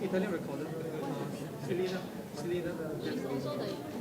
Italian recorder. Selena. She's also the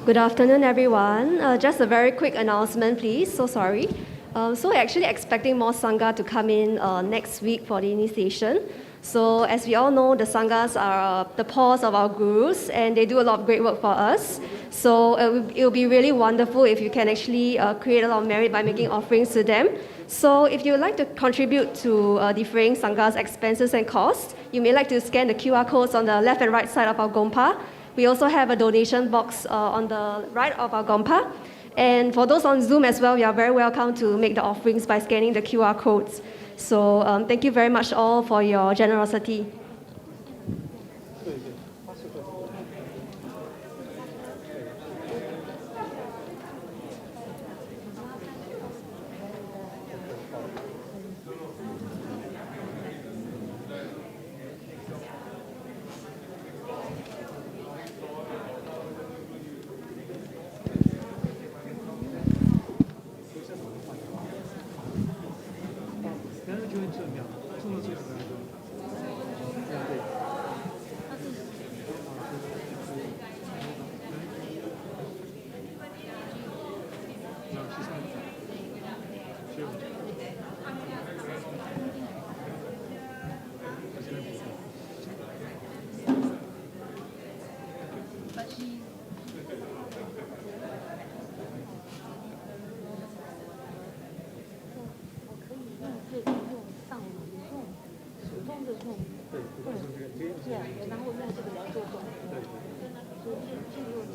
Good afternoon, everyone. Just a very quick announcement, please. So sorry. So we're actually expecting more Sangha to come in next week for the initiation. So as we all know, the Sanghas are the paws of our gurus, and they do a lot of great work for us. So it will be really wonderful if you can actually create a lot of merit by making offerings to them. So if you would like to contribute to defraying Sangha's expenses and costs, you may like to scan the QR codes on the left and right side of our Gompa. We also have a donation box on the right of our Gompa. And for those on Zoom as well, you are very welcome to make the offerings by scanning the QR codes. So thank you very much all for your generosity.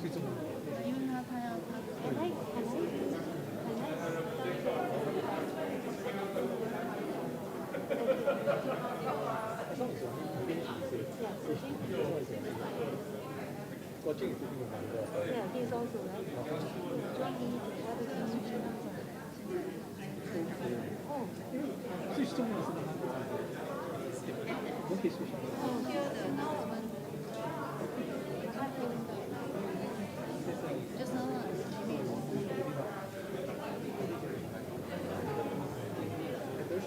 最重要的。因为他要我这个是用哪个？对第三组来专一他的情绪是那种最重要的是让他我可以说一下。第二的，那我们就是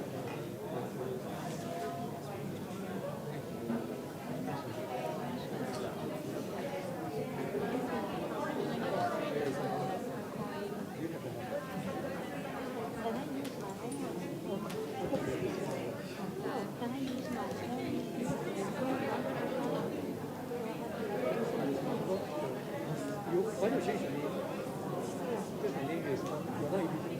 完全是肯定，这肯定得有到一定程度。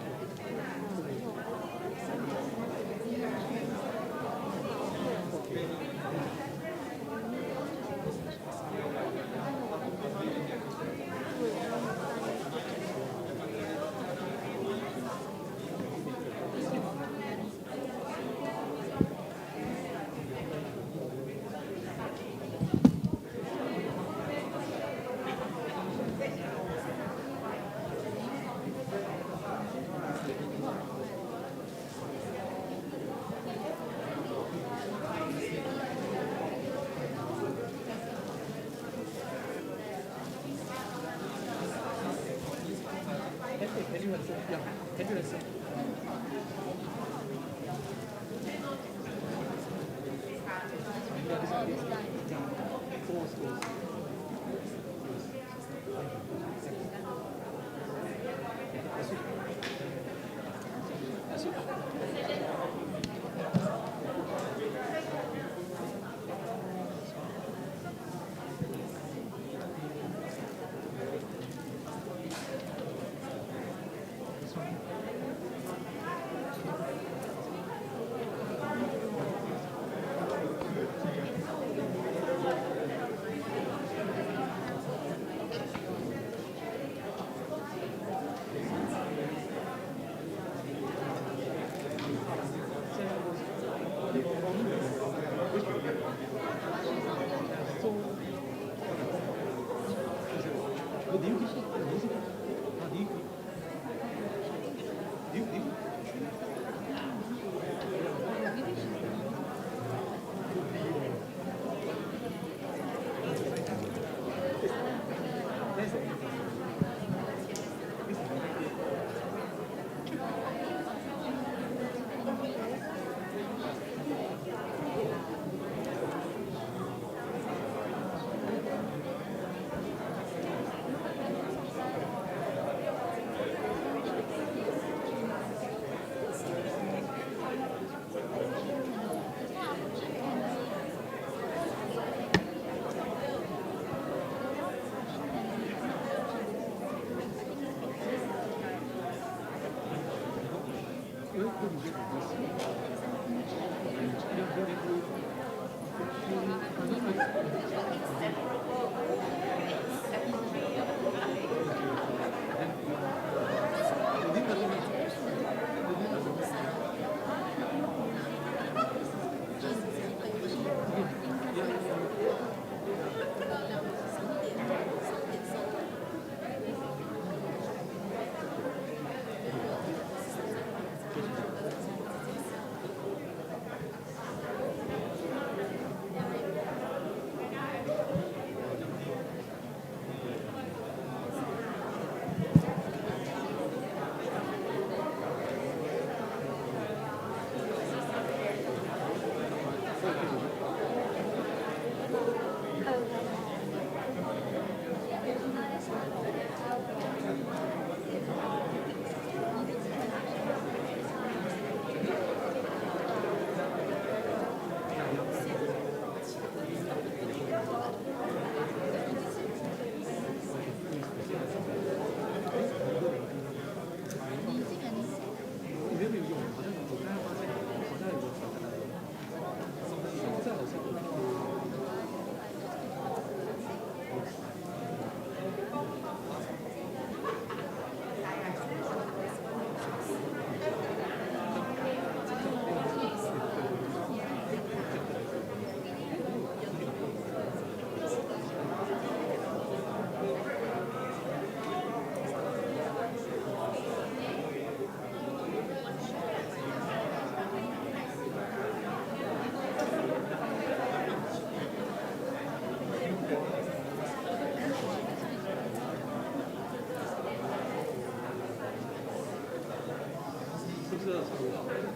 个稍微好一点，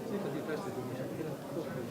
这个就开始就没想这个都可以。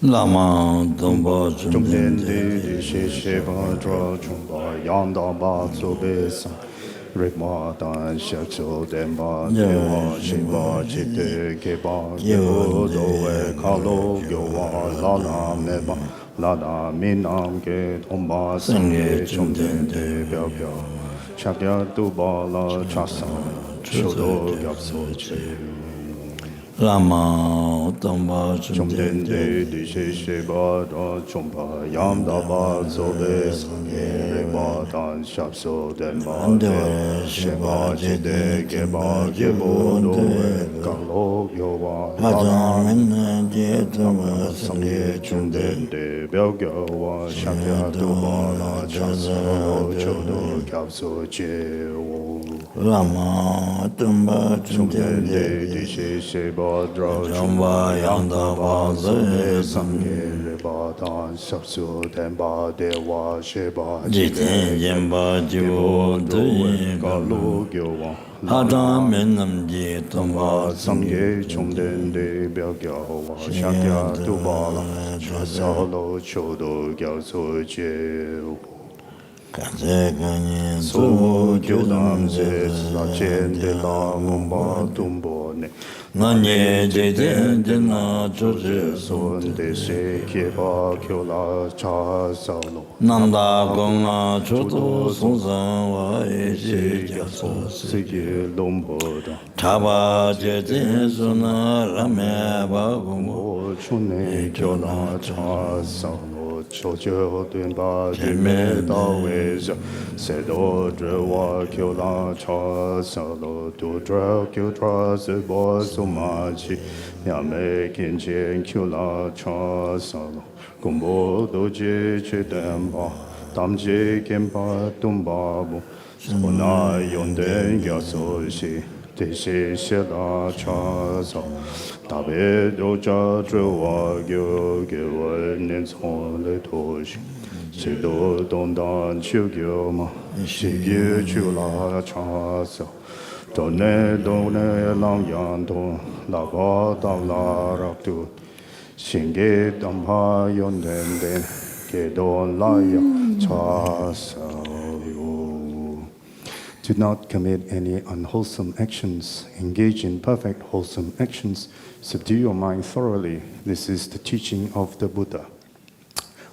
Lama Domba Jumdende Shesheba Dra Jumba Yanda Ba Zobesa Rikma Dan Shakso Demba Dewa Shiba Chite Keba Gebo Doe Kalo Gyowa Lala Meba Lala Minam Ge Omba Sange Jumdende Byabya Shakya Dubala Chasa Chodo Gyapso Che Lama Domba Jumdende Shesheba Dra Jumba Yanda Ba Zobesa Rikma Dan Shakso Demba Dewa Shiba Chite Keba Gebo Doe Kalo Gyowa Lala Lama Samye Jumdende Byagyawa Shakya Dubala Chasa Chodo Gyapso Che Lama Domba Jumdende Dishe Sheba Dra Jamba Yanda Baze Samye Reba Dan Shapsu Tenba Dewa Sheba Jiten Jemba Jibo Doe Kalo Gyowa Hada Menam Ji Domba Samye Jumdende Byagyawa Shakya Dubala Chasa Chodo Gyapso Che Kaze Ganyen So Gyodam Ze Sachen De La Ngomba Tumbo Ne Nanye Jeten Jena Choje Son De Se Keba Kyola Cha Salo Namda Gonga Chodo Sonsan Wa Eji Jaso Sige Lombo Da Chaba Jeten Suna Rame Bagungo O Chune Kyola Cha Salo Chojo Dunba Dime Da Weza Sedo Drewa Kyola Cha Salo Du Dra Kyo Tra Sebo Sumachi Yame Kinchen Kyola Cha Salo Gumbo Doji Chidemba Tamji Kimpa Tumba Bu Spona Yonden Gyaso Shi Tishi Shila Cha Salo Tabe Doja Drewa Gyo Gyo Ninson Le Toshi Shido Dondan Shugyo Ma Shigyu Chula Cha Salo Done Done Lang Yan Don La Ba Dam La Rak Tu Shinge Dampa Yon Den Den Ke Don La Ya Cha Sao Yo Do not commit any unwholesome actions. Engage in perfect wholesome actions. Subdue your mind thoroughly. This is the teaching of the Buddha.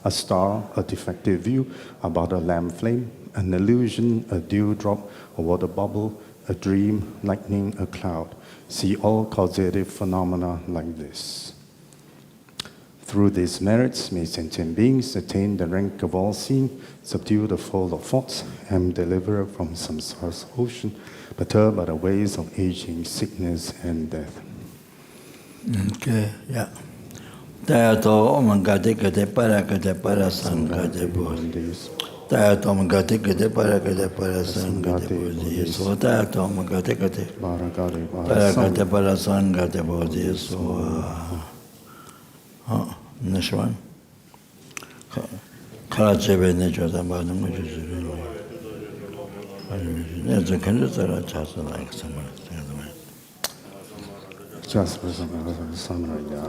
A star, a defective view about a lamp flame, an illusion, a dewdrop, a water bubble, a dream, lightning, a cloud. See all causative phenomena like this. Through these merits, may sentient beings attain the rank of all-seeing, subdue the flow of thoughts, and deliver from samsara's ocean, perturbed by the ways of aging, sickness, and death. Okay, yeah. Tayato omangate kate para sangate bodhi. Tayato omangate kate para sangate bodhi. So tayato omangate kate para sangate bodhi. So next one. Karachebe ne chota badum mo juju. Ne zo kanjo tsara chasa na eksama. Just Samaraya,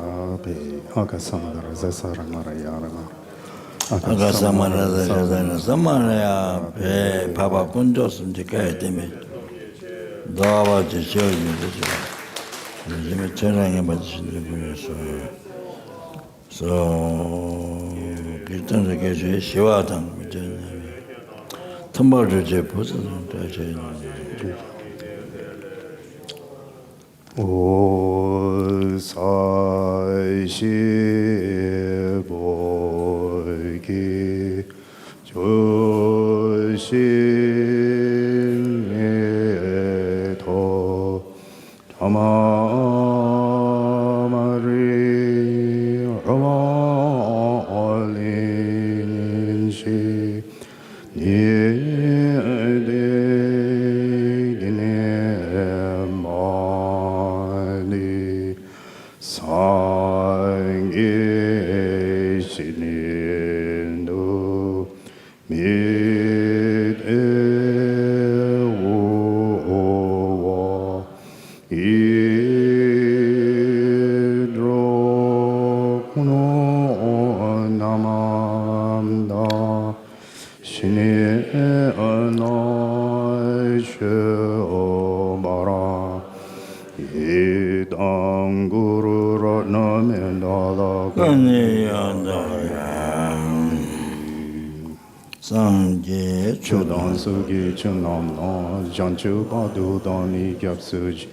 Aka Samara, Zasaramara, Aka Samaraya, Papa Kundos and the Kaitimi. Dava to show you the turning about the so, Kitan the Gaji, Shivatan, Tomorrow, O Sai Shi Bo Ki Jo Shin Me To Tama Mari Rama Lin Shi Ni Chodon Sugi Chunam No, Janchu Badu Doni Gyap Suji,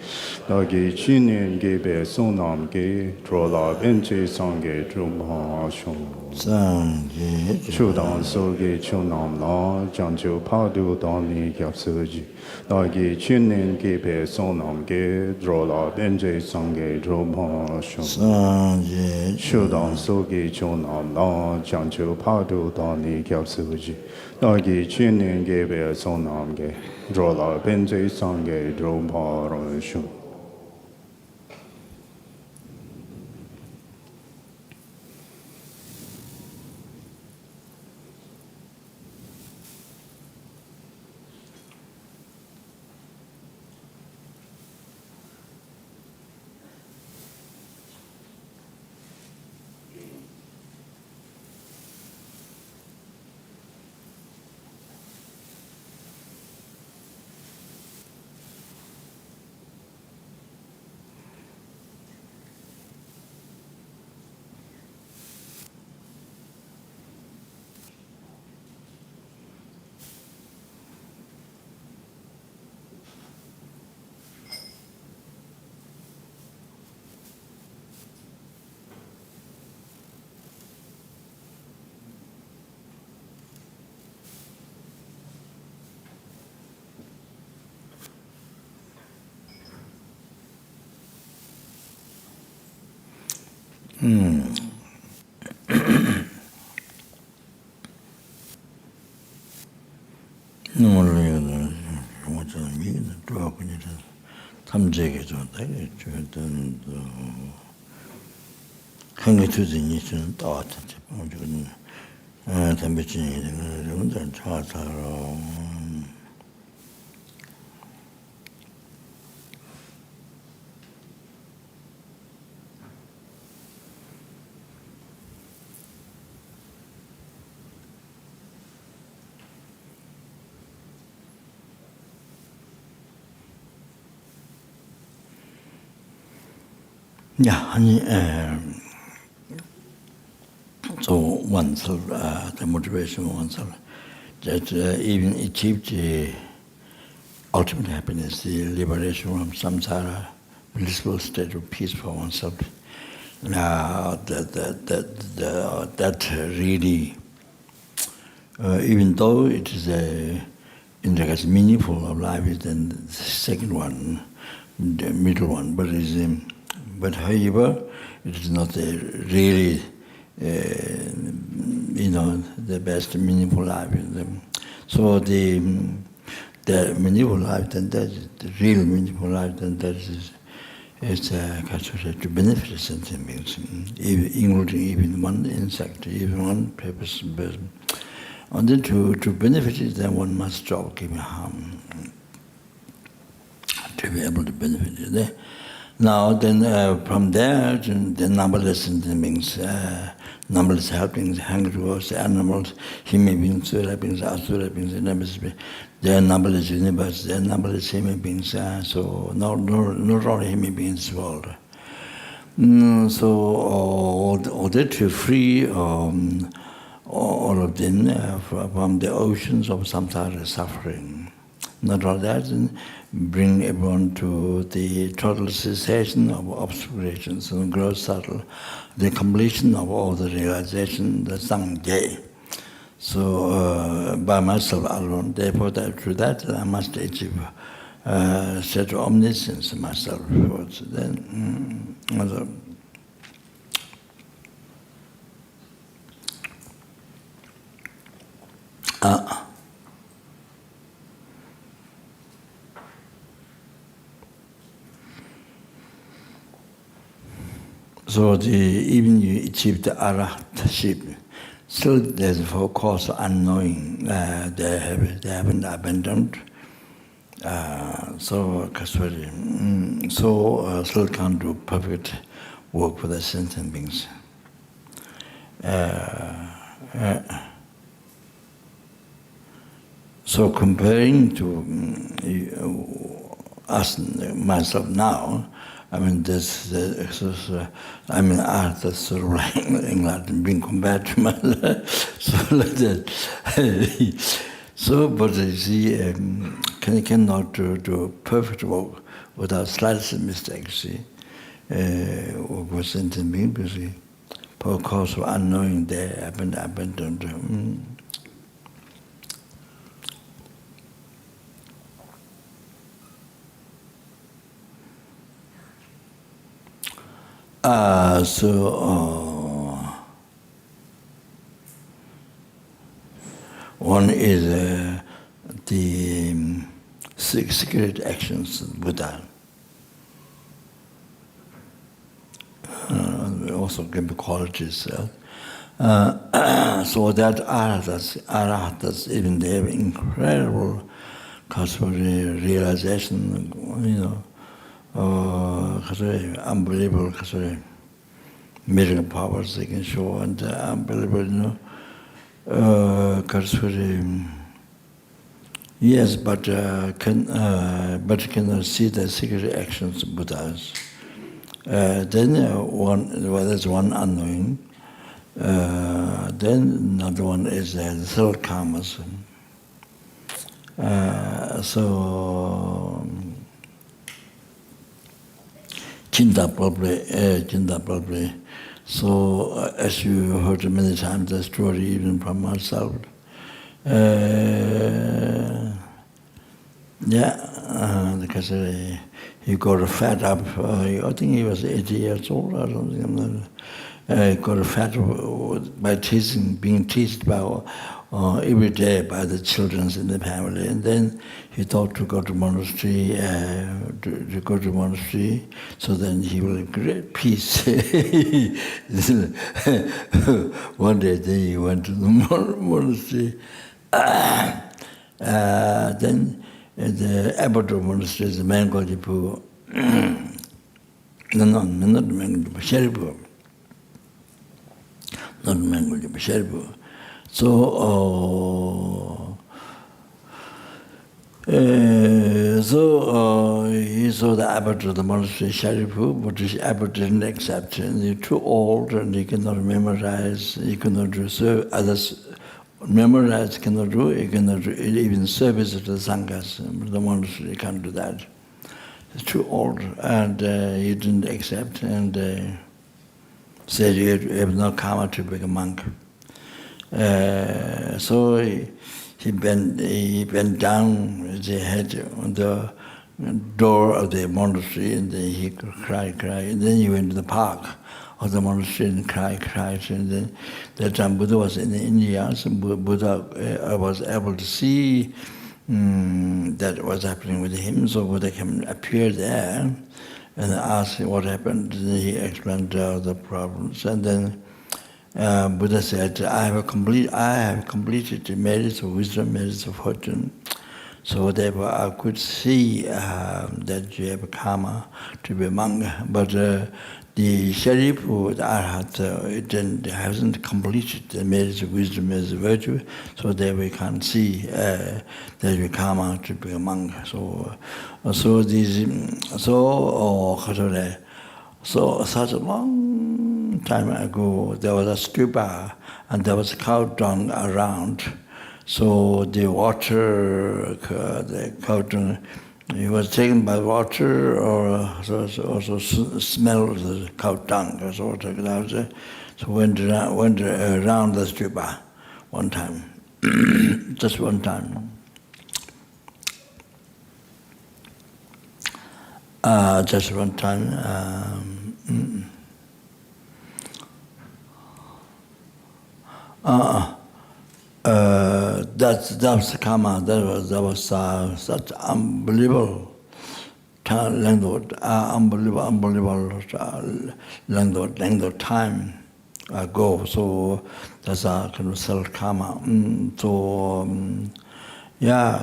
Dagi Chinin Gebe Sonam Ge, Trola Benche Sange Trumha Shun. Chodon Sugi Chunam No, Janchu Badu Doni Gyap Suji, Dagi Chinin Gebe Sonam Ge, Trola Benche Sange Trumha Shun. Chodon Sugi Chunam No, Janchu Badu Doni Gyap Suji, Dagi Chinin Gebe Sonam Ge, Drola Benje Sange Drompa Shun. 탐재게 좋다. 저는 한개 투진이는 또 왔지. 저는 담배진이는 좀더 차사로 Yeah, so oneself, the motivation of oneself, that even achieve the ultimate happiness, the liberation from samsara, blissful state of peace for oneself. That really, even though it is as meaningful of life is than the second one, the middle one, but however, it is not really, the best meaningful life. So the meaningful life, then that is the real meaningful life, then that is to benefit sentient beings, including even one insect, even one person. And then to benefit it, then one must stop giving harm to be able to benefit it. Now, then from there, the numberless sentient beings, numberless helpings, hungry animals, human beings, sura beings, asura beings, there are numberless universes, there are numberless human beings, so not only human beings in the world. So all that to free all of them from the oceans of samsara suffering. Not all that, and bring everyone to the total cessation of obscurations and grow subtle, the completion of all the realization, the sangye. So by myself alone, therefore through that I must achieve set of omniscience myself. Then so even you achieve the arahatship, still there's for cause unknowing, they haven't abandoned. So still can't do perfect work for the sentient beings. So comparing to us, myself now, I mean, art that's sort of like England being compared to my life, so like that. So, but you see, cannot do perfect work without slightest mistakes. See, work was sentient beings, because for cause of unknowing, they haven't abandoned. One is the secret actions of Buddha. Also can be qualities. So that arahatas, even they have incredible cosmic realization, unbelievable miracle powers they can show, and unbelievable, yes, but cannot see the secret actions of Buddhas. Then there's one unknowing. Then another one is the third karmas. So Chinta probably. So as you heard many times the story even from myself, because he got fed up. I think he was 80 years old or something. He got fed up by being teased by every day by the children in the family, and then he thought to go to monastery, so then he will have great peace. One day he went to the monastery. Then the abbot of the monastery is a man called Yipu. Not the man called Sheripu. Not the man called Sheripu. So He saw the abbot of the monastery, Sharipu, but the abbot didn't accept him. He's too old and he cannot memorize, he cannot do others. Memorize cannot do, he cannot do even service to the sanghas. The monastery he can't do that. He's too old and he didn't accept and said he have no karma to become a monk. So he bent down his head on the door of the monastery and then he cried. And then he went to the park of the monastery and cried. And then that time Buddha was in India, so Buddha was able to see that was happening with him. So Buddha appeared there and asked him what happened. And he explained the problems. And then Buddha said, I have completed the merits of wisdom, merits of fortune. So therefore I could see that you have karma to be a monk. But the Sharipu, the Arhat, hasn't completed the merits of wisdom, merits of virtue. So there we can't see that you have karma to be a monk. So such a long time ago, there was a stupa and there was cow dung around. So the water, the cow dung, it was taken by water or also smell of the cow dung. So went around the stupa one time, just one time. Just one time. That's the karma. That was such unbelievable length of time ago. So that's a kind of self karma.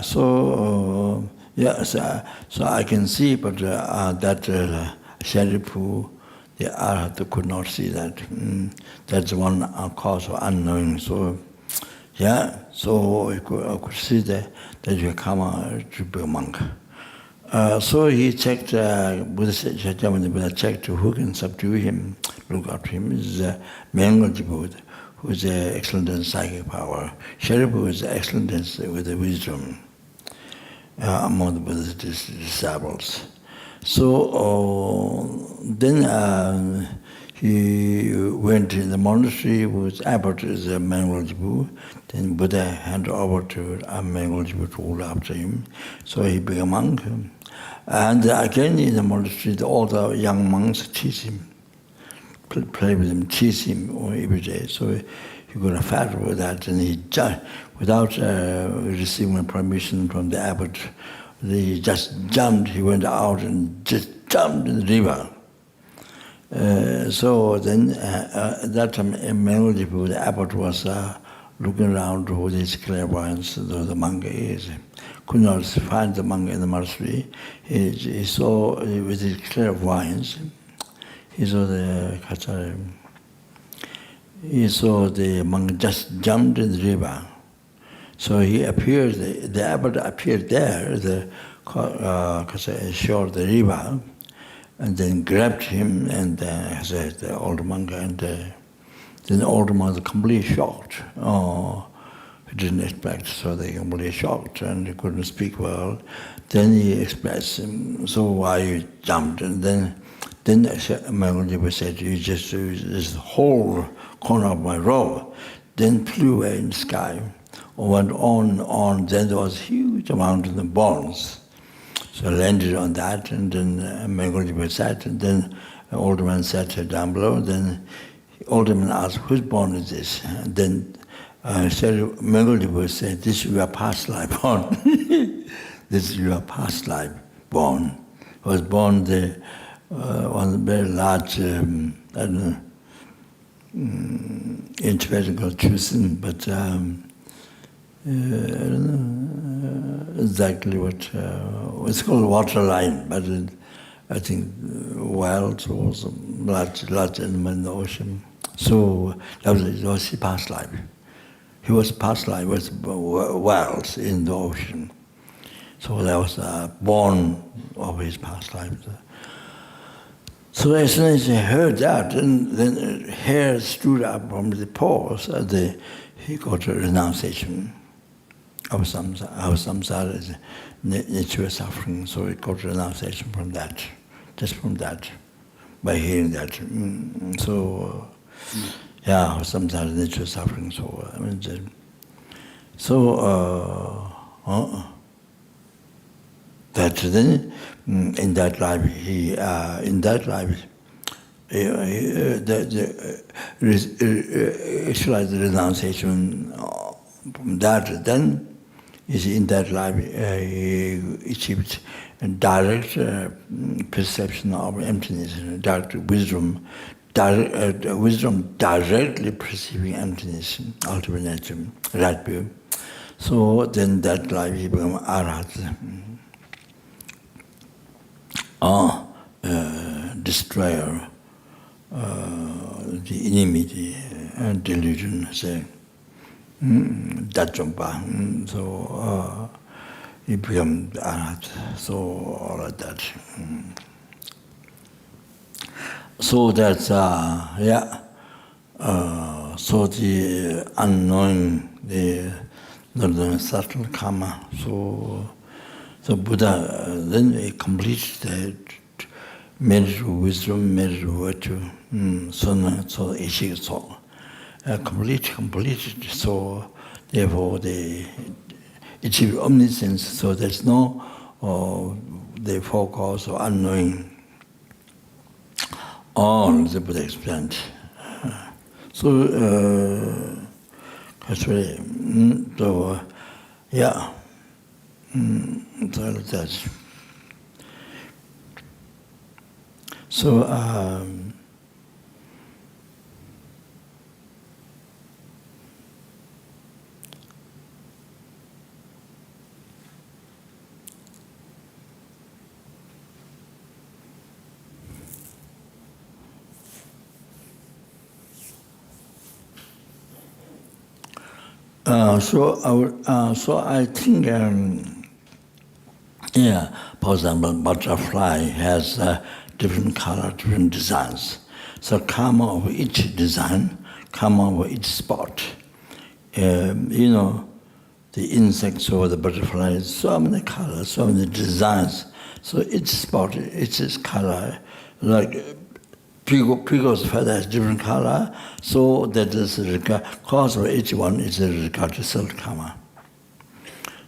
So I can see, but that Sharipu, the Arhat could not see that. That's one cause of unknowing. So I could see that you karma to be a monk. So he checked, Buddha checked who can subdue him, look after him. Is Mengelji Buddha, who is excellent in psychic power. Sharipu is excellent with the wisdom among the Buddha's disciples. So then he went in the monastery with abbot is Mengelji. Then Buddha handed over to Mengelji to look after him. So he became a monk. And again in the monastery, all the young monks teach him, play with him, teach him every day. So he got fat with that, and he without receiving permission from the abbot, he just jumped. He went out and just jumped in the river. So then, at that time, in Mengelji, the abbot was looking around with his clairvoyance, the monk is. Could not find the monk in the monastery. He saw with his clairvoyance, he saw the monk just jumped in the river. So he appeared, the abbot appeared there, shore the river, and then grabbed him and said, the old monk, and then the old monk was completely shocked. He didn't expect, so they completely shocked, and he couldn't speak well. Then he expressed him, so why you jumped? And then Mengelji said, you just this whole corner of my robe, then flew away in the sky, went on, then there was a huge amount of bones. So I landed on that, and then Mengelji sat, and then the older man sat down below. Then the older man asked, whose bone is this? And then Mengelji said, this is your past life bone. This is your past life bone. I was born there on a very large, I don't know, in Tibetan called Chusin, but I don't know exactly what, it's called water line, but I think wild was a large animal in the ocean. So that was his past life. He was past life with whales in the ocean. So that was born of his past life. So as soon as he heard that, then hair stood up from the paws. He got a renunciation of samsara is natural suffering. So he got renunciation from that, just from that, by hearing that. Samsara is natural suffering. That then in that life he actualized the renunciation from that. Then is in that life he achieved a direct perception of emptiness, direct wisdom, directly perceiving emptiness, ultimate nature, right view. So then that life he became Arhat, destroyer, the enemy, delusion, say, Dachompa. So he became Arhat. So all of that. So that's so the unknowing, the subtle karma. So Buddha then he completes the merit of wisdom, merit of virtue, so completed. So therefore they achieve omniscience. So there's no the four cause of unknowing. All the Buddha explained. So that's so I think, for example, butterfly has different color, different designs. So karma of each design, karma of each spot. The insects or the butterflies, so many colors, so many designs. So each spot, each color, like Peacock's feather has different color, so that is the cause of each one is regard to self karma.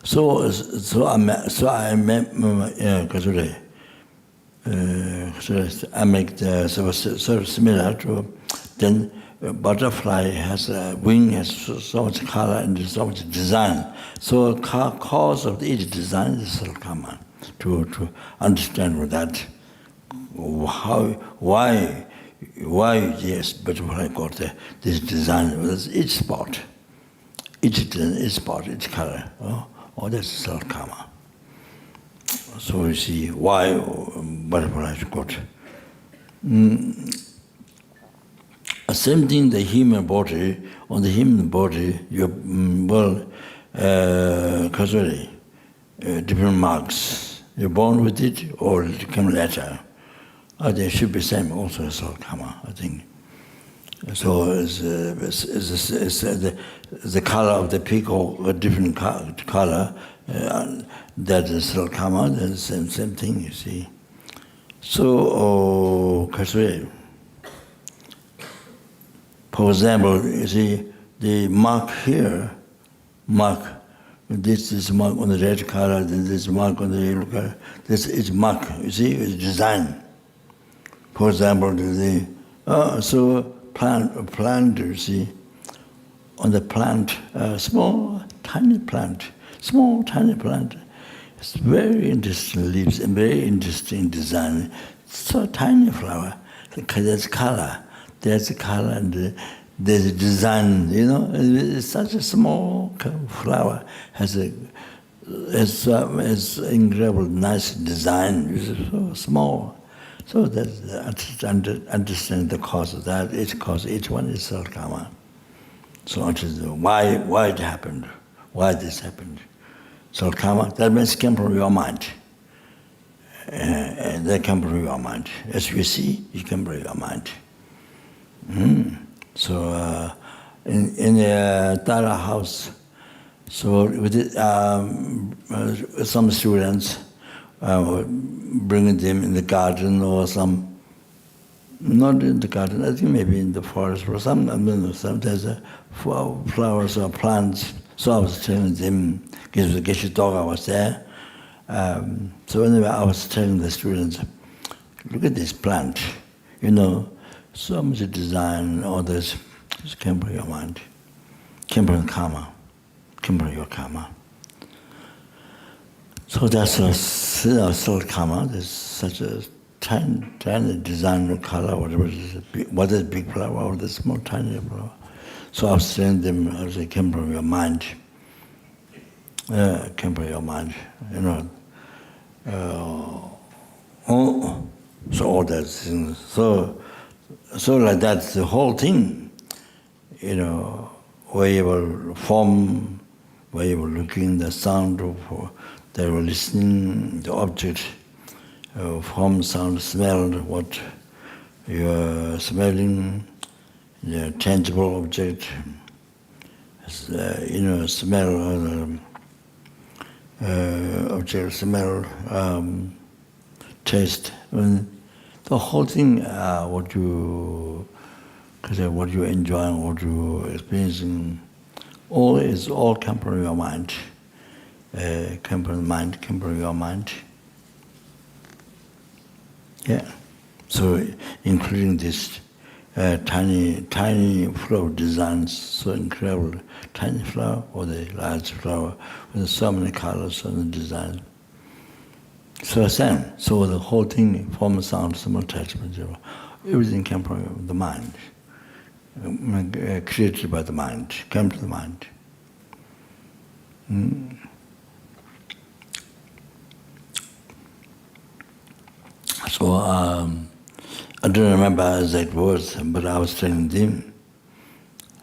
So I make the sort of similar to then a butterfly has a wing, has so much color and so much design. So cause of each design is self karma. To understand that, why yes, butterfly got this design, each spot, each color, that's self karma. So you see why butterflies got. Same thing, the human body, on the human body, you different marks. You're born with it or it come later. They should be same also as karma, I think. So it's the color of the peacock, a different color, that is karma, that's the same thing, you see. So, for example, you see, the mark here, this is mark on the red color, then this mark on the yellow color, this is mark, you see, it's design. For example, so plant, you see, on the plant, small, tiny plant, it's very interesting leaves and very interesting design. So tiny flower, there's color, and there's a design, it's such a small flower, has incredible nice design, it's so small. So that's understand the cause of that. Each one is self karma. So why it happened, why this happened. So karma, that means came from your mind. That came from your mind. As you see, it came from your mind. So in the Tara house, so with some students, bringing them in the garden or some, not in the garden, I think maybe in the forest or some, I don't know, there's flowers or plants. So I was telling them, because the Geshe Toga was there. So anyway, I was telling the students, look at this plant, so much design, all this, just came from your mind, came from karma, came from your karma. So that's still karma. There's such a tiny design or color, whatever it is. What is big flower or the small tiny flower? So I was telling them, I was saying, came from your mind. Came from your mind, so all that things. So like that, the whole thing, where you were form, where you were looking, the sound of, they were listening, the object, form, sound, smell, what you are smelling, the tangible object, smell, object, smell, taste. The whole thing, what you enjoy, what you experiencing, all come from your mind. Come from the mind, come from your mind. Yeah. So including this tiny flower designs, so incredible. Tiny flower or the large flower with so many colors and designs. So same. So the whole thing, form, sound, smell, attachment, everything came from the mind. Created by the mind, came to the mind. So I don't remember exact words, but I was telling them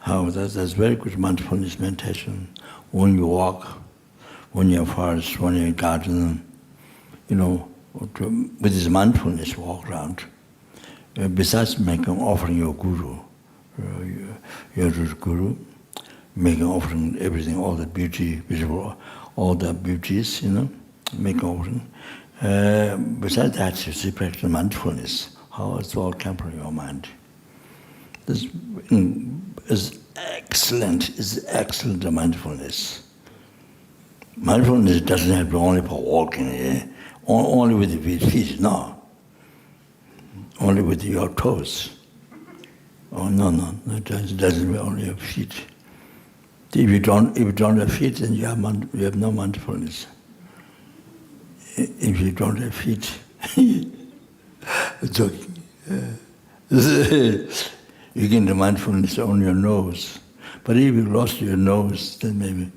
how that's very good mindfulness meditation. When you walk, when you're in forest, when you're in garden, with this mindfulness walk around. Besides making offering your guru, your guru, making offering everything, all the beauty, visible, all the beauties, make offering. Besides that, you see practice mindfulness, how it's all come from your mind. This is excellent mindfulness. Mindfulness doesn't have to be only for walking, only with the feet, no. Only with your toes. Oh no, it doesn't mean only your feet. If you don't have feet, then you have no mindfulness. If you don't have feet, joking. You get the mindfulness on your nose. But if you lost your nose, then maybe,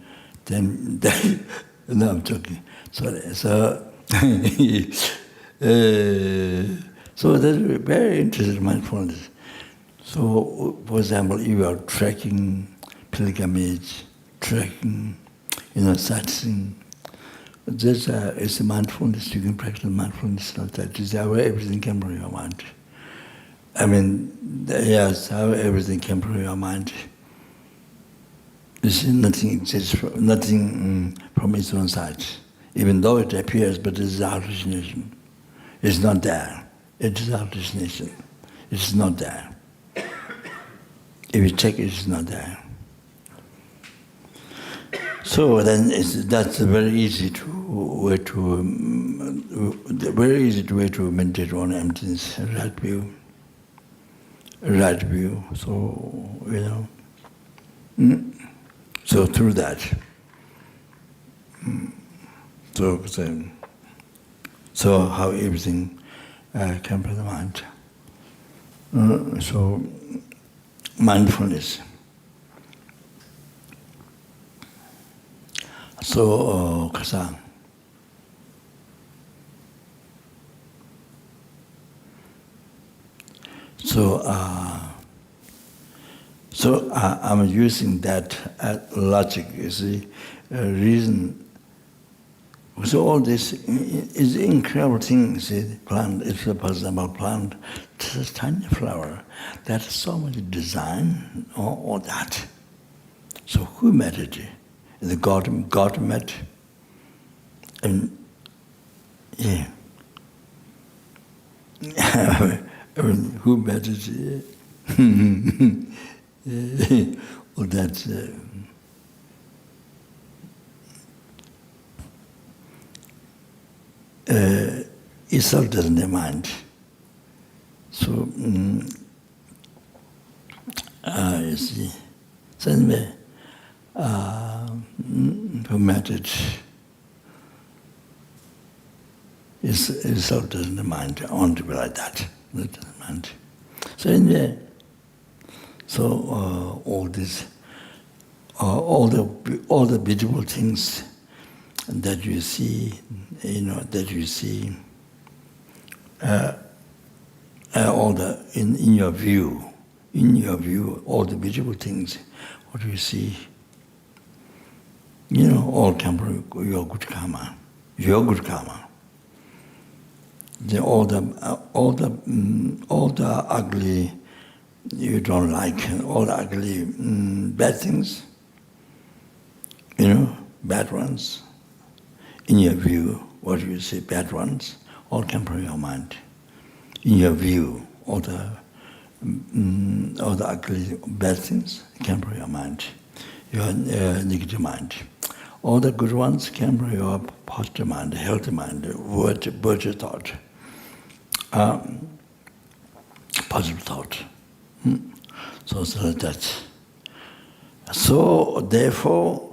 no, I'm joking. Sorry. So that's very interesting mindfulness. So, for example, if you are tracking pilgrimage, tracking, sightseeing, this is a mindfulness. You can practice mindfulness like that. Is how everything came from your mind. I mean, yes, how everything came from your mind. You see, nothing exists, nothing from its own side. Even though it appears, but it is a hallucination. It's not there. It is a hallucination. It's not there. If you check it, it's not there. So then that's a very easy way to meditate on emptiness, right view. So so through that. So how everything came from the mind. So mindfulness. So Kasang. So I'm using that logic, you see, reason So all this is incredible things. Plant, it's a personal plant, it's a tiny flower. There's so much design, all that. So who made it? The God made. And yeah. Who made it? Well, that's itself doesn't mind. So you see. So anyway, who made it? Itself doesn't mind. I want to be like that. It doesn't mind. So anyway, so all this, all the beautiful things that you see, all the in your view, all the beautiful things, what you see, all come from your good karma, All the ugly you don't like, all the ugly bad things, bad ones. In your view, what you see, bad ones, all come from your mind. In your view, all the ugly bad things come from your mind, your negative mind. All the good ones come from your positive mind, healthy mind, virtue thought, positive thought. So that. So therefore,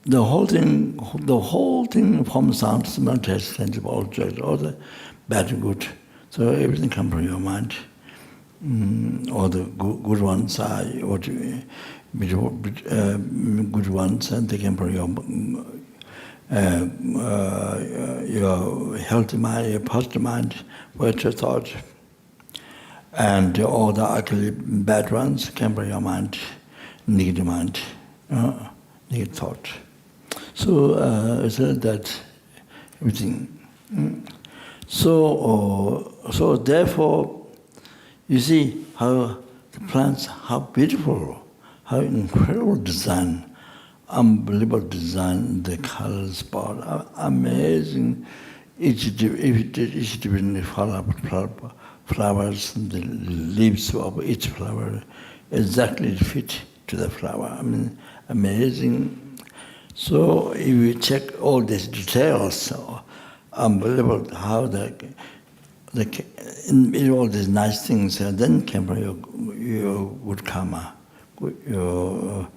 the whole thing from sound, smell, taste, sensible object, all the bad and good. So everything comes from your mind. All the good ones are what good ones, and they come from your healthy mind, your positive mind, virtue thought. And all the ugly bad ones come from your mind, negative mind, negative thought. So that everything. So therefore, you see how the plants, how beautiful, how incredible design, unbelievable design, the colors, spot, amazing. Each different flowers, the leaves of each flower exactly fit to the flower. I mean, amazing. So if you check all these details, unbelievable how in all these nice things, then came from your good karma, your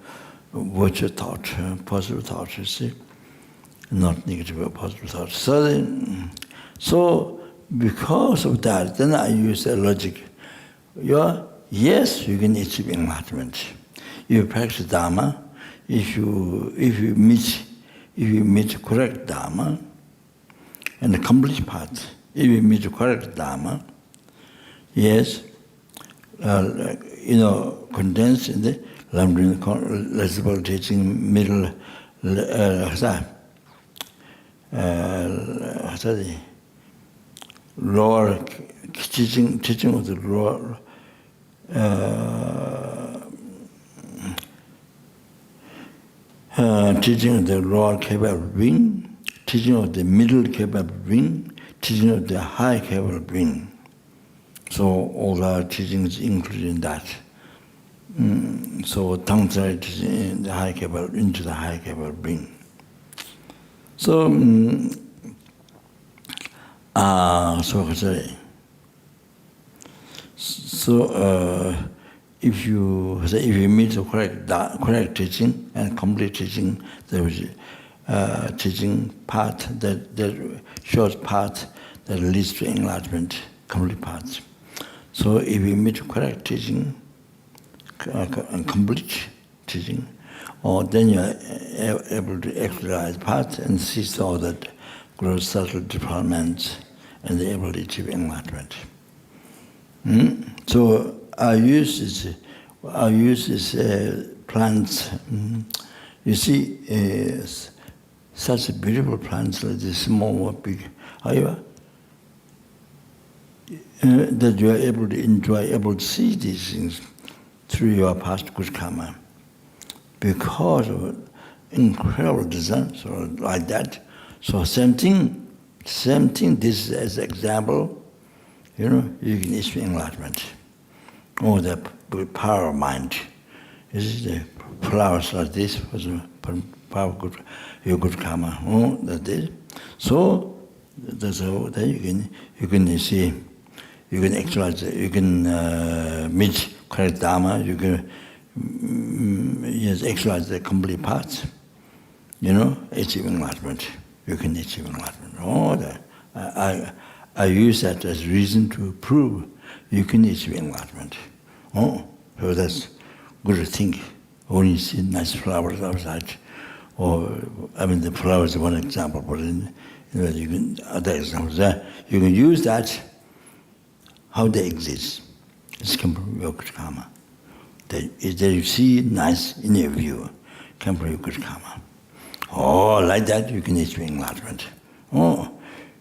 virtue thought, positive thought, you see, not negative or positive thought. So because of that, then I use a logic. Yes, you can achieve enlightenment. You practice Dharma. If you meet correct Dharma and the complete path, if you meet correct Dharma, yes, condensed in the Lama teaching, middle, lower teaching of the lower. Teaching of the lower capable being, teaching of the middle capable being, teaching of the high capable being. So all the teachings included in that. So Tantra teaching the high capable into the high capable being. So if you meet the correct teaching and complete teaching, there is teaching path that short path that leads to enlightenment, complete path. So if you meet correct teaching and complete teaching, then you are able to exercise path and cease all that gross subtle defilements and the able to achieve enlightenment. So I use this plants. You see, such beautiful plants like this, small or big. However, that you are able to enjoy, able to see these things through your past good karma. Because of incredible disaster like that. So same thing, this is as example, you can achieve enlightenment. Oh, the power of mind. This is the flowers like this, was the power of your good karma. Oh, that is. So that's how then you can see, you can actualize, you can meet correct dharma, you can actualize the complete parts. Achieve enlightenment. You can achieve enlightenment. Oh, I use that as reason to prove you can achieve enlightenment. Oh, so that's good to think. When you see nice flowers outside, the flowers is one example, but you can other examples. You can use that. How they exist. It's come from your good karma. That you see nice in your view, come from your good karma. Oh, like that you can achieve enlightenment. Oh,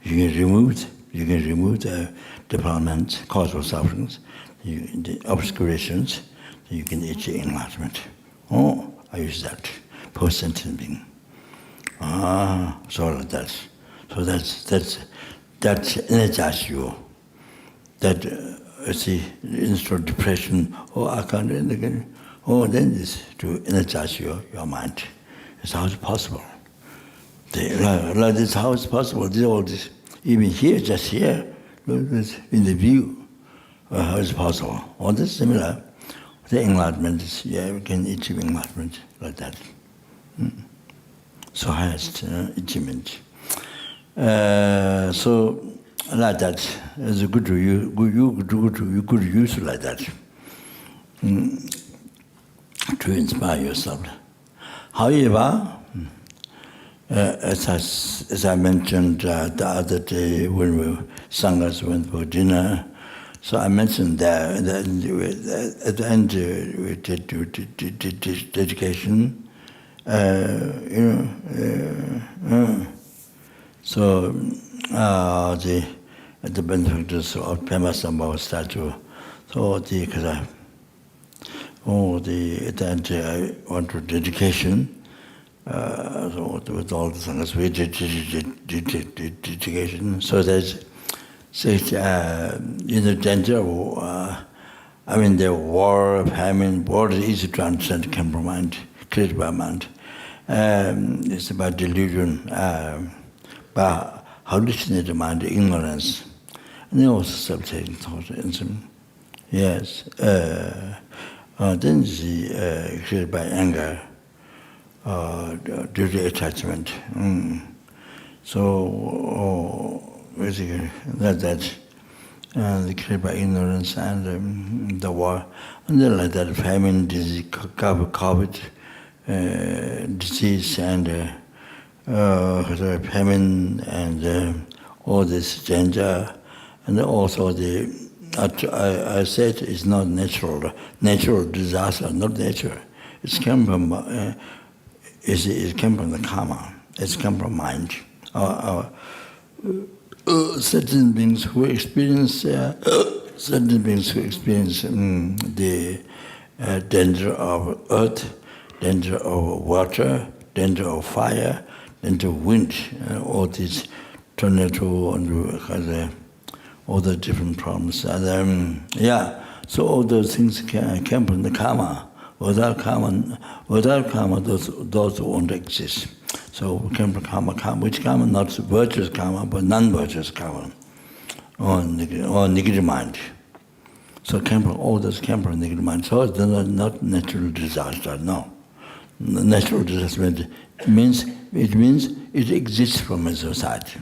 you can remove the defilements, causal sufferings, the obscurations, you can achieve enlightenment. Oh, I use that for sentient being. So like that. So that energizes you. That see, instead of depression, I can't do it again. Then it's to energize your mind. It's how it's possible. Like this, how it's possible. All this, even here, just here, in the view, how it's possible. All this similar. The enlightenment is, we can achieve enlightenment like that. So highest achievement. So like that, it's good to you. Good use like that to inspire yourself. However, as I mentioned the other day when Sanghas went for dinner, so I mentioned that at the end we did dedication. So at the benefactors of Pema Sambhava statue, so at the end I went to dedication. So with all the sanghas we did dedication. So there's in the danger of the war, famine, war is easy to understand, came from mind, created by mind. It's about delusion, by hallucinated mind, ignorance. And then also subtaking thought. Yes. Then it's created by anger, due to attachment. So basically that created by ignorance and the war, and then like that famine, disease, COVID, disease and famine and all this danger, and also I said it's not natural disaster, not nature. It came from it came from the karma. It's come from mind. Certain beings who experience the danger of earth, danger of water, danger of fire, danger of wind, all these tornado and all the different problems. And so all those things came from the karma. Without karma, those won't exist. So we came from karma, which karma? Not virtuous karma, but non-virtuous karma, or negative mind. So all those came from negative mind. So it's not natural disaster, no. Natural disaster means it exists from a society.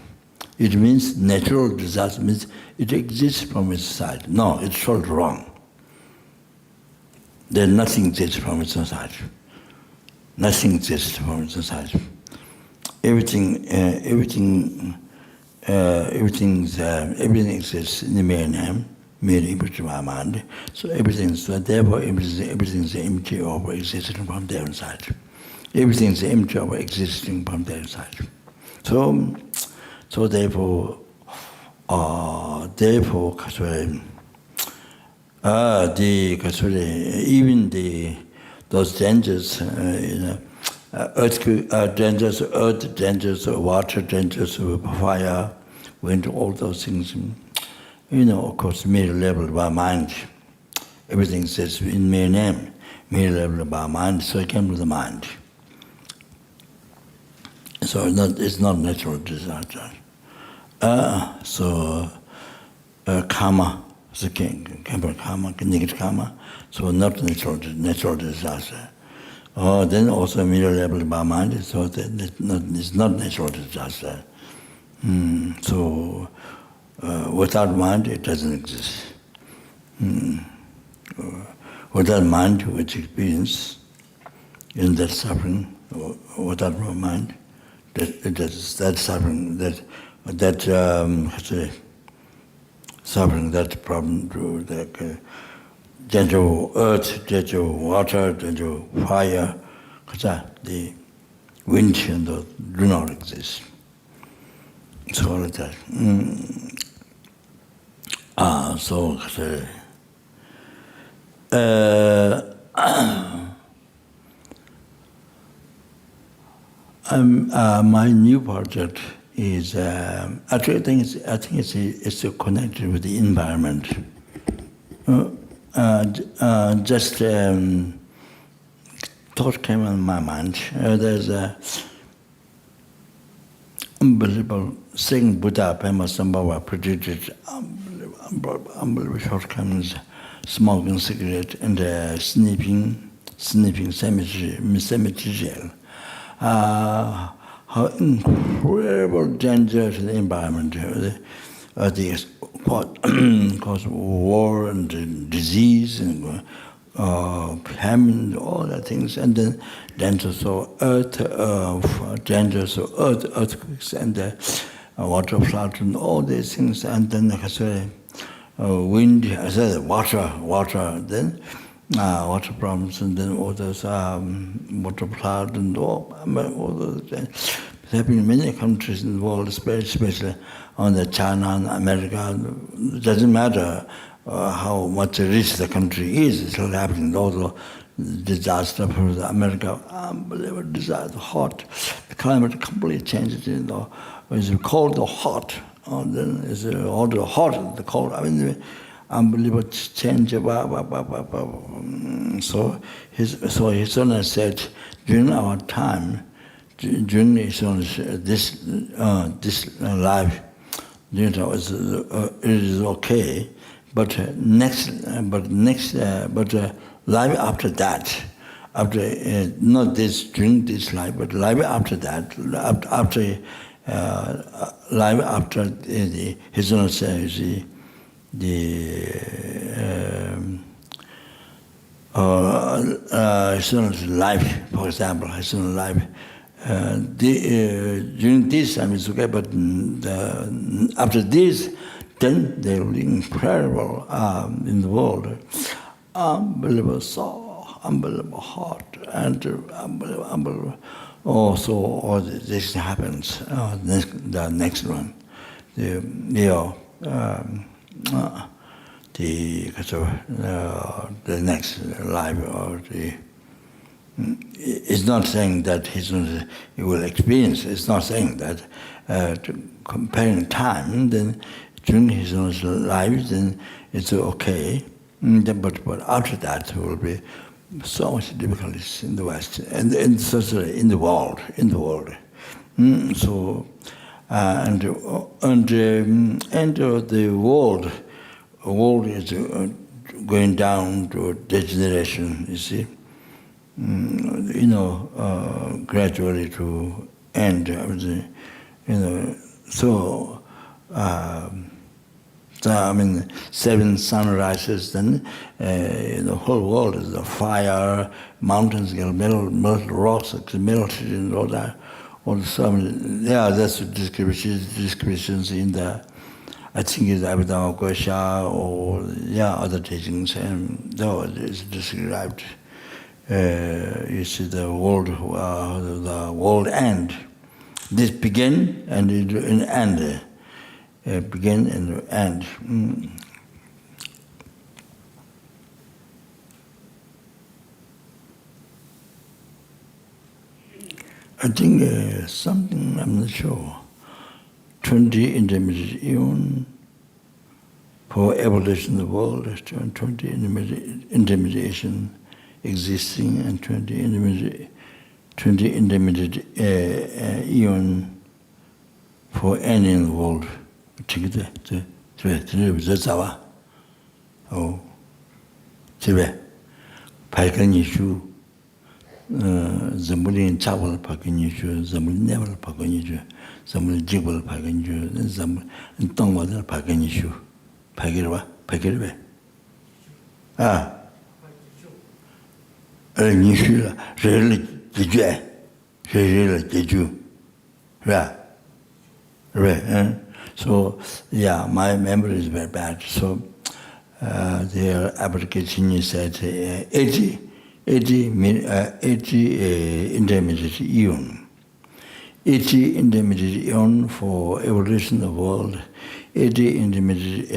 It means natural disaster means it exists from a society. No, it's totally wrong. Then nothing exists from a society. Nothing exists from a society. Everything exists in the mere name, mere image of our mind. So therefore everything is empty of existence from their own side. everything is empty of existing from their side. So therefore, even those dangers, earthquake dangers, earth dangers, water dangers, fire, wind, all those things, of course, mere level by mind. Everything says in mere name, mere level by mind, so it came to the mind. So it's not natural disaster. Karma is the king. Karma, negative karma. So not natural disaster. Then also mere level by mind. So it's not natural disaster. So without mind, it doesn't exist. Without mind, which experience in that suffering, without mind, that suffering, suffering, that problem, that danger of earth, danger of water, danger of fire, the wind and the do not exist. So all of that. My new project is actually I think it's connected with the environment. Just thought came in my mind. There's a unbelievable saying Buddha Pema Sambhava predicted unbelievable shortcomings, smoking cigarette and sniffing cemetery jail. How incredible danger to the environment. Cause war and disease and famine, all the things, and then dangers of earth, dangers of earthquakes and water flood and all these things, and then wind, water, then water problems, and then all those water flood and all those things. Happening in many countries in the world, especially on the China and America. It doesn't matter how much rich the country is, it's still happening. Also, disaster for America, unbelievable disaster, hot. The climate completely changes. It's cold or hot. Then it's hot, the cold. I mean, unbelievable change. So his son said, during our time, during this life, it is okay, but life after that, not this during this life, but life after that, life after his son says his son's life, for example, his son's life. During this time it's okay, but after this, then they will be incredible in the world. Unbelievable soul, unbelievable heart, and unbelievable. So all this happens. The next one, the next life or the. It's not saying that he will experience. It's not saying that. Comparing time, then during his own life, then it's okay. But after that, there will be so much difficulties in the West and especially in the world. So the world is going down to degeneration. You see. Gradually to end. So I mean, 7 sunrises, then the whole world is a fire, mountains get melted, rocks get melted, and all that. All the sun, that's the descriptions in the, I think it's Amitabha Buddhist or other teachings, and though it's described. you see the world end. This begin and end. Begin and end. I think something, I'm not sure, 20 intermediate eon for evolution of the world, 20 intermediation existing, and 20 intermediate eon for ending the world. Oh, Zamulin Chawal Paganishu, Zamul never Paganishu, Zamul Jibble Paganishu, Zamul and Tongwa Paganishu, Pagirwa, Pagirwe. Ah, Nishu, really, did you? Really, did you? Right, right. So, yeah, my memory is very bad. So, their application said 80 intermediate eon. 80 intermediate eon for evolution of the world, 80 intermediate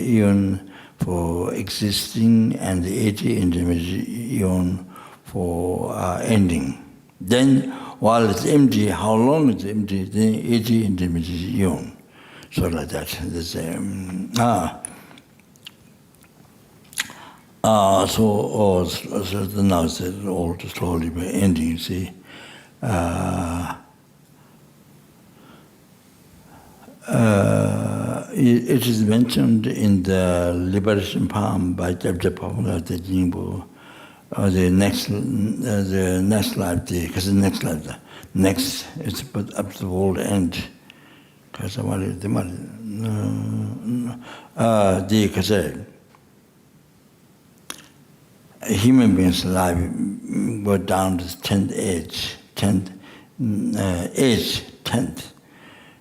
eon for existing, and 80 intermediate eon for ending. Then, while it's empty, how long it's empty, then 80 intermediate eon. So like that. So now it's all slowly ending, you see. It is mentioned in the Liberation Poem by Amitabha Buddhist Centre, the next life, because the next life, next, it's up to the world end. Because human beings' life go down to 10th age, 10th.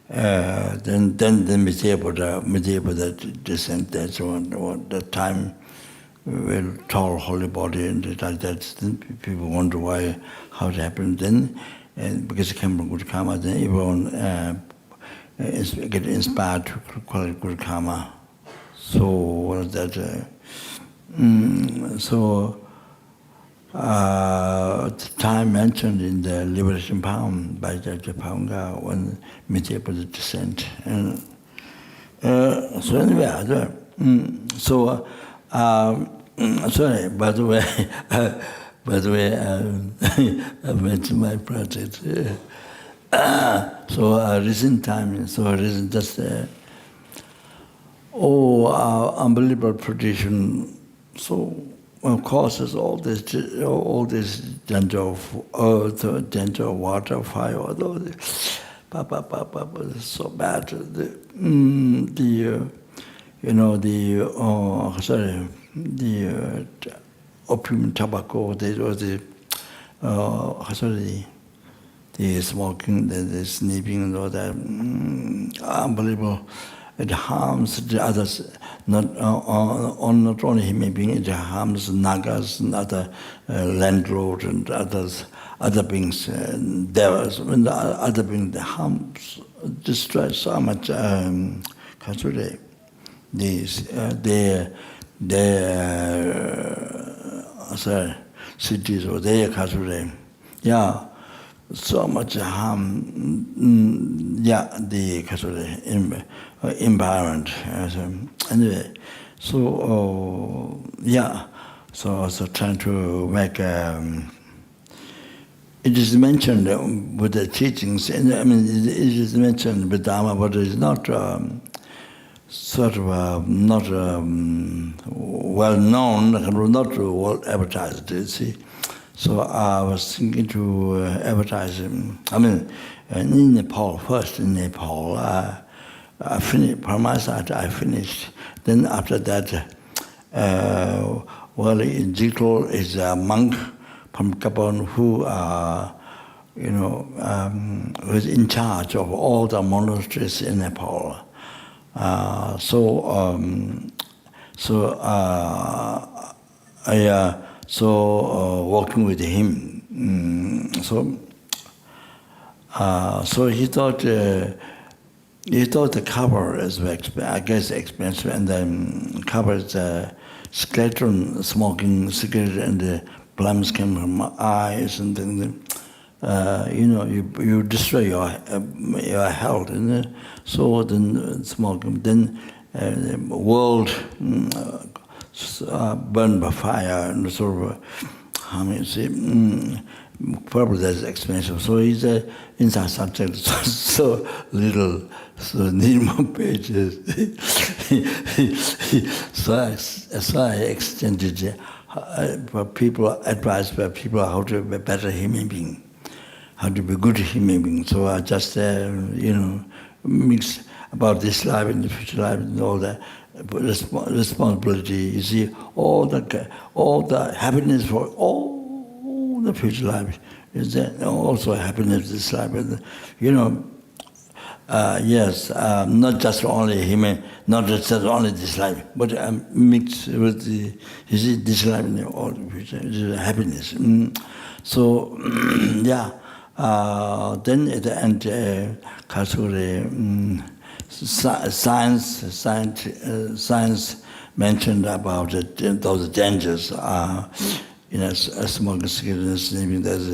Then the Amitabha descent, that's what the time, very tall holy body, and like that. Then people wonder why, how it happened. Then, because it came from good karma, then everyone get inspired to call it good karma. So what is that? The time mentioned in the Liberation Poem by Amitabha when Amitabha descent. So anyway, sorry, by the way, I mentioned my project. Recent time, recent just unbelievable tradition. So, of course, there's all this danger of earth, danger of water, fire, although it's so bad. The opium, tobacco, the smoking, the sleeping, and all that, unbelievable. It harms the others, not only human beings, it harms nagas and other landlords and other beings, devils, and other beings, harms, destroy so much cities or their Kasure. Yeah. So much harm, the environment. Anyway, so also trying to make. It is mentioned with the teachings, and I mean, it is mentioned with Dharma, but it's not not well known, not well advertised. You see. So I was thinking to advertise him. I mean, in Nepal, first in Nepal, I finished, from my side I finished. Then after that, Jikol is a monk from Gabon who was in charge of all the monasteries in Nepal. So working with him, so he thought the cover is I guess expensive, and then covers skeleton smoking cigarette, and the plums came from my eyes, and then you destroy your health, so then smoking, then world burned by fire, and sort of probably that's expensive. So he's inside subject so little, so need more pages. So I extended for people, advice for people how to be better human being, how to be good human being. So I just mix about this life and the future life and all that responsibility. You see, all the happiness for all the future life is that also happiness this life. Yes, not just only human, not just only this life, but mixed with this life and all the future is happiness. So yeah, then at the end, science mentioned about those dangers. Smoking cigarettes and sleeping, there's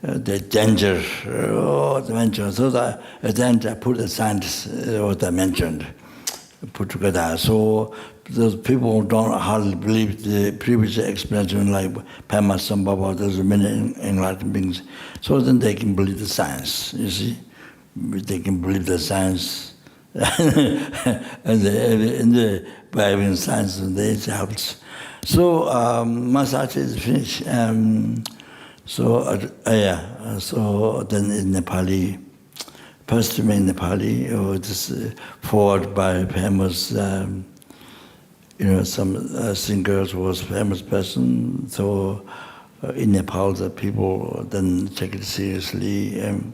the danger, the mention. So that at the end I put the science, what I mentioned, put together. So those people don't hardly believe the previous explanation, like Pema Sambhava, there's many enlightened beings. So then they can believe the science, you see. They can believe the science. and by having science, it helps. So massage is finished. So then in Nepali, first in Nepali, this forward by famous, some singers was famous person. So in Nepal, the people then take it seriously. And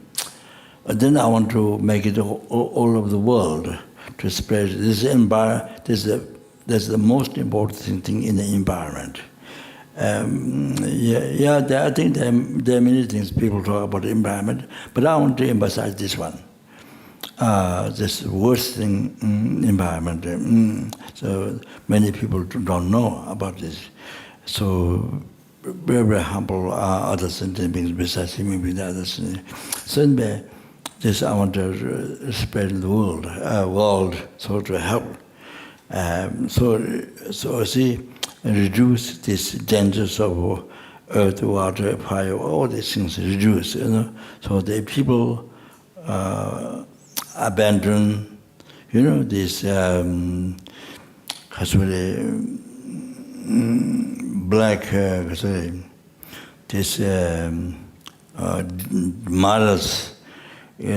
then I want to make it all over the world to spread this environment. That's the most important thing in the environment. I think there are many things people talk about the environment, but I want to emphasize this one. This worst thing, environment. So many people don't know about this. So very, very humble other sentient beings besides human beings, others. So this I want to spread in the world, so to help. So see, reduce these dangers of earth, water, fire, all these things reduce, So the people abandon, this black, this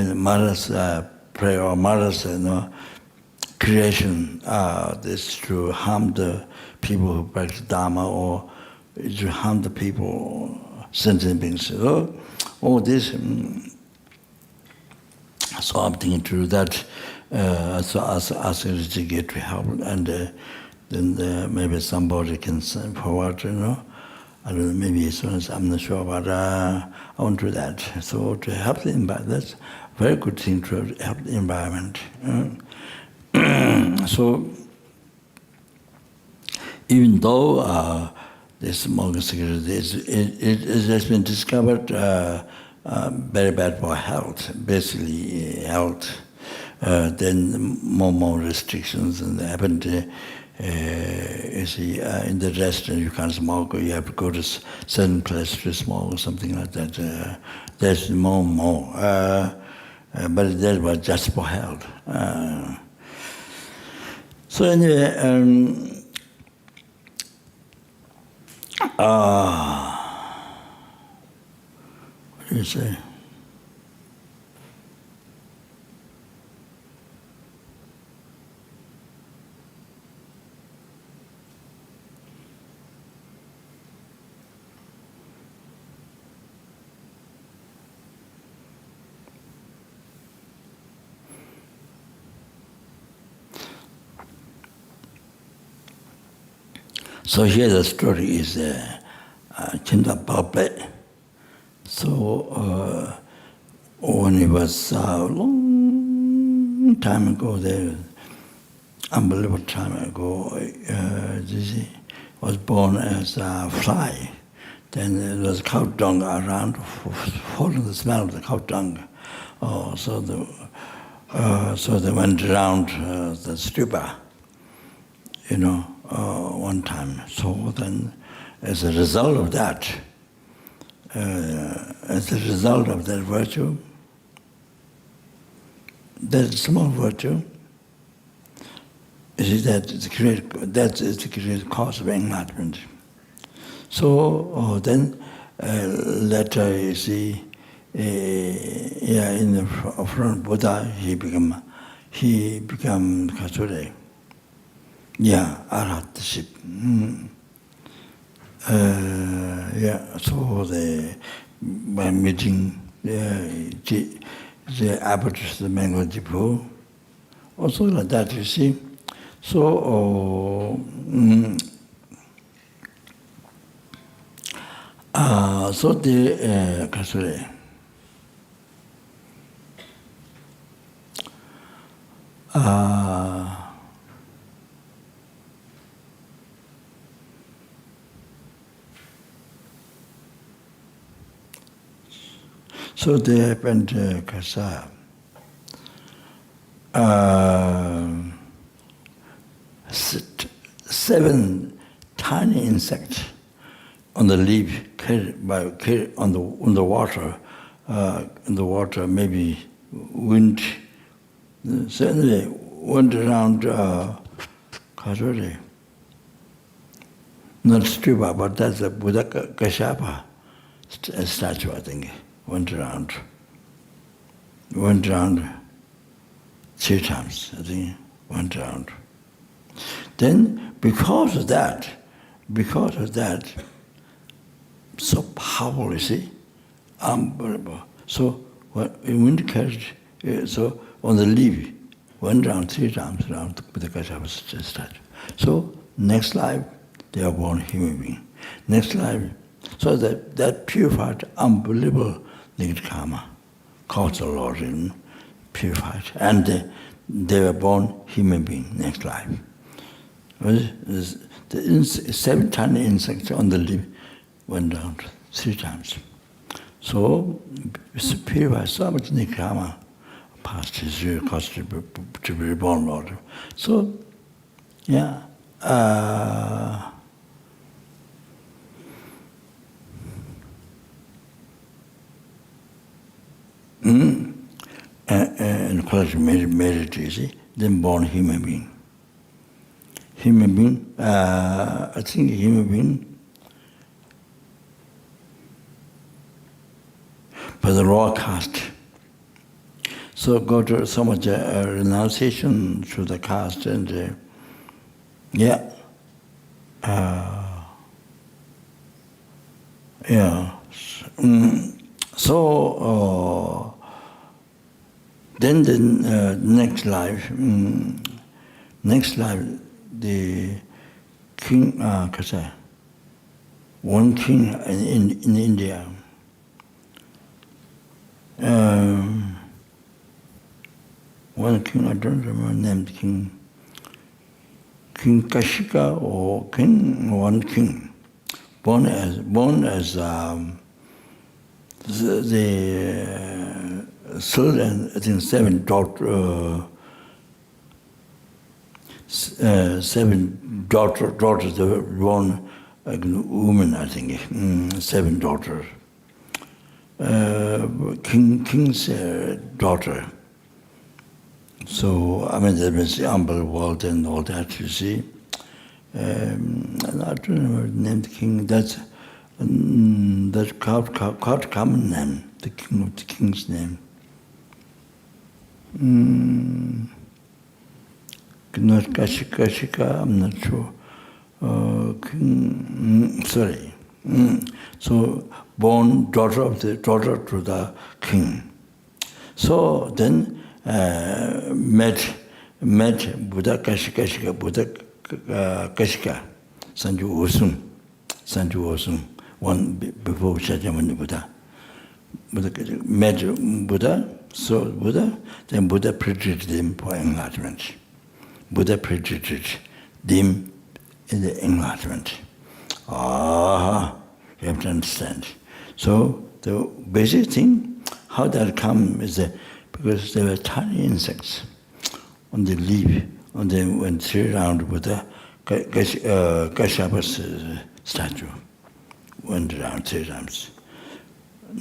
mothers prayer or mothers, creation, this to harm the people who practice Dharma, or to harm the people, sentient beings. So all this, so I'm thinking to do that, so ask Rinpoche to help, and then maybe somebody can send forward, I don't know, maybe as soon as I'm not sure, but I want to do that. So to help the environment, that's a very good thing to help the environment. So even though this smoking cigarette it has been discovered very bad for health, basically health, then more restrictions and happened. You see, in the restaurant you can't smoke, or you have to go to certain place to smoke, or something like that. There's more. But that was just for health. So anyway, what do you say? So here the story is, Chinda Pape. So when it was a long time ago, there, unbelievable time ago, this was born as a fly. Then there was cow dung around, following the smell of the cow dung. So they went around the stupa, one time. So then, as a result of that virtue, that small virtue, is that is the great cause of enlightenment. So then later you see, in the front Buddha, he become Kasure. Arhatship. So by meeting the abbot, the Mango Dipo, also like that, you see. So, so the Kasure. So they happened Kasa. 7 tiny insects on the leaf on the water. In the water, maybe wind. Suddenly went around Kasuri. Not Stupa, but that's a Buddha Kashapa statue, I think. Went around 3 times, I think, went around. Then, because of that, so powerful, you see, unbelievable. So, when wind carried, so on the leaf, went around 3 times around with the Kashapa statue. So, next life, they are born human being. Next life, so that purified, unbelievable negative karma, caused the Lord purified, and they were born human being next life. The 7 tiny insects on the leaf went down 3 times. So purified so much negative karma, past history, caused to be reborn Lord. So, and college married, you see, then born human being. Human being, I think human being, by the raw caste. So go to so much renunciation through the caste and So then the next life, the king, one king in India. One king, I don't remember named King Kashika or one king, born as the third and I think 7 daughters, they were born women, I think, 7 daughters. King's daughter. So, I mean, there was the unbelievable and all that, you see. And I don't remember the name of the king. That's quite common name, the king of the king's name. Not Kashika, I'm not sure. Sorry. So, born daughter to the king. So then met Buddha Kashika, Sanju Osum, before Shakyamuni Buddha. Buddha met Buddha, saw Buddha, then Buddha predicted him for enlightenment. Buddha predicted them in the enlightenment. You have to understand. So the basic thing, how that come is that because there were tiny insects on the leaf, and they went 3 rounds with the Kashyap's statue. Went around 3 times.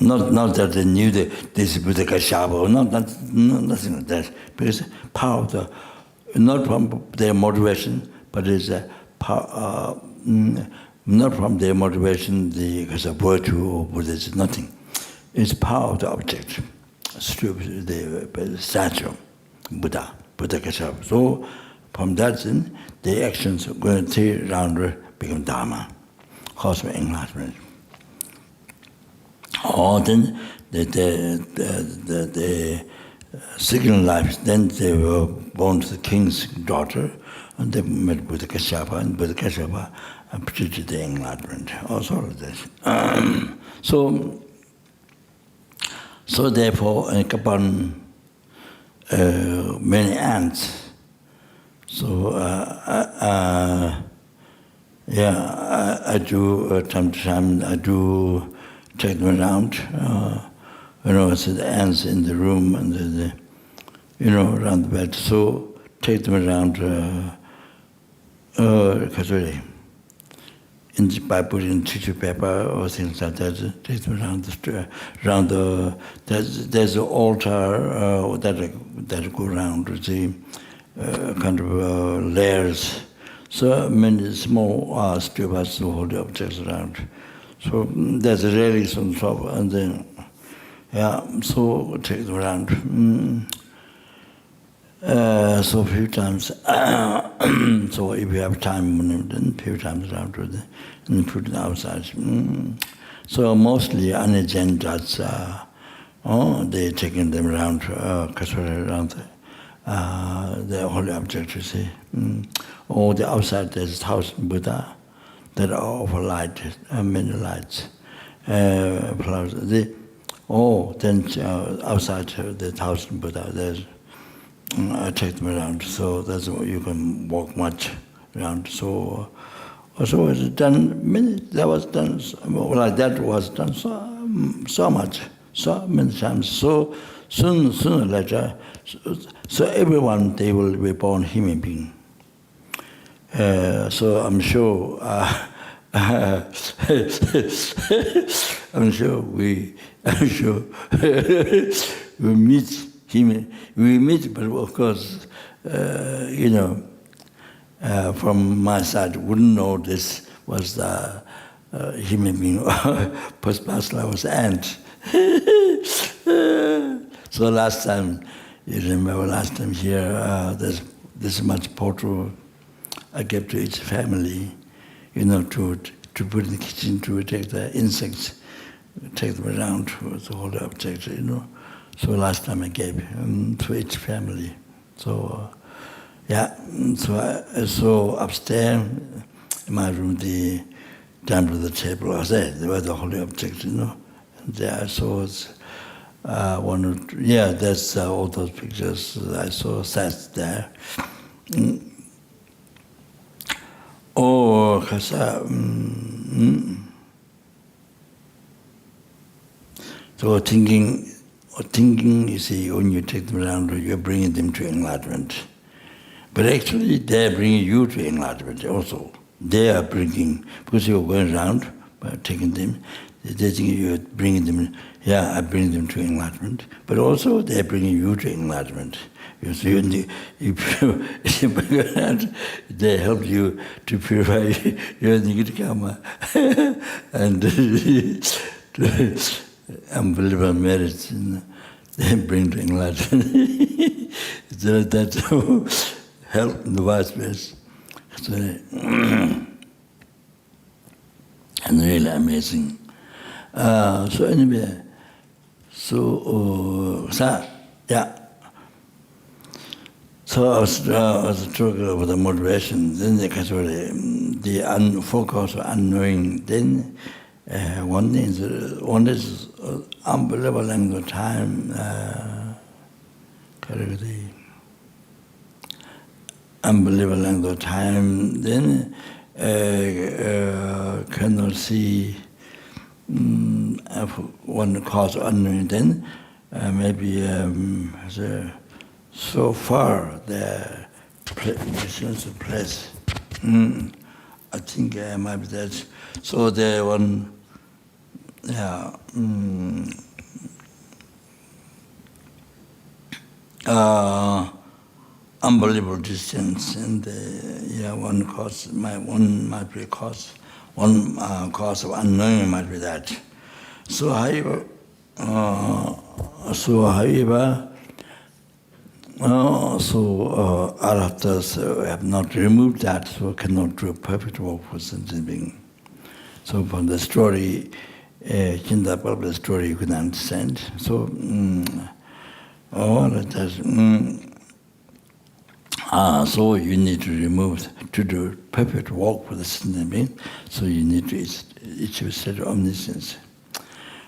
Not that they knew that this is Buddha Kashyapa, nothing like that. Because power of the, not from their motivation, but it's a power, not from their motivation because of virtue or Buddhism, nothing. It's power of the object, the statue, Buddha Kashyapa. So from that, then, the actions going 3 round become Dharma, cosmic enlightenment. Or then the second life, then they were born to the king's daughter, and they met Buddha Kashyapa, and Buddha Kashyapa predicted the enlightenment, also of this. So therefore, upon many ants, so I do time to time. I do take them around. So the ants in the room and around the bed. So take them around. By putting tissue paper or things like that, take them around there's an altar that go around with the kind of layers. So many small stupas to hold the objects around. So there's a relics on top, and then so take them around. So a few times. So if you have time, then a few times around with it, and put it outside. So mostly Anajantas, they're taking them around, around the holy object, you see. Or the outside there's 1,000 Buddha that are offer light, many lights. Flowers. Then outside the 1,000 Buddha, there's I take them around, so that's what you can walk much around. So also was done many. That was done like that was done so much, so many times. So sooner or later, so everyone they will be born human being. So I'm sure. I'm sure we meet. We meet, but of course, from my side, wouldn't know this was the human being. Post-Basla was ant. So last time, you remember last time here, there's this much portal I gave to each family, to put in the kitchen to take the insects, take them around to hold the objects, So last time I gave to each family. So so upstairs in my room, down to the table, I was there were the holy objects, And there I saw that's all those pictures I saw sat there. So thinking, you see, when you take them around, you're bringing them to enlightenment. But actually, they're bringing you to enlightenment also. They are bringing, because you're going around, taking them, they think you're bringing them, I bring them to enlightenment. But also, they're bringing you to enlightenment. You see, they help you to purify your negative karma and unbelievable merits, they bring to enlightenment. So that's help in the vast ways. So, and really amazing. So anyway, so I was talking about the motivation. Then the unfocused, unknowing. Then One is unbelievable length of time. Unbelievable length of time. Then cannot see one cause unknown. Then maybe so far the sense of place. I think might be that. So the one, yeah. Unbelievable distance, and one cause, one might be cause, one cause of unknowing might be that. So however, Arhatas have not removed that, so cannot do a perfect work for sentient being. So from the story, in the public story, you can understand. So, so you need to remove, to do perfect work for the sentient being, so you need to achieve a state of omniscience.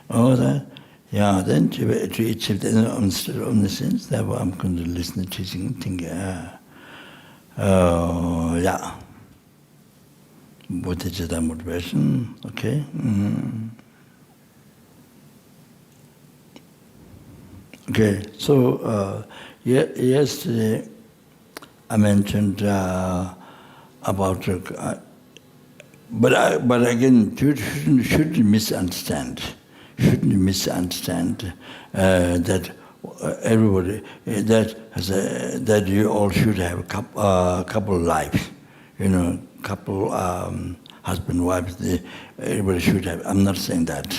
Then to achieve the state of omniscience, therefore I'm going to listen to teaching, think, Bodhicitta motivation, okay? Okay, so yesterday I mentioned about, but again, you shouldn't misunderstand. Shouldn't misunderstand that everybody that you all should have a couple lives, couple husband, wife. Everybody should have. I'm not saying that.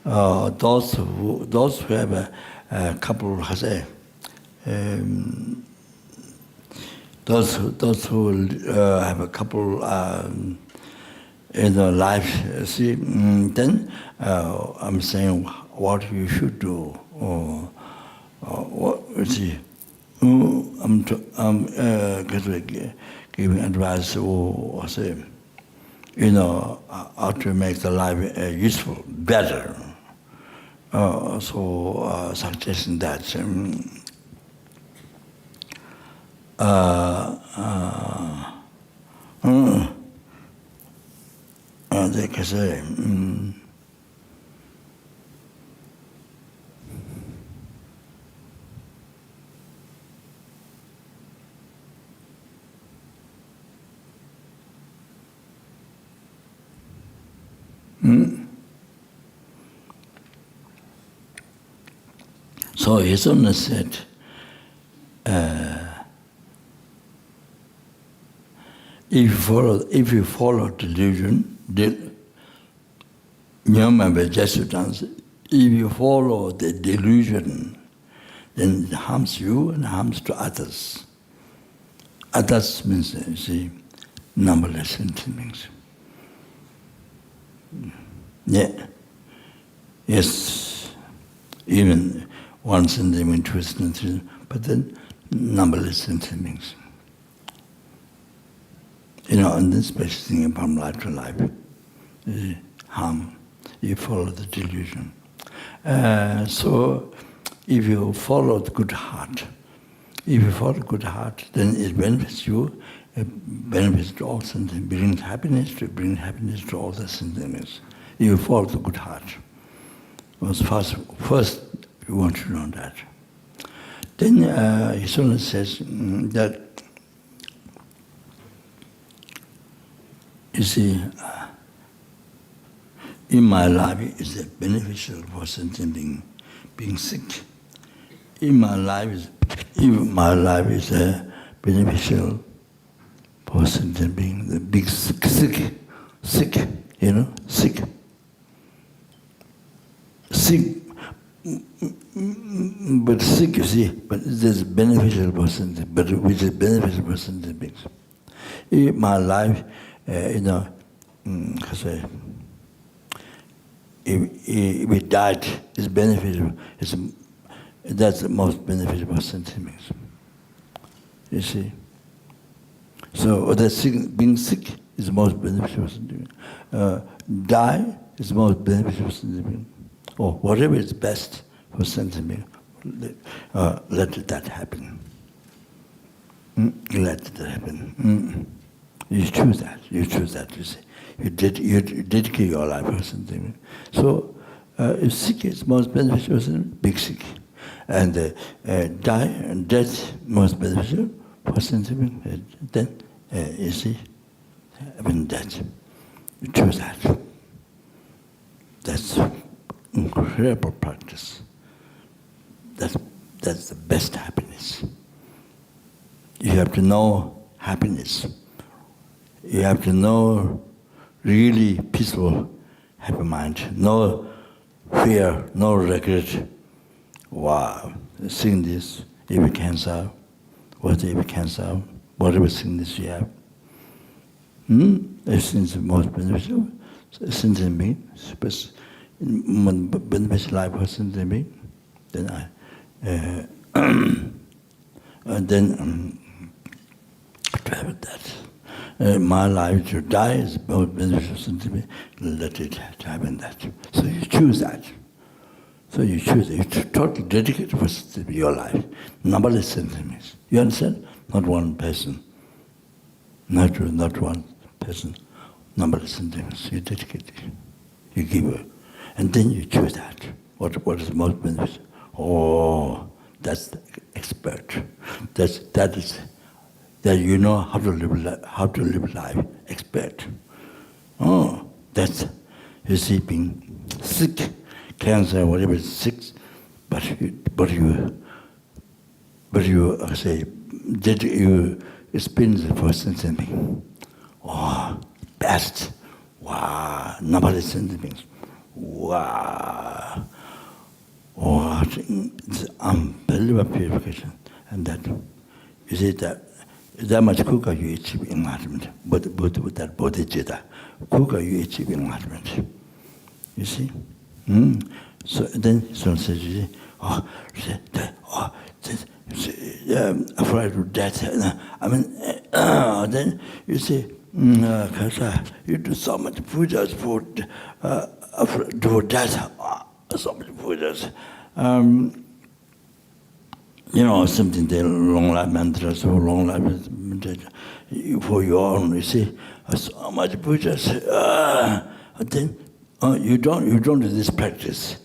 Those who have a couple has those who have a couple in their life. See, then I'm saying what you should do, or what. See, I'm giving advice, or say, how to make the life useful, better. So suggesting that. They can say, So His Holiness said, if you follow delusion, remember Jesuit answer, if you follow the delusion, then it harms you and harms to others. Others means, you see, numberless sentient beings. Yeah. Yes. Even one sentient being, two sentient beings, but then numberless sentient beings. And this special thing from life to life, harm. You follow the delusion. So, if you follow the good heart, then it benefits you. It benefits to all sentient beings. Brings happiness to all the sentient beings. If you follow the good heart. First, you want to know that. Then His Holiness says that. You see, in my life, it's beneficial for sentient being sick. In my life, is beneficial for sentient being, the big sick, sick. But sick, you see, but it is beneficial for sentient, but which is beneficial for sentient beings. In my life, if we died, it's beneficial. That's the most beneficial for sentient beings. You see? So being sick is the most beneficial for sentient beings. Die is most beneficial for sentient being, or whatever is best for sentient being, let that happen. Let it happen. You choose that. You choose that. You see, you dedicate your life for sentient being. So, if sick is most beneficial for big sick, and death most beneficial for sentient being, then you see, having death. You choose that. That's incredible practice. That's the best happiness. You have to know happiness. You have to know really peaceful, happy mind. No fear, no regret. Wow, seeing this, if you can solve, whatever you can solve, whatever sickness you have. If since the most beneficial, sentient being, beneficial life for sentient being, then travel that. My life to die is most beneficial sentient being, let it happen that. So you choose that. So you choose it. You totally dedicate for your life. Numberless sentient beings. You understand? Not one person. Not one person. Numberless sentient beings. You dedicate it. You give it. And then you choose that. What is most beneficial? Oh, that's the expert. That you know how to live life. Expert. Oh, that's, you see, being sick, cancer, whatever is sick, but you say, did you experience it for sentient being? Oh, best. Wow, nobody sentient beings. Wow. Oh, it's unbelievable purification. And that, you see that much kuka you achieve enlightenment. But with that bodhicitta, kuka you achieve enlightenment. You see? So then someone says, you see, afraid of death. I mean, then you say, Kasha, you do so much pujas for death. So much pujas. You know, something the long life mantras or long life for your own, you see, so much pujas. Then you don't do this practice.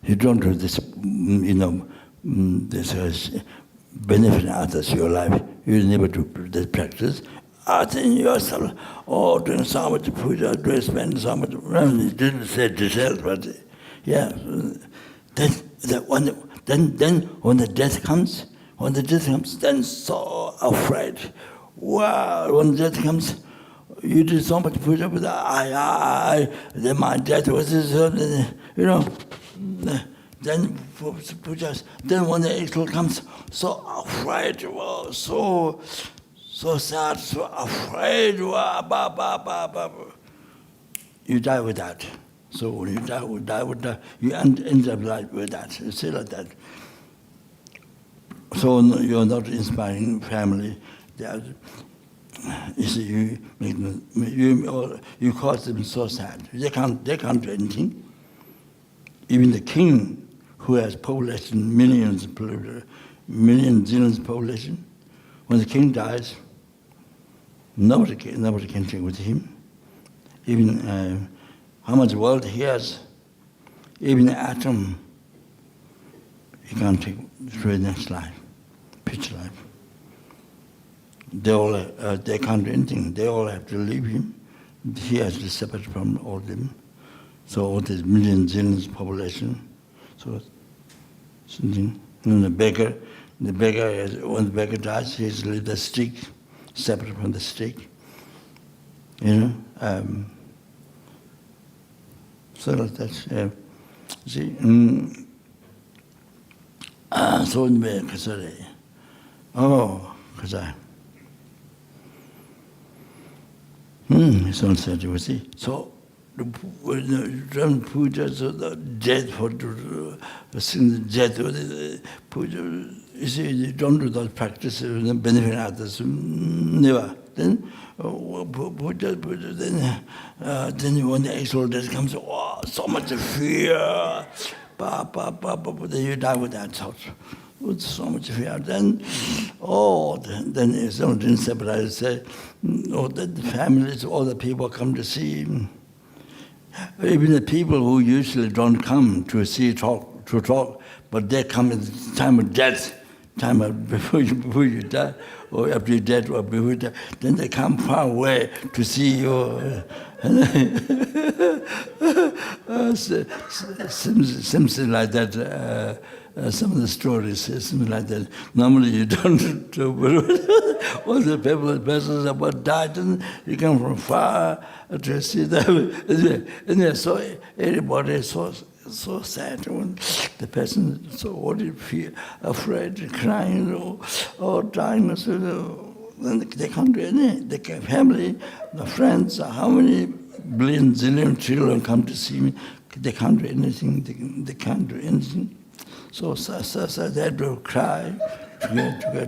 You don't do this, this benefit others your life. You never do this practice. Then yourself, doing so much puja, doing spend so much. You didn't say details, but yeah. Then when the death comes, then so afraid. Wow, when the death comes, you did so much puja, but then my death was this, then for pujas, then when the exhale comes, so afraid, wow, so sad, so afraid, wow, you die with that. So when you die with that, you end up life with that. You see like that. So you're not inspiring family. You see, you cause them so sad. They can't do anything. Even the king, who has population, millions, zillions population, when the king dies, nobody can take with him. Even how much world he has, even the atom, he can't take through the next life, pitch life. They can't do anything. They all have to leave him. He has to separate from all of them. So all these millions, zillions population. So something. And the beggar, when the beggar dies, he has to leave the stick, separate from the stick. So that's see. So in the kasare. Oh, kasai. Someone said, you see. So when the puja, so the death for the death, puja. You see, you don't do that practice, benefit others. Never. then then when the exalted comes, oh, so much fear. Then you die with that thought. With so much fear. Then, then someone didn't separate, say, the families, all the people come to see him. Even the people who usually don't come to see to talk, but they come at the time of death, before you die, or after you're dead, or before you die, then they come far away to see you. Seems like that. Some of the stories seem like that. Normally you don't do, but all the people, persons about died, and you come from far to see them. And so everybody is so sad when the person so worried, fear, afraid, crying, or dying. Then they can't do anything. They can family, the friends, how many billion, zillion children come to see me. They can't do anything. They can't do anything. So they had to cry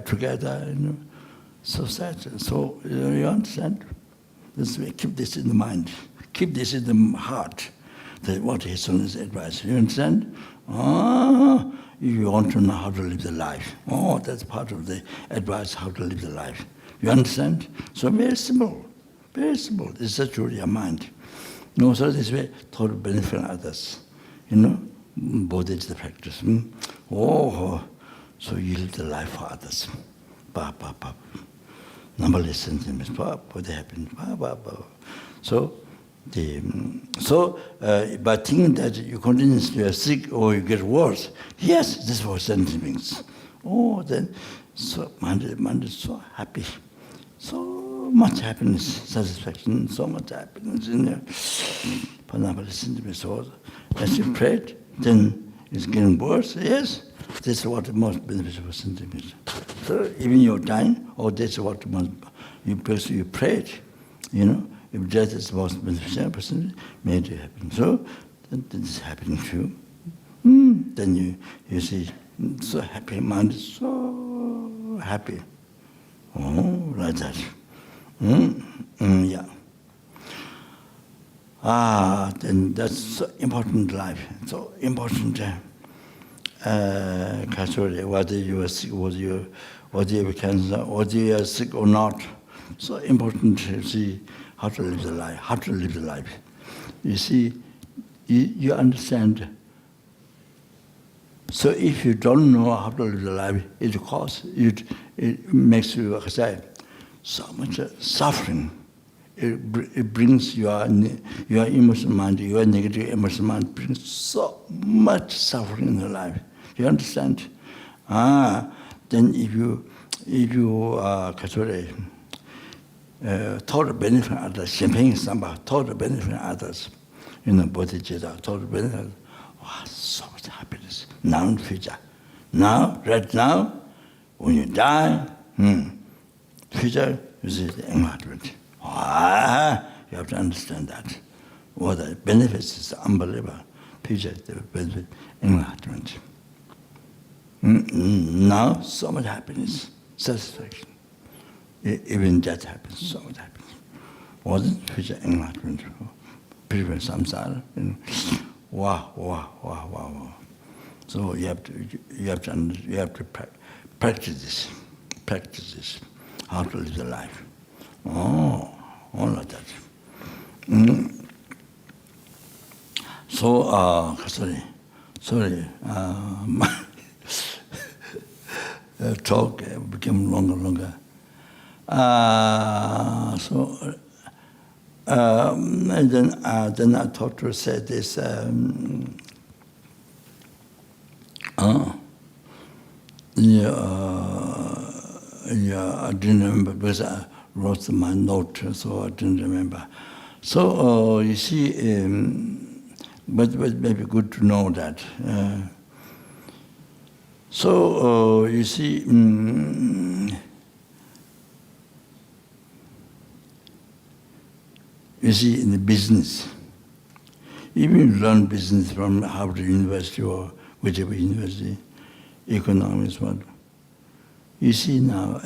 together, So sad. So you understand? This way, keep this in the mind. Keep this in the heart. That what His Holiness advice. You understand? You want to know how to live the life. That's part of the advice, how to live the life. You understand? So very simple. Very simple. It's just your mind. So this way, total benefit others. Both is the practice. So you live the life for others. Numberless sentiments. What happened? So by thinking that you continuously are sick or you get worse, yes, this was sentiments. Then so mind is so happy. So much happiness, satisfaction, so much happiness in there. So as you prayed, then it's getting worse. Yes, this is what the most beneficial sentiment. So even you're dying, this is what you prayed. If death is the most beneficial person, made it happen. So then this is happening to you. Then you see, so happy, mind is so happy. Like that. Yeah. Then that's so important life. So important. Whether you are sick, whether you have cancer, whether you are sick or not. So important to see how to live the life. How to live the life. You see, you understand. So if you don't know how to live the life, it makes you so much suffering. It brings your emotional mind, your negative emotional mind brings so much suffering in your life. You understand? Then if you total benefit others, champagne samba, total benefit others, bodhicitta, total benefit. So much happiness. Now and future. Now, right now, when you die, future is the enlightenment. You have to understand that. What the benefits is unbelievable. Future, the benefit, enlightenment. Now, so much happiness, satisfaction. Even that happens, so much happiness. Wasn't future enlightenment? Previous samsara. Wow. So you have to practice this, how to live the life. All like that. So sorry. My talk became longer. And then I thought to say this. I didn't remember because I wrote my note, so I didn't remember. So you see, but maybe good to know that. So you see. You see, in the business, even if you learn business from Harvard University or whichever university, economics, what, you see now,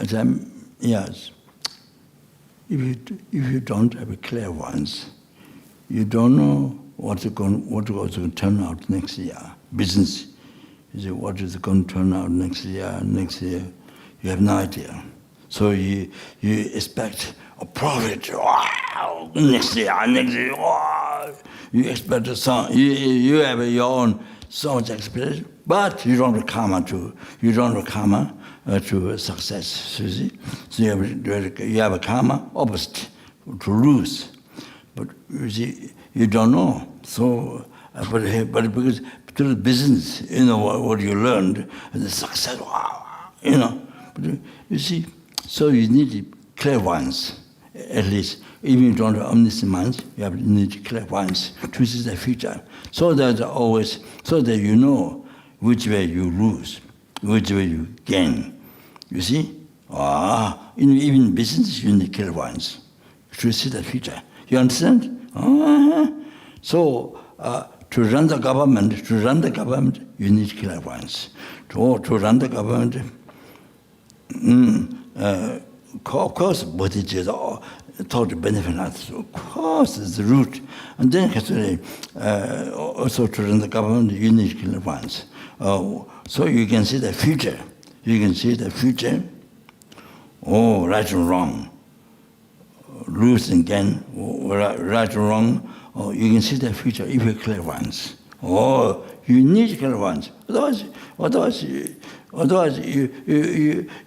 if you don't have a clairvoyance, you don't know what's going to turn out next year. Business, you say, what is going to turn out next year? Next year, you have no idea. So you expect a profit. Wow, next year, wow. You expect a song. You have your own so much experience, but you don't have karma to success. You see, so you have a karma opposite to lose, but you see you don't know. So, but because through the business, you know what you learned, and the success. Wow, you know. But you see, so you need clairvoyance, at least. Even if you don't have omniscient mind, you need clairvoyance to see the future. So that you know which way you lose, which way you gain. You see? Even business, you need clairvoyance to see the future. You understand? So to run the government, you need clairvoyance. To run the government, of course, Bodhicitta taught the benefit us. Of course, it's the root. And then also to run the government, you need clairvoyance. So you can see the future. You can see the future. Oh, right or wrong. Lose and gain, right or wrong. Oh, you can see the future if you clairvoyance. Oh, you need clairvoyance. Otherwise,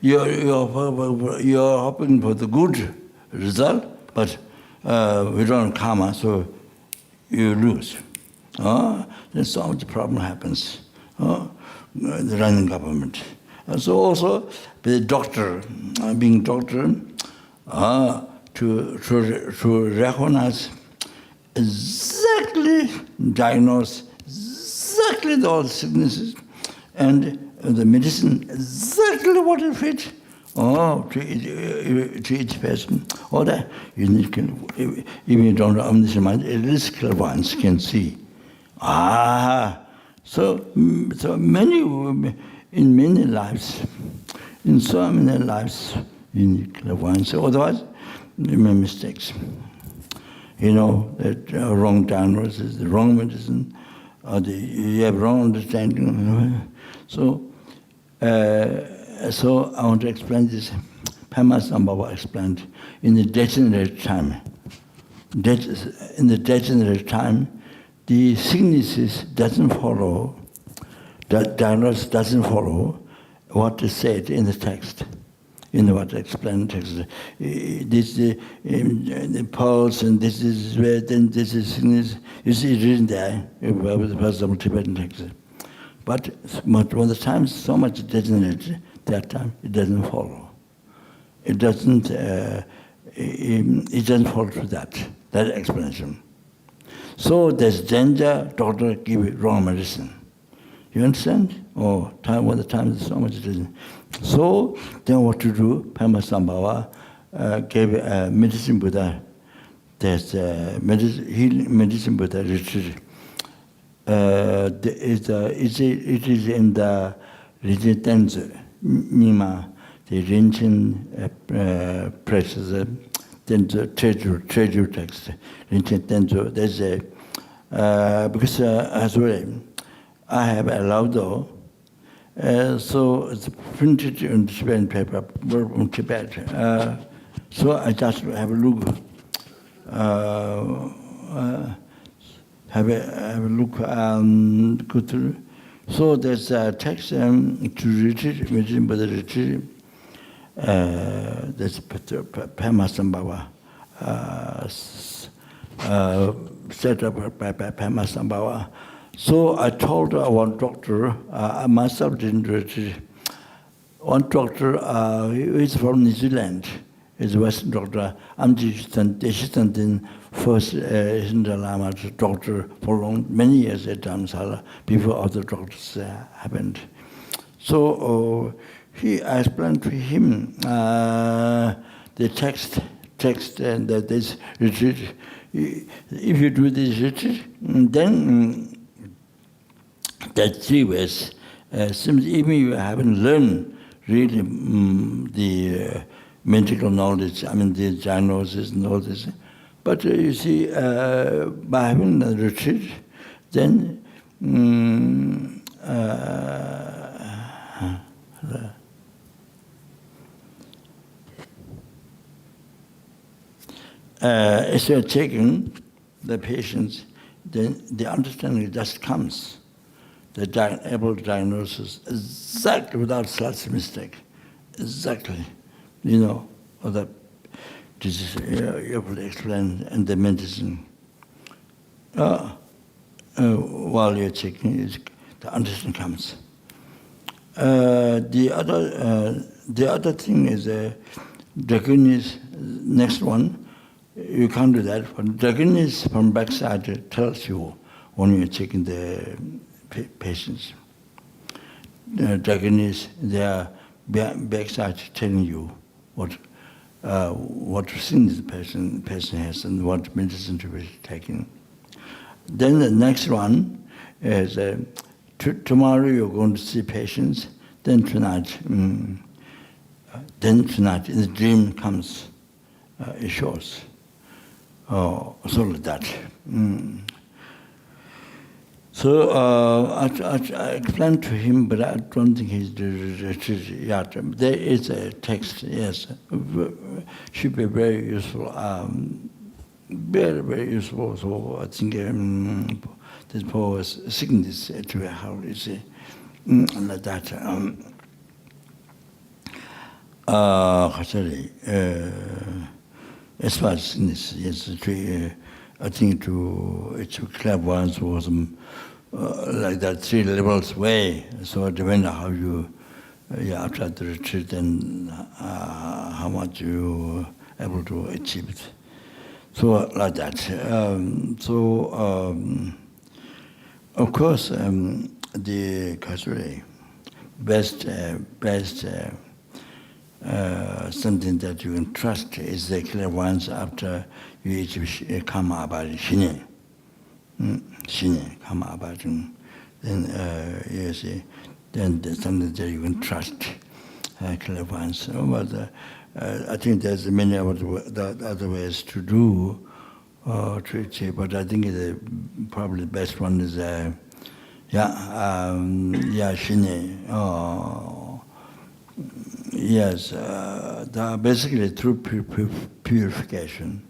you're hoping for the good result, but we don't have karma, so you lose. Then so much problem happens. The running government. So also, the doctor, being doctor, to recognize exactly, diagnose exactly those sicknesses, and the medicine exactly what it fits. To each person. All that you need. Even you don't have omniscient mind, at least clairvoyance can see. So many in many lives, in so many lives, you need clairvoyance. Otherwise, you make mistakes. You know that wrong diagnosis, the wrong medicine, or you have wrong understanding. So I want to explain this. Pema Sambhava explained in the degenerate time. In the degenerate time, the sicknesses doesn't follow, the diagnosis doesn't follow what is said in the text. In what I explained in the text. This is the pulse, and this is where, then this is sickness. You see it written there, with the first Tibetan text. But when the time is so much degenerate, that time it doesn't follow. It doesn't follow to that explanation. So there's danger, doctor give wrong medicine. You understand? When the time is so much degenerate. So then what to do? Pema Sambhava gave a medicine Buddha. There's a medicine Buddha retreat. It is in the Rinpoche Tenzo, Nima, the Rinpoche precious treasure text, Rinpoche Tenzo. There's a because as well, I have allowed though. So it's printed on Tibetan paper from Tibet. So I just have a look. Have a look and go through. So there's a text to retreat, medicine by the retreat. There's Pema Sambhava set up by Pema Sambhava. So I told one doctor, I myself didn't retreat. One doctor who is from New Zealand, is a Western doctor. I'm the assistant in first in the Lama doctor for many years at Dharamsala before other doctors happened. So I explained to him the text and that this retreat. If you do this retreat, then that 3 ways seems even you haven't learned really medical knowledge, I mean the diagnosis and all this. But you see, by having a retreat, then as you're checking the patients, then the understanding just comes. Able to diagnosis exactly without slight mistake. Exactly. You know, or the disease you have to explain and the medicine. While you're checking, the understanding comes. The other thing is Dragonis, next one. You can't do that. But Dragonis from backside tells you when you're checking the patients. Dragonis, they are backside telling you what symptoms the patient has and what medicine to be taken. Then the next one is tomorrow you're going to see patients. Then tonight in the dream comes, it shows. So like that. So I explained to him, but I don't think he's retreated yet. There is a text, yes, should be very useful, very, very useful. So I think this power was sickness to how you say, like that. As far as sickness, yes, I think it's clairvoyance was like that 3 levels way. So it depends on how you after the retreat and how much you able to achieve it. So like that. Of course, the Kasuri best something that you can trust is the clairvoyance after you achieve karma about shine. Shine, karma about then yes, then there's something that you can trust, clairvoyance. But I think there's many other ways to do to achieve, but I think probably the best one is shine. Yes, basically through purification.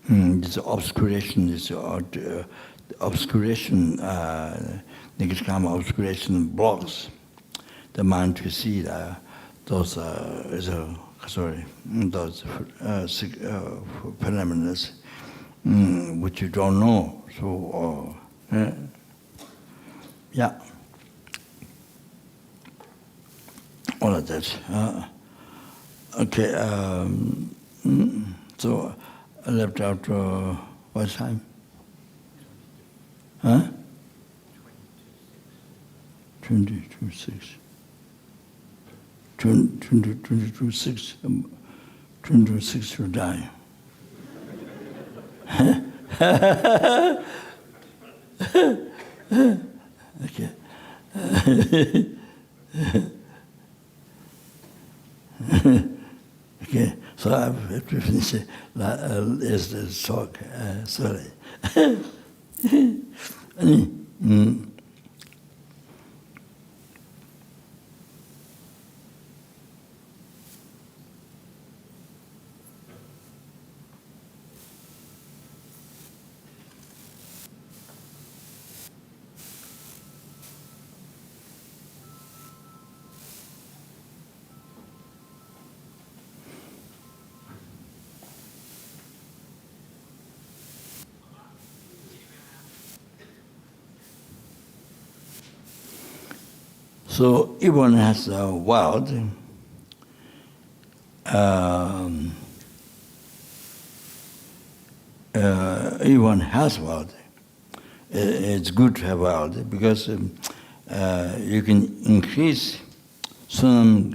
This obscuration, negative karma obscuration blocks the mind to see those phenomena which you don't know. So, yeah. All of that. Okay. So I left out what time? Huh? 22:06. 22:06 to die. Okay. Okay, so I have to finish this talk. Sorry. So everyone has a world. Everyone has world. It's good to have world because you can increase sunam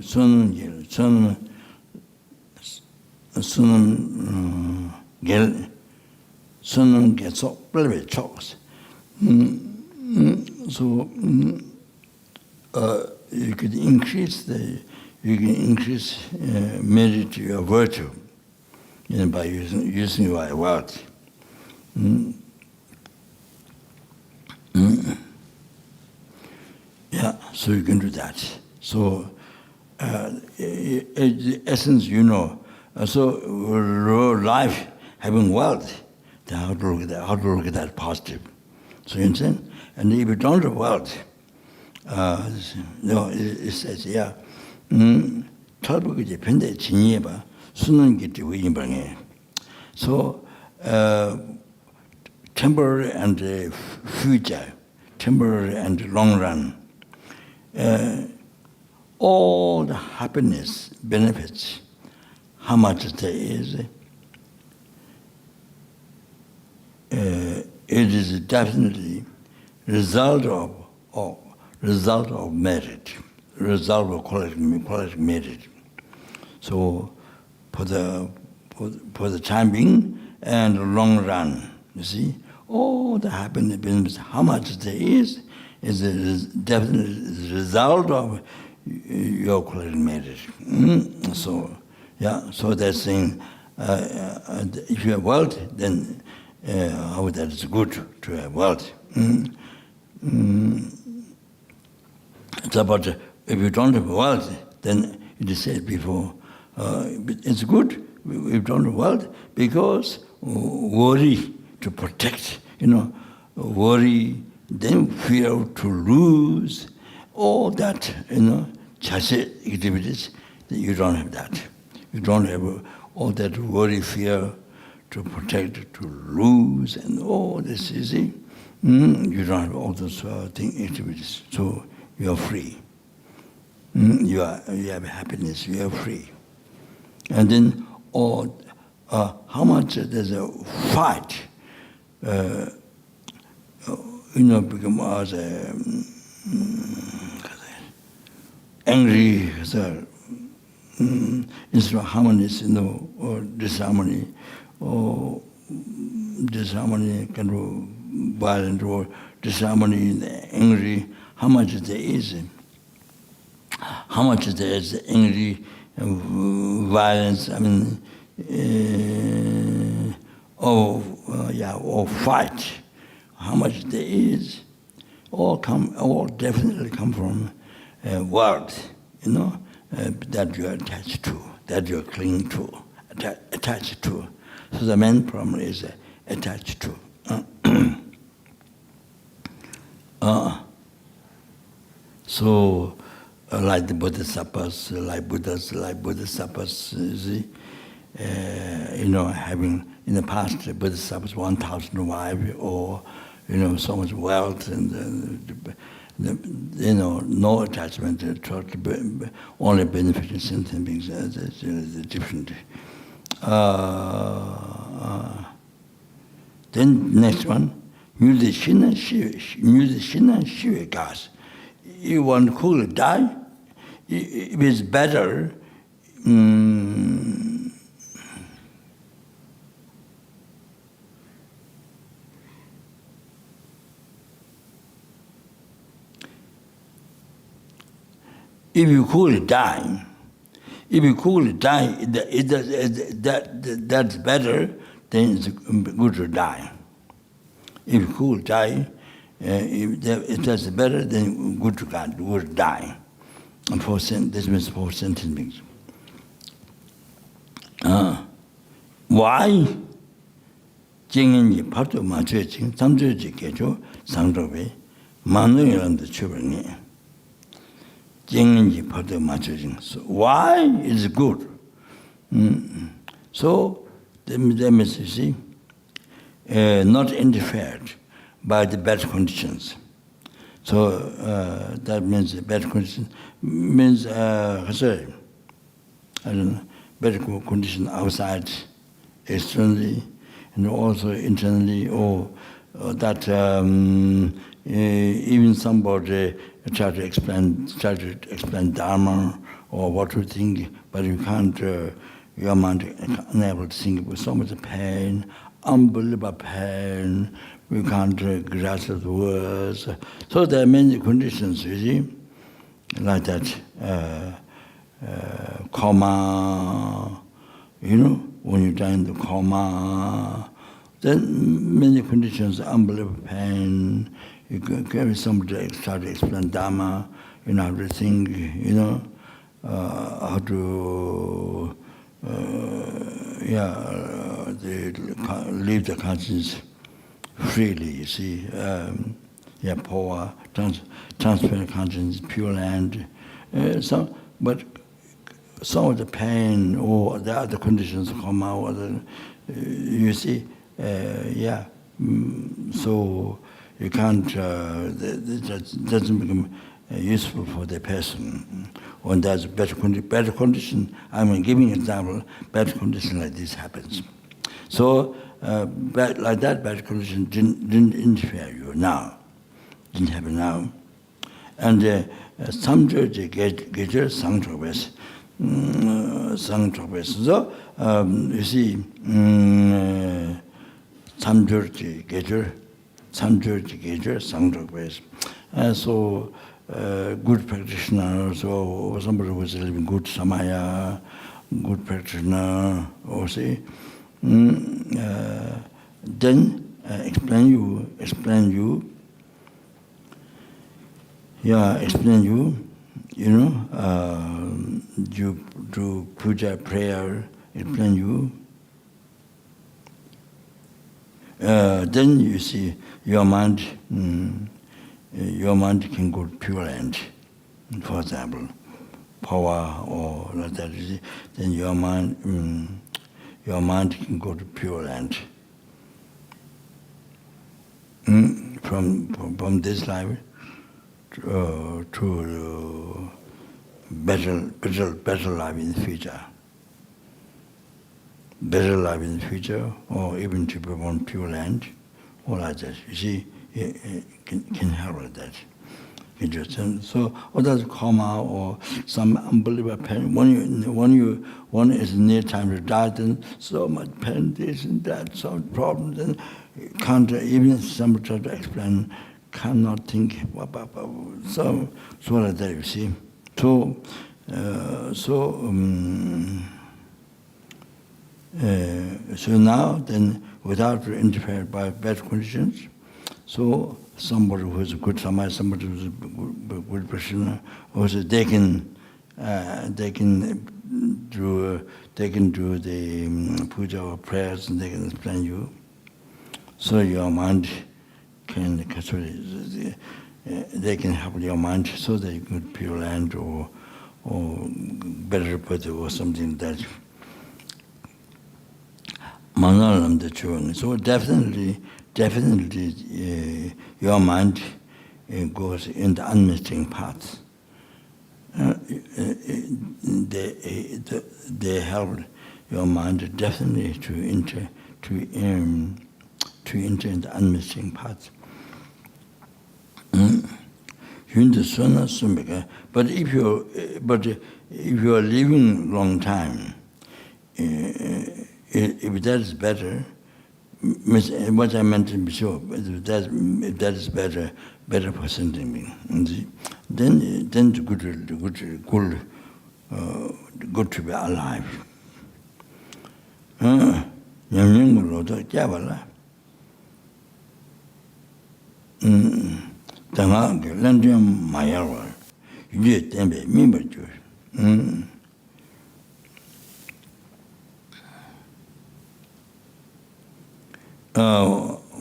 gets up a little bit chokes. So you could increase you can increase merit your virtue by using your wealth. Yeah, so you can do that. So the essence, so life having wealth, then how to look at that positive. So you understand? And if you don't have wealth, it says, yeah, so temporary and future, temporary and long run, all the happiness, benefits, how much there is, it is definitely result of merit, result of quality merit. So for the time being and long run, you see, all the happiness, benefits, how much there is definitely the result of your quality merit. So, yeah, so that's saying, if you have wealth, then how that is good to have wealth. It's about if you don't have wealth, then it is said before, it's good if you don't have wealth because worry to protect, worry, then fear to lose, all that, chase activities, you don't have that. You don't have all that worry, fear to protect, to lose, and all this, you see. You don't have all those activities, so you are free. You have happiness, you are free. And then, how much there's a fight, become as angry, instead of harmonious, or disharmony, kind of violent, or disharmony, angry, how much there is? How much there is angry, violence, or fight, how much there is, all definitely come from words, that you are attached to, that you are clinging to, attached to. So the main problem is attached to. So, like the bodhisattvas, like bodhisattvas, you see, having in the past the bodhisattvas 1,000 wives, or so much wealth, and no attachment to only benefiting sentient beings. That's different. Then next one, musician shiva gas. You want to cool die, it is better. If you cool die, that's better, then it's good to die. If you cool die, if that's better, then good to die. And this means 4 sentient beings. Why? 징인이 파도 맞춰진 삼주지 개조 상도배 만능이란데 추변이 징인이 파도 맞춰진. Why is good? So the message not interfered by the bad conditions. So that means bad conditions means bad condition outside, externally, and also internally, or that even somebody try to explain Dharma or what to think, but you can't. Your mind unable to think with so much pain, unbelievable pain. We can't grasp the words. So there are many conditions, you see, like that. coma, when you die in the coma, then many conditions, unbelievable pain, you carry somebody to start to explain Dharma, how to think, how to, leave the conscience freely, you see, power, transparent conscience, pure land, but some of the pain or the other conditions come out, you see, so you can't, it doesn't become useful for the person. When there's better condition, giving example, better condition like this happens. So, like that, bad condition didn't interfere you now, didn't happen now. And samjurji gejer sangchokbes. So, you see, samjurji gejer sangchokbes. So, good practitioner, so somebody who is living good samaya, good practitioner, or say, then explain you, you do puja, prayer, explain you. Then you see your mind can go to Pure Land, for example, power or like that. Then your mind can go to Pure Land. From this life to better life in the future. Better life in the future, or even to be on Pure Land, or like that. You see, it can help like that. So, or that's karma or some unbelievable pain. One is near time to die, then so much pain, this and that, some problem, then can't even somebody try to explain, cannot think. So like that, you see. So now, then, without interfering by bad conditions, so somebody who is a good samaya, somebody who is a good person, also they can do the puja or prayers, and they can explain you. So your mind can, they can help your mind so that you could Pure Land or better put or something like that. So definitely, your mind goes in the unmisting path. They help your mind definitely to enter in the unmisting path. But if you are living long time, if that is better, what I mentioned before, if that is better for sending, then it's good to be alive.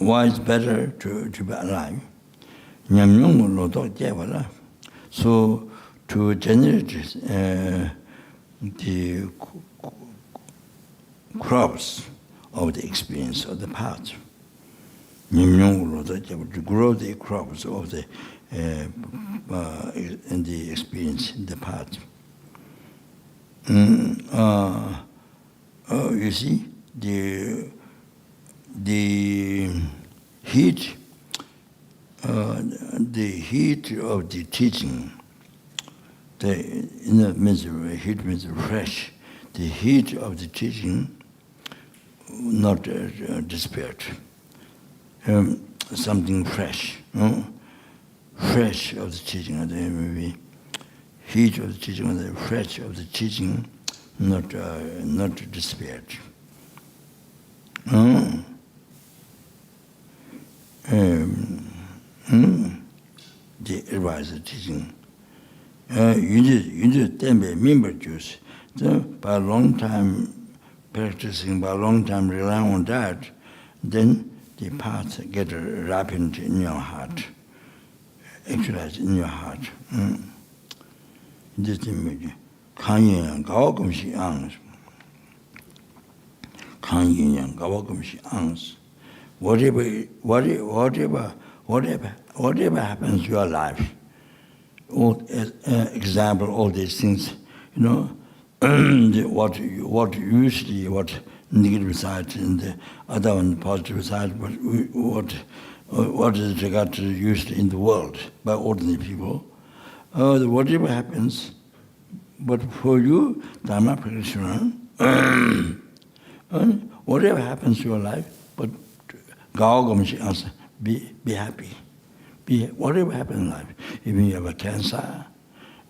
Why it's better to be alive? So to generate the crops of the experience of the path, to grow the crops of the in the experience in the path. You see, the heat of the teaching, heat means fresh. The heat of the teaching not disappeared. Something fresh, fresh of the teaching. Maybe heat of the teaching, the fresh of the teaching, not despaired. The advisor teaching. You just remember juice. So by a long time practicing, by a long time relying on that, then the paths get ripened in your heart, actualized in your heart. This image. Kanyan Gawakumshi Angs. Kanyan Gawakumshi Angs. Whatever happens to your life, example, all these things, what negative side and the other one positive side, what is regarded usually in the world by ordinary people. Whatever happens, but for you, Dharma practitioner, whatever happens to your life, but be happy. Whatever happens in life, even you have a cancer,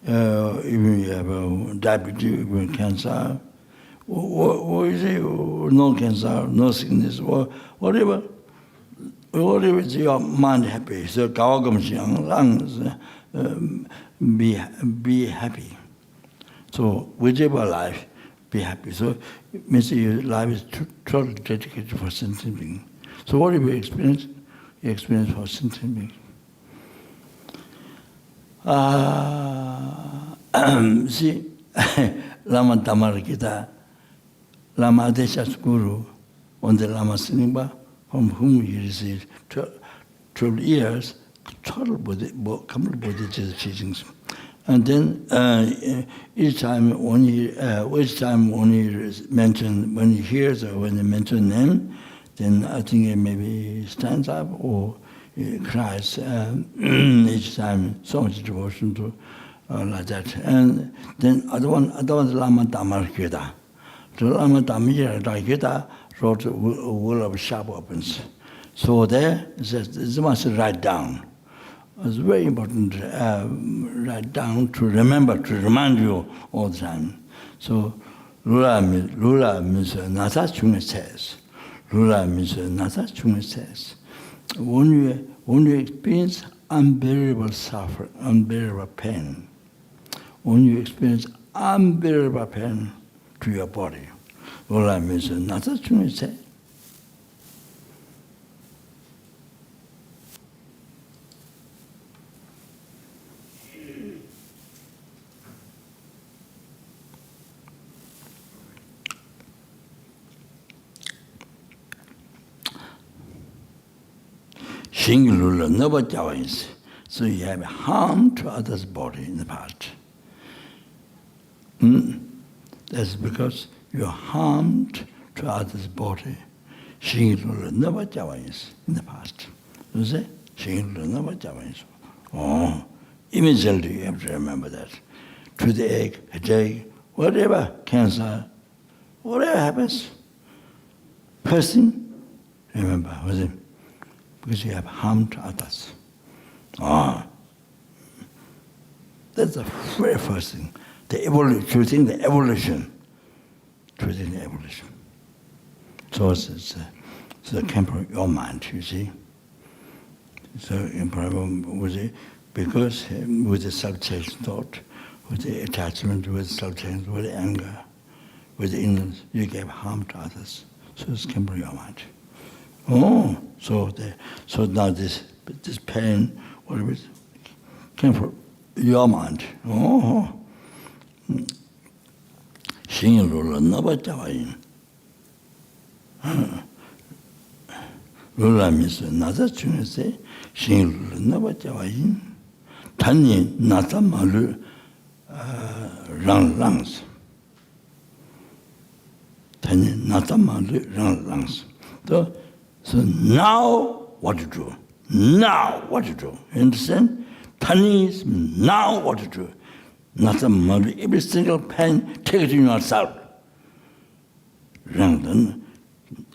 even you have a diabetes, even cancer, or is it no cancer, no sickness, or whatever is your mind happy. So be happy. So whichever life, be happy. So it means your life is totally dedicated for sentient being. So what do you experience? You experience for sentient being. See, Lama Tamarikita, Lama Desha's guru, on the Lama Sinimba, from whom he received 12 years, total complete Buddhist teachings. And then each time when he mentioned, when he hears or when he mentions name, then I think he maybe stands up or he cries each time, so much devotion to like that. And then other one Lama Damarketa. The Lama Damarketa wrote a wall of sharp weapons. So there it says this must write down. It's very important to write down to remember, to remind you all the time. So Lula means Nasa Chunga says. Lula means Nasa Chunga says. When you experience unbearable suffering, unbearable pain, when you experience unbearable pain to your body, Lula means Nasa Chunga says. Singular, never joins. So you have harm to others' body in the past. That's because you harmed to others' body. Singular, never joins in the past. You see? Singular, never joins. Oh, immediately you have to remember that. Toothache, headache, whatever, cancer, whatever happens, first thing, remember, was it? Because you have harmed others. That's the very first thing. The evolution, choosing the evolution. Choosing the evolution. So it's the camper your mind, you see. So in problem with it, because with the self-chased thought, with the attachment, with self-chased, with the anger, with the ignorance, you gave harm to others. So it's camper your mind. So now this pain, whatever, came from your mind. Singular, never join. Lula means another thing say, singular, never join. Tani nata malu rang langs. Tani nata malu rang langs. So now what to do? Now what to do? You understand? Tani is now what to do. Not every single pen, take it in yourself.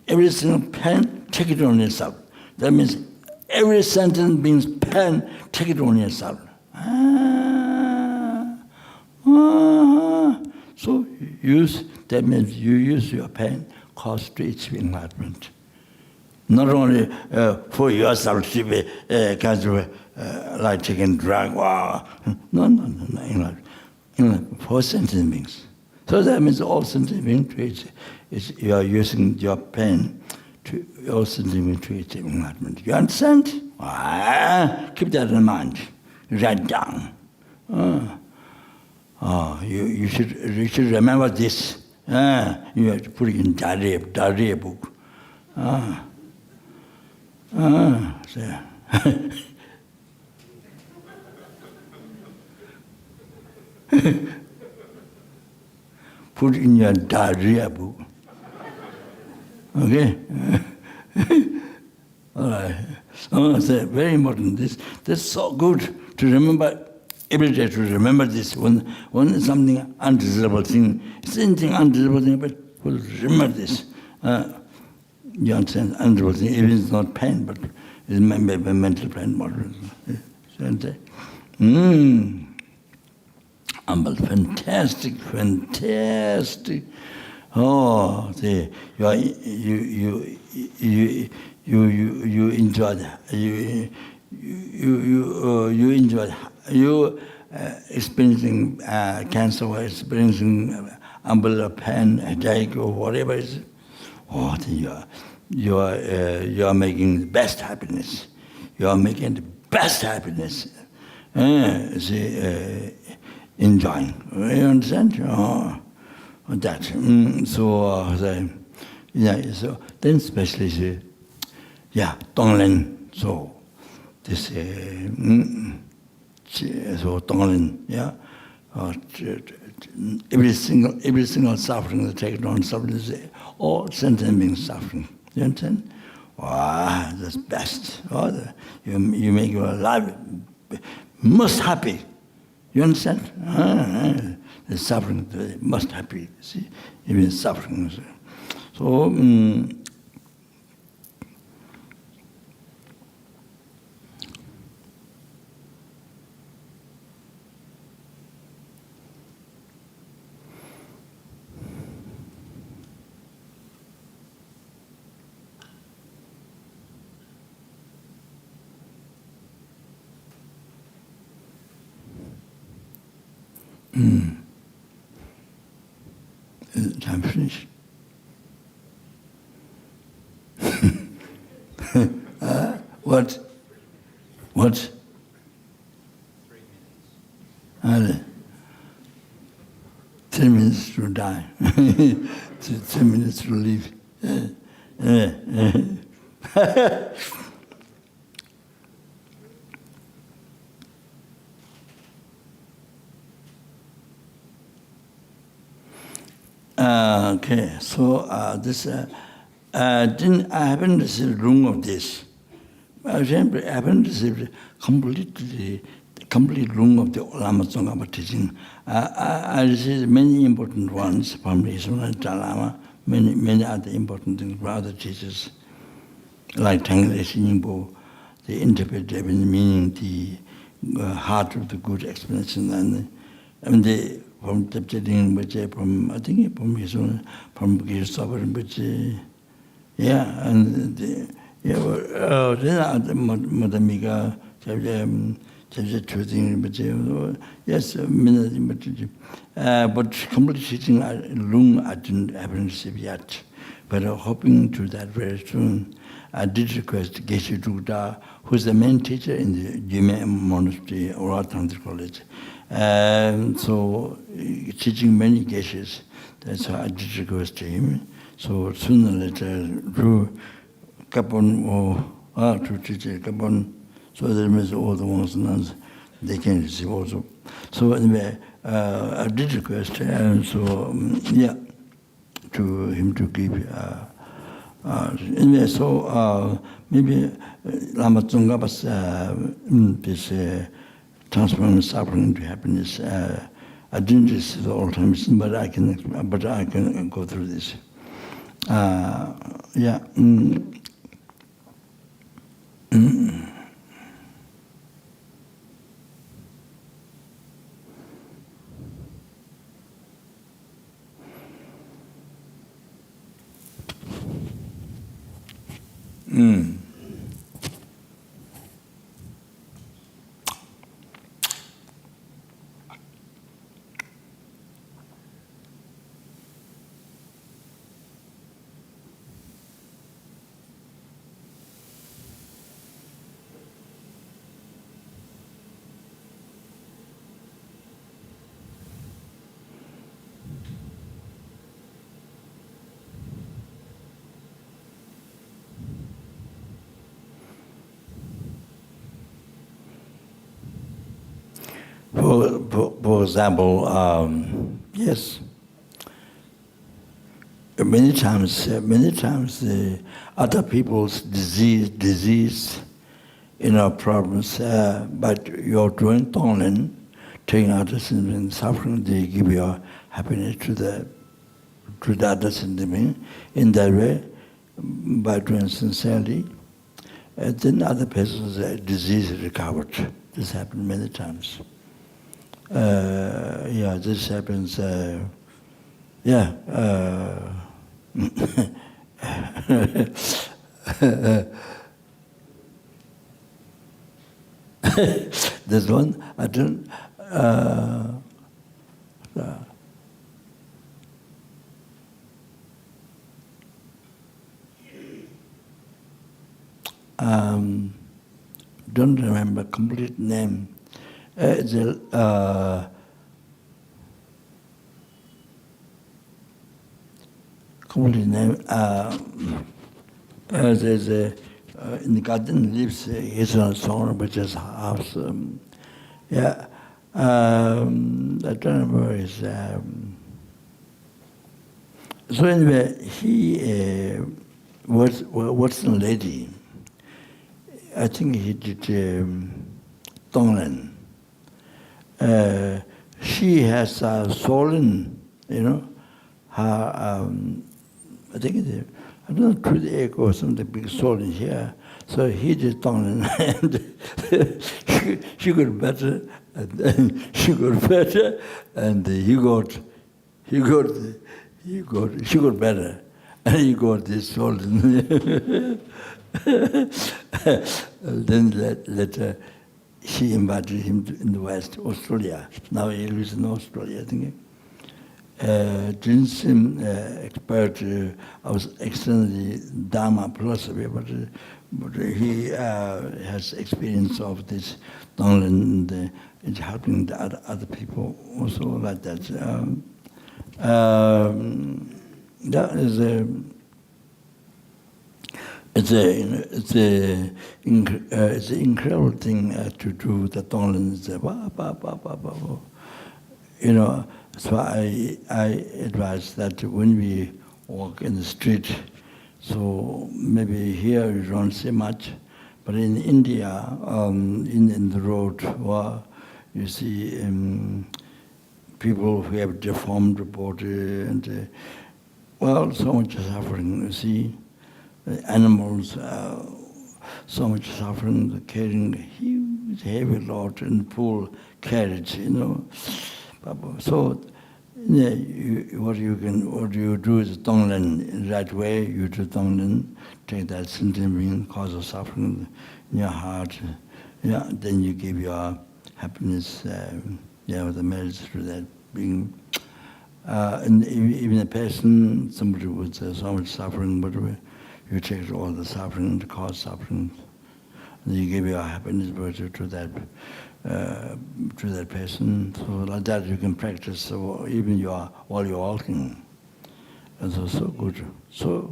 Every single pen, take it on yourself. That means every sentence means pen, take it on yourself. use, that means you use your pain, cause to achieve enlightenment. Not only for yourself to be kind of like taking drug, wow. No, enlightenment for sentient beings. So that means all sentient beings, you are using your pain to all sentient beings to achieve enlightenment. You understand? Keep that in mind. Write down. You should remember this. You have to put it in diary book. So. Put it in your diary book. Okay? All right. So very important. This is so good to remember. Every day to remember this. When something undesirable thing, same thing undesirable thing, but remember this. You understand? Undesirable thing, even it's not pain, but it's maybe mental pain. Fantastic. Oh, you enjoy that. You enjoy that. You experiencing cancer or experiencing umbrella pain, headache, or whatever it is. Oh, you are making the best happiness. You are making the best happiness. Enjoying. You understand? That. So then especially, Tonglen. So this so Tonglen, every single suffering that takes on suffering is all sentient beings suffering. You understand? Wow, that's best. You make your life most happy. You understand? The suffering, the most happy. See, even suffering. So. Time finished. What? 3 minutes to die. 3 minutes to live. Okay, so this I haven't received room of this. I haven't received complete room of the Lama Tsongkhapa teaching. I received many important ones from Isuna Lama, many other important things from other teachers, like Tangre Shinpo, they interpret the meaning, the heart of the good explanation, and they from Rinpoche, from I think from Isuna, from Zopa Rinpoche, and then Madamiga, yes, but complete teaching room I haven't received yet, but hoping to that very soon. I did request Geshe Dugda, who's the main teacher in the Jime Monastery or Tantra College. So teaching many Geshes, that's why I did request to him. So sooner or later, to Kapon or to teach Kapon, so that means all the ones and nuns, they can receive also. So anyway, I did request, and so to him to give. Anyway, so maybe Lama Tsongkhapa's this transforming suffering into happiness. I didn't receive all times, but I can go through this. For example, yes, many times other people's disease, problems, but you're doing Tonglen, taking others in suffering, they give your happiness to the others in that way, by doing sincerely, then other person's disease is recovered. This happened many times. This happens, this one, I don't, don't remember complete name. Complete name. There's in the garden lives his son, which is half. I don't remember his. So anyway, he was a lady. I think he did Tonglen. She has swollen, her, I think I don't know, tooth ache or something big swollen here. So he did Tonglen, and she got better, and then she got better, and she got better, and he got this swollen. Then later, she invited him in the West, Australia. Now he lives in Australia, I think. Didn't seem expert. I was externally Dharma philosophy, but he has experience of this Tonglen, and it's helping the other people also like that. That is it's an incredible thing to do the Tonglen. So I advise that when we walk in the street, so maybe here you don't see much, but in India, in the road, you see people who have deformed body and so much suffering. You see. Animals, so much suffering, carrying huge, heavy load in full carriage, So, what you do is Tonglen in the right way. You do Tonglen, take that sentiment, cause of suffering in your heart. Then you give your happiness. The merits to that being. And even a person, somebody with so much suffering, whatever. You take all the suffering, the cause suffering, and you give your happiness virtue to that person. So like that you can practice. So even while you're walking, and so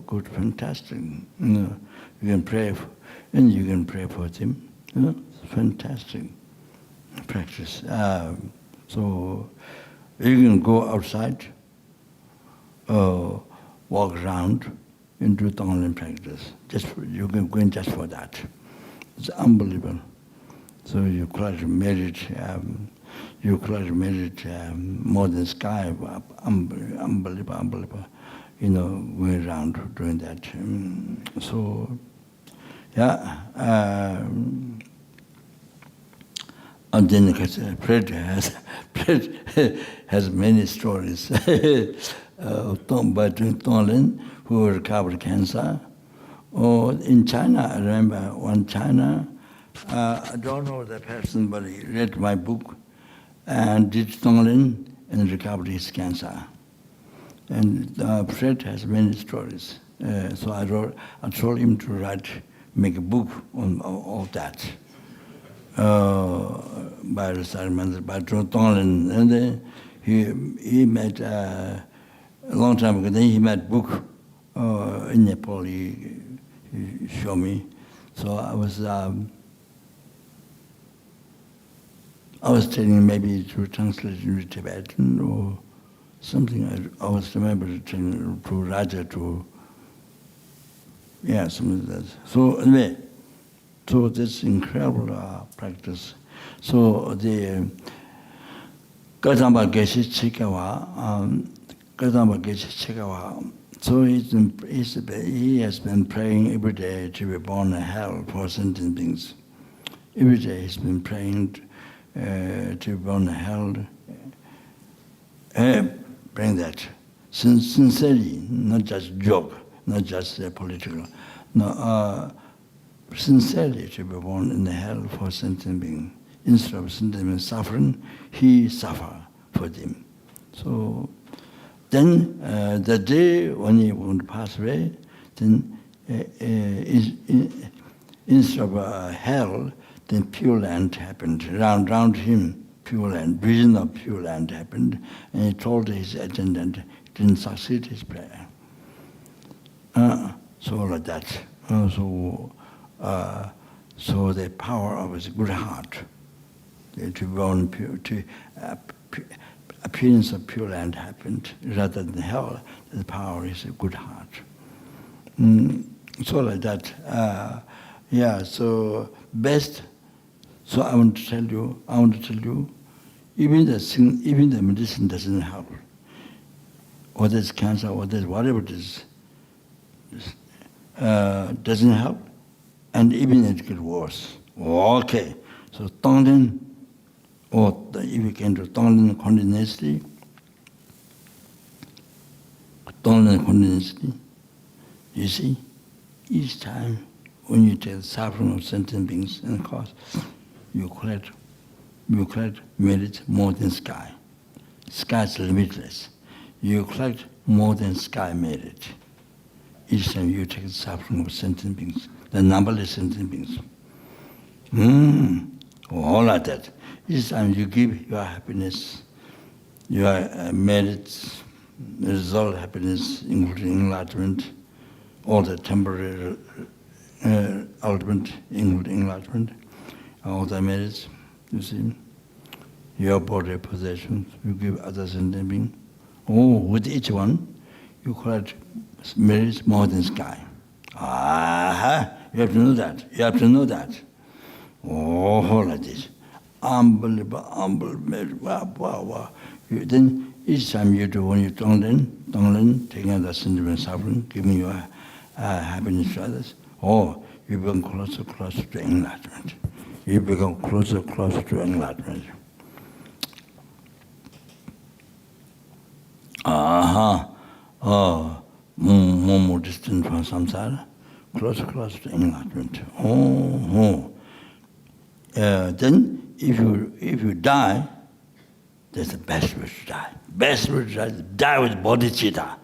good, fantastic. You can pray, and you can pray for them. Fantastic practice. So you can go outside, walk around. Into Tonglen practice. You can go in just for that. It's unbelievable. So you collect merit, more than sky, unbelievable. Going around doing that. And then Fred has many stories by doing Tonglen, who recovered cancer, Oh, in China, I remember one China, I don't know the person, but he read my book and did Tonglen and recovered his cancer. And Fred has many stories. So I told him to make a book on all that. By retirement, by Tonglen. And then he made, a long time ago, then he made book in Nepal, he showed me. So I was telling maybe to translate into Tibetan or something. I was remember to Raja to, yeah, something like that. So anyway, so that's incredible practice. So the Kadamba Geshe Chikawa, so he has been praying every day to be born in hell for sentient beings. Every day he's been praying to be born in hell. Praying that sincerely, not just joke, not just political. No, sincerely to be born in the hell for sentient beings. Instead of sentient beings suffering, he suffered for them. So then the day when he would pass away, then instead of hell, then Pure Land happened. Round him, Pure Land, vision of Pure Land happened, and he told his attendant, he didn't succeed his prayer. So like that. So the power of his good heart, to be born pure, appearance of Pure Land happened rather than hell. The power is a good heart. So like that. Yeah. So best. So I want to tell you. Even the medicine doesn't help. Whether it's cancer, whatever it is, doesn't help, and even it gets worse. Okay. So Tonglen. Or if you can do Tonglen continuously, you see, each time when you take the suffering of sentient beings and cause, you collect merit more than sky. Sky is limitless. You collect more than sky merit. Each time you take the suffering of sentient beings, the numberless sentient beings. All like that. Each time you give your happiness, your merits, result happiness, including enlightenment, all the temporary ultimate, including enlightenment, all the merits, you see, your body possessions, you give others sentient beings. Oh, with each one, you collect merits more than sky. You have to know that. Oh, like this. Unbelievable. Wow. Then each time you do, when you Tonglen, taking out the sentiment suffering, giving your happiness to others, you become closer to enlightenment. You become closer to enlightenment. More distant from samsara, closer to enlightenment. Then if you die, that's the best way to die. Best way to die with bodhicitta.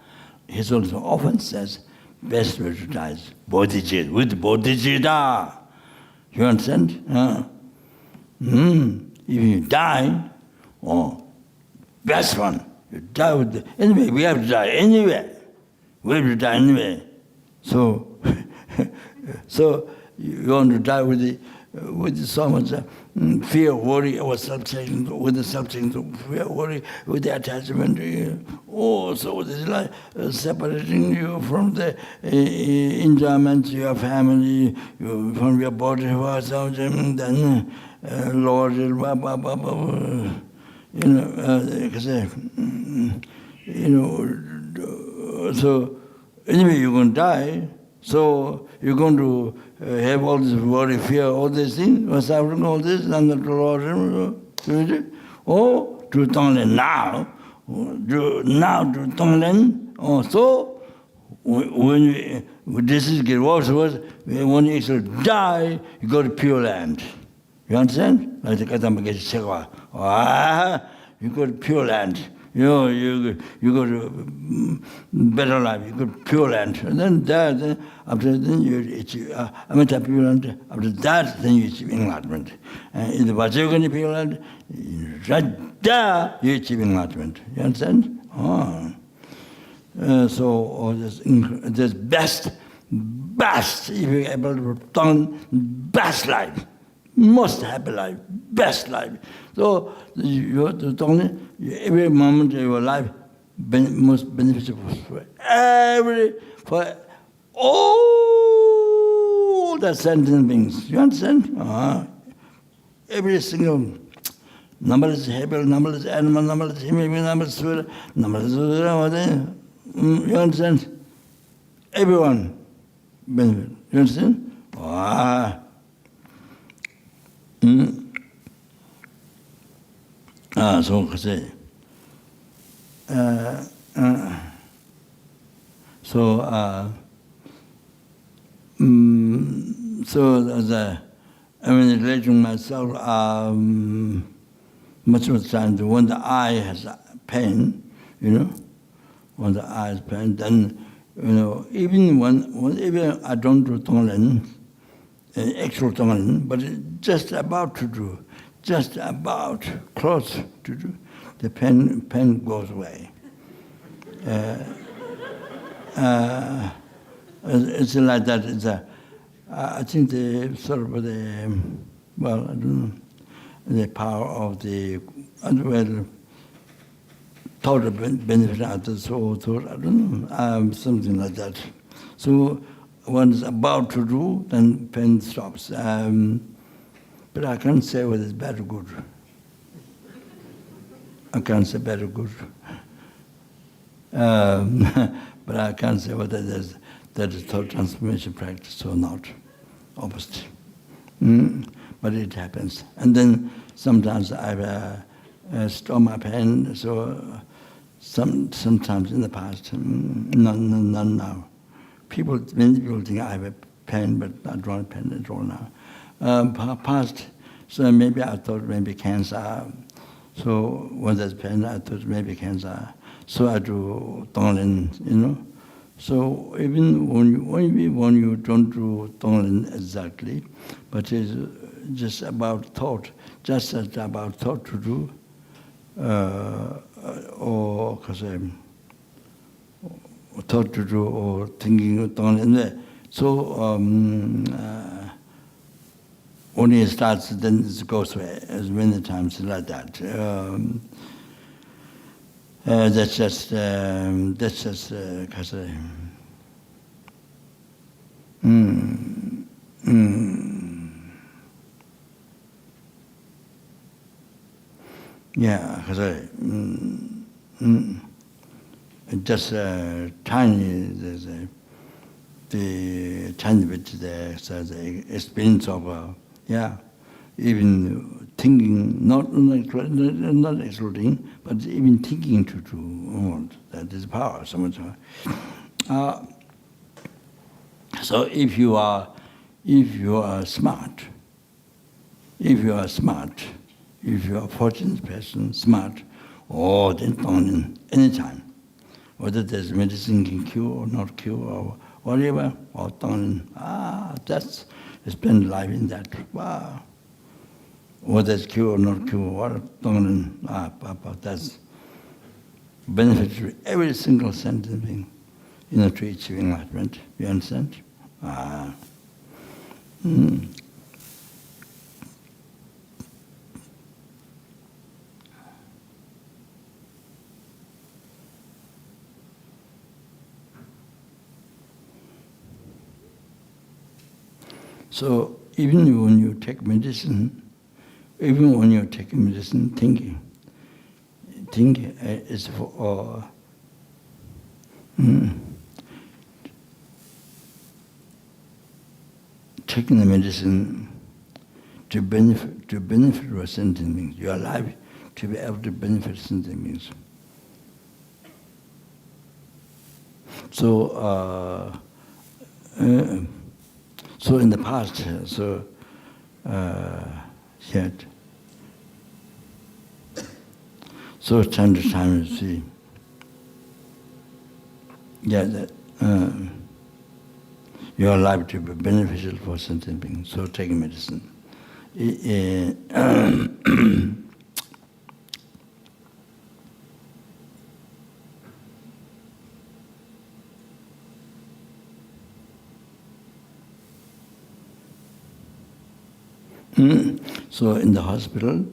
He also often says, best way to die is bodhicitta, with bodhicitta. You understand? If you die, best one. You die with anyway, we have to die anyway. So you want to die with so much fear, worry, or subject, with the subject of fear, worry, with the attachment. So it's like separating you from the enjoyment, your family, from your body, then Lord, so anyway you're going to die, so you're going to have all this worry, fear, all these things, suffering, all this, and the Lord, to Tonglen now, do Tonglen, so when disease gets worse, when you actually die, you go to Pure Land. You understand? Like the Kadamba gets sick. You go to Pure Land. You go to better life. You go to Pure Land, and then that. After then you achieve Amitabha Pure Land. After that, then you achieve enlightenment. And in the Vajrayana Pure Land, right there you achieve enlightenment. You understand? So this best, if you're able to turn best life, most happy life, best life. So you have to turn every moment of your life most beneficial for all the sentient beings. You understand? Every single numberless happy, numberless animal, numberless human being, numberless spirit, numberless. You understand? Everyone benefit. You understand? So say. Relating myself, much of the time, when the eye has pain, when the eye has pain, then, even when I don't do Tonglen, actual Tonglen, but just about to do, just about close to do, the pain goes away. It's like that. I think the sort of I don't know, the power of the total benefit of the soul, I don't know, something like that. So when it's about to do, then pain stops. But I can't say whether it's bad or good. I can't say bad or good. But I can't say whether that is total transformation practice or not, obviously. But it happens. And then sometimes I stomach pain, so sometimes in the past, none now. Many people think I have a pain, but I don't have pain at all now. Past, so maybe I thought maybe cancer. So when there's pain, I thought maybe cancer. So I do Tonglen, So even when you don't do Tonglen exactly, but it's just about thought, just as about thought to do, or thought to do, or thinking of Tonglen. So when it starts, then it goes away, as many times like that. That's just yeah, just tiny, the tiny bit there, so the experience of even thinking, not excluding, but even thinking to do, that is power, so much. So if you are smart, if you are a fortunate person, smart, then Tonglen anytime, whether there's medicine can cure or not cure or whatever, or Tonglen, that's spend life in that. Wow. Whether it's cure or not cure, what Tonglen, that's benefit to every single sentient being, to achieve enlightenment. You understand? So even when you take medicine, thinking is for taking the medicine to benefit your sentient beings. You are alive to be able to benefit sentient beings. So so in the past, yet. So time to time you see, that your life to be beneficial for sentient beings. So take medicine. So in the hospital,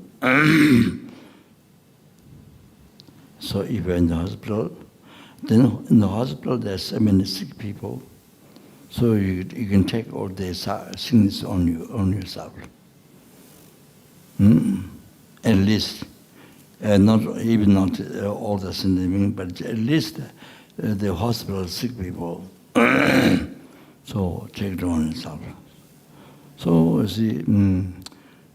so if you're in the hospital, then in the hospital there's so many sick people, so you can take all their sickness on yourself. At least, not all the sentient, but at least the hospital sick people. So take it on yourself. So you see,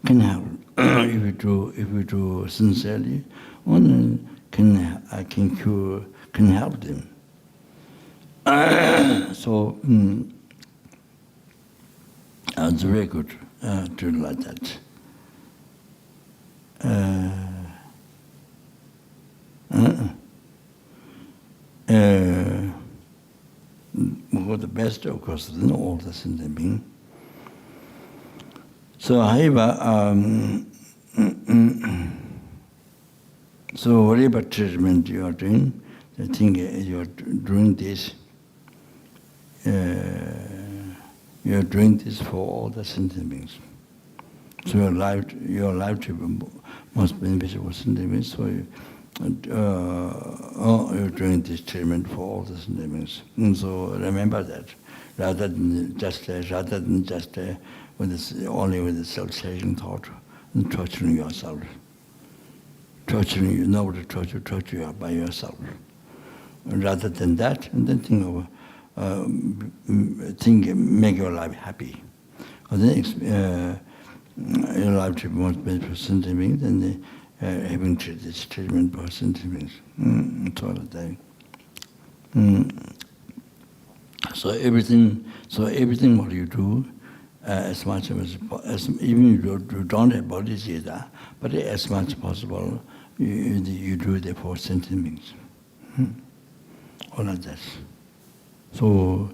can help if you do sincerely, one can cure, can help them. So it's very good to do like that. For the best, of course, than all the sentient being. So, however, so whatever treatment you are doing, I think you are doing this. You are doing this for all the sentient beings. So your life to be most beneficial for sentient beings. So you're doing this treatment for all the sentient beings. And so remember that, rather than just only with the self-seeking thought and torturing yourself. Torturing you, nobody torture you by yourself. Rather than that, and then make your life happy. And then your life to be most beneficial for sentient beings, then having this treatment for sentient beings. So that So everything what you do, as much as even you don't have bodhicitta, but as much as possible, you do it for sentient beings. All of that. So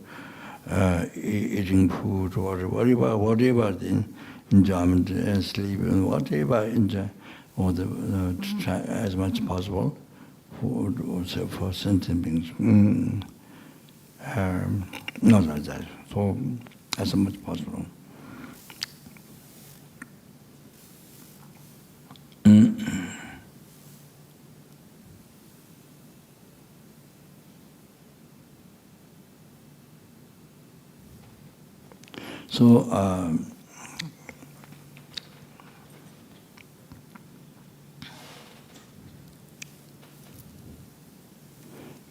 eating food, whatever then, enjoyment and sleep and whatever enjoy, or try as much as possible for sentient beings. Not like that. So as much as possible. So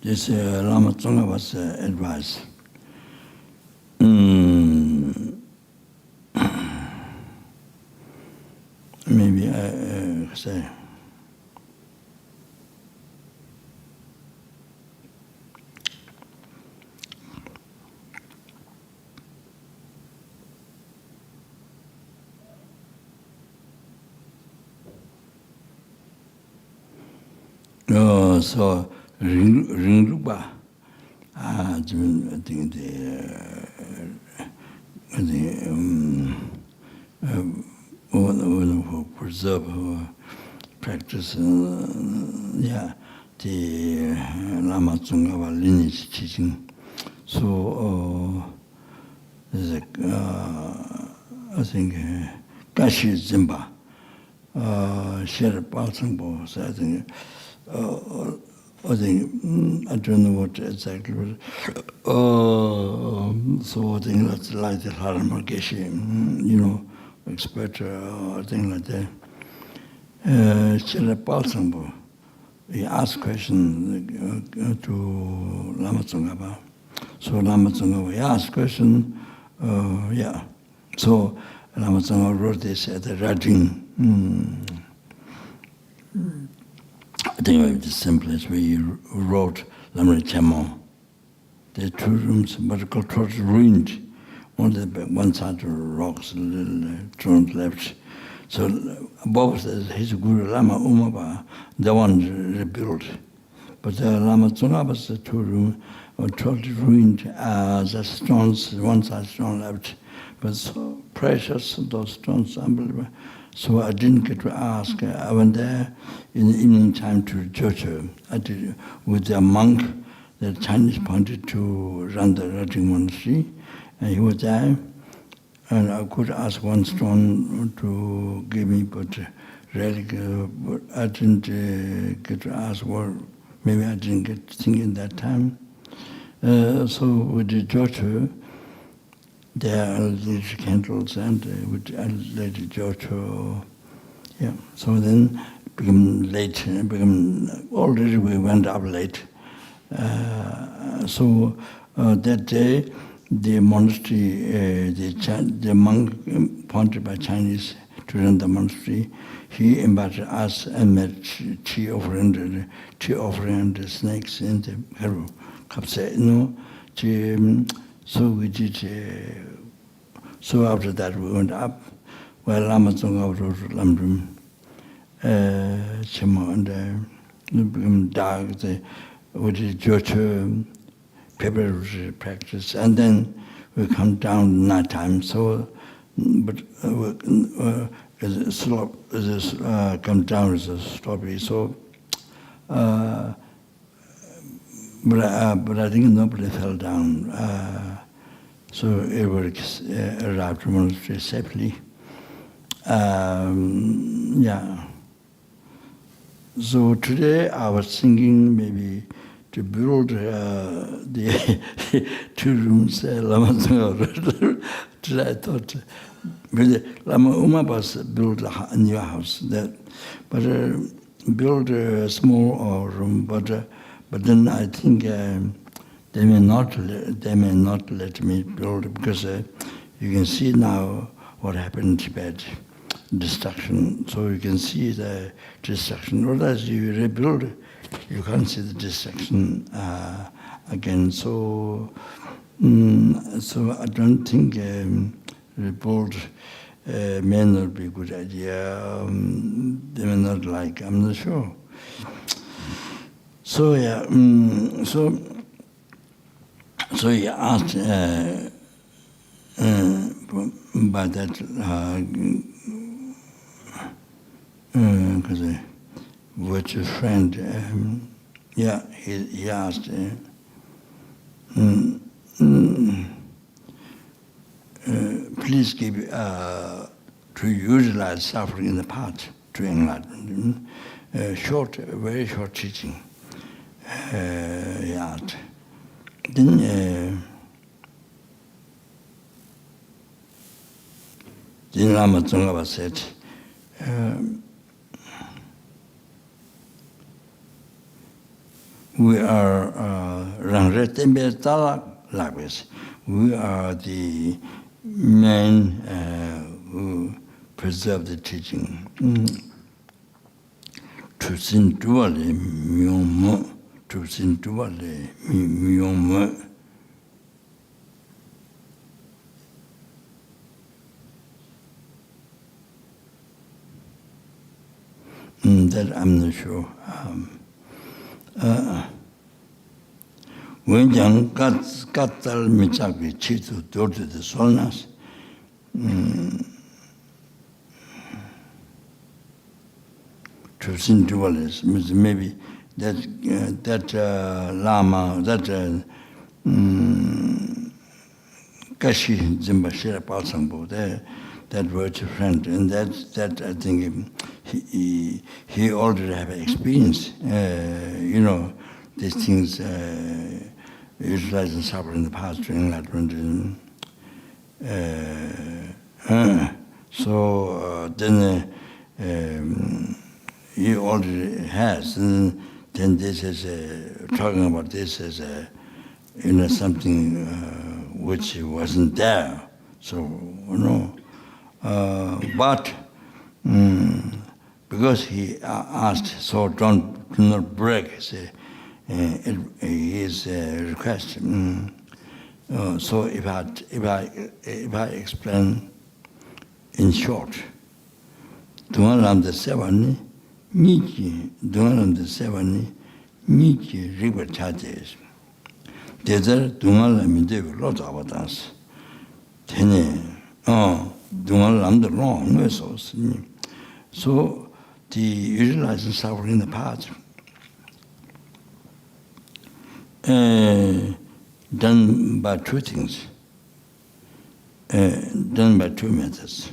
this Lama Tsonga was advised. Maybe I say. So Rinpoche, I think who preserve practice, the Lama Tsongkhapa lineage teaching. So I think Kashi Zimba, Sherpa Tsangpo, so I think I don't know what exactly. So I think that's like the Harama Geshe, expert or thing like that. Sherpa Tsangpo, he asked question to Lama Tsongkhapa. So Lama Tsongkhapa asked question, So Lama Tsongkhapa wrote this at the writing. I think it was the simplest way he wrote Lamri Chemo, the 2 rooms, but got totally ruined. One side of rocks, little thrown left. So above his Guru Lama Umaba, the one rebuilt. But the Lama Tsongapa's 2 rooms were totally ruined. The stones, one side stone left. But so precious, those stones, unbelievable. So I didn't get to ask. I went there in the evening time to church. I did with the monk. The Chinese pointed to run the Rajing Monastery, and he was there. And I could ask one stone to give me, but really, I didn't get to ask. Well, maybe I didn't get thinking that time. So with the church, there are these candles, and with Lady George, yeah. So then it became late. Already we went up late. So that day, the monastery, the monk appointed by Chinese to run the monastery, he invited us and met tea offering and snakes in the Heru. So we did. So after that we went up. Well, Lama Tsonga wrote Lamdrum, Chimo, and it became dark. We did church preparatory practice, and then we come down night time. So, but as slope, come down as a slopey. So, but I think nobody fell down. So everybody arrived to monastery safely. Yeah. So today I was thinking maybe to build the 2 rooms, Lama Tsonga. Today I thought maybe Lama Umabas built a new house, but build a small room. But then I think they may not let me build, because you can see now what happened in Tibet, destruction. So you can see the destruction. Whereas you rebuild, you can't see the destruction again. So I don't think rebuild may not be a good idea. They may not like. I'm not sure. So yeah. So he asked by that because with a friend, yeah, he asked, please give to utilize suffering in the path to enlightenment. Short, very short teaching. He asked. Then Lama Tsongkhapa said, we are we are the men who preserve the teaching. Tusin duale myomo, tusin duale myomo. That I'm not sure. When young Katal Michaki Chitu daughter the Solnas, to sin dualism, maybe that Lama, that Kashi Zimbashira Palsambo, that virtual friend, and that I think he already have experience, these things utilized and suffered in the past during enlightenment. So then he already has, and then this is talking about this as something which wasn't there. So but because he asked, so do not break. Say, his request. So if I explain in short, Dungalam the Seven, Niki, Dungalam the Seven, Niki river charges. Desert Dungalam de lot of dance. Tene, Dungalam the wrong vessels. So the utilizing suffering in the past. Done by two things. Done by two methods.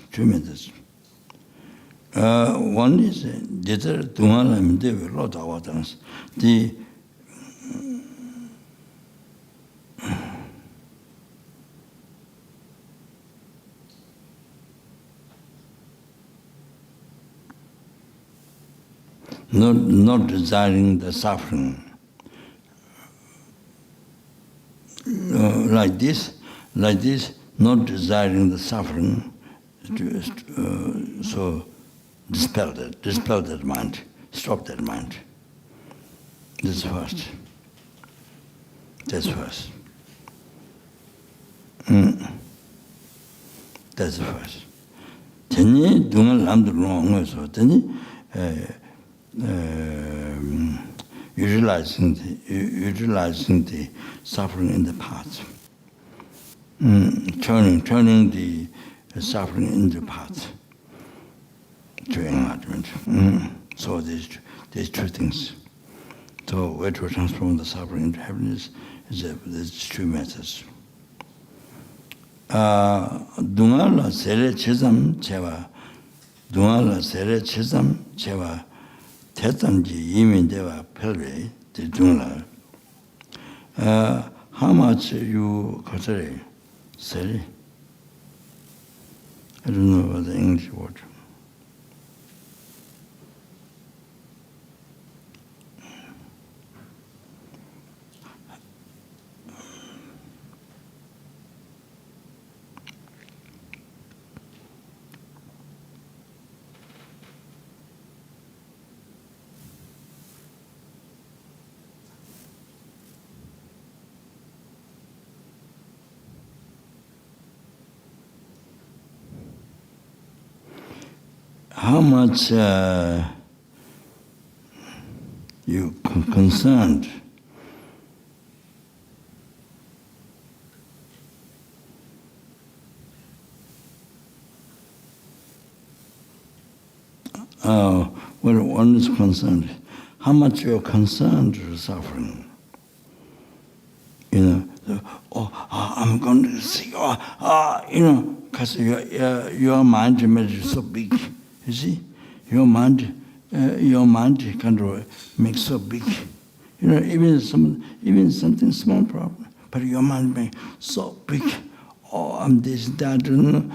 One is Desert Dungalam de lot of dance. The not desiring the suffering. Like this, not desiring the suffering, so dispel that mind, stop that mind. That's first. That's the first. Then Dungalam the wrong so then utilizing the suffering in the past, turning the suffering into path to enlightenment. So there's two things. So way to transform the suffering into happiness there's two methods. Dungala sere chizam chewa, Dungala sere chizam chewa. Tetamji Yimin Deva Pelve, the Dungla. How much you consider? Say? I don't know what the English word. How much you concerned when one is concerned, how much you are concerned with suffering. I'm going to see, because your mind is so big. You see, your mind kind of makes so big. Even something small problem, but your mind makes so big. I'm this, that, you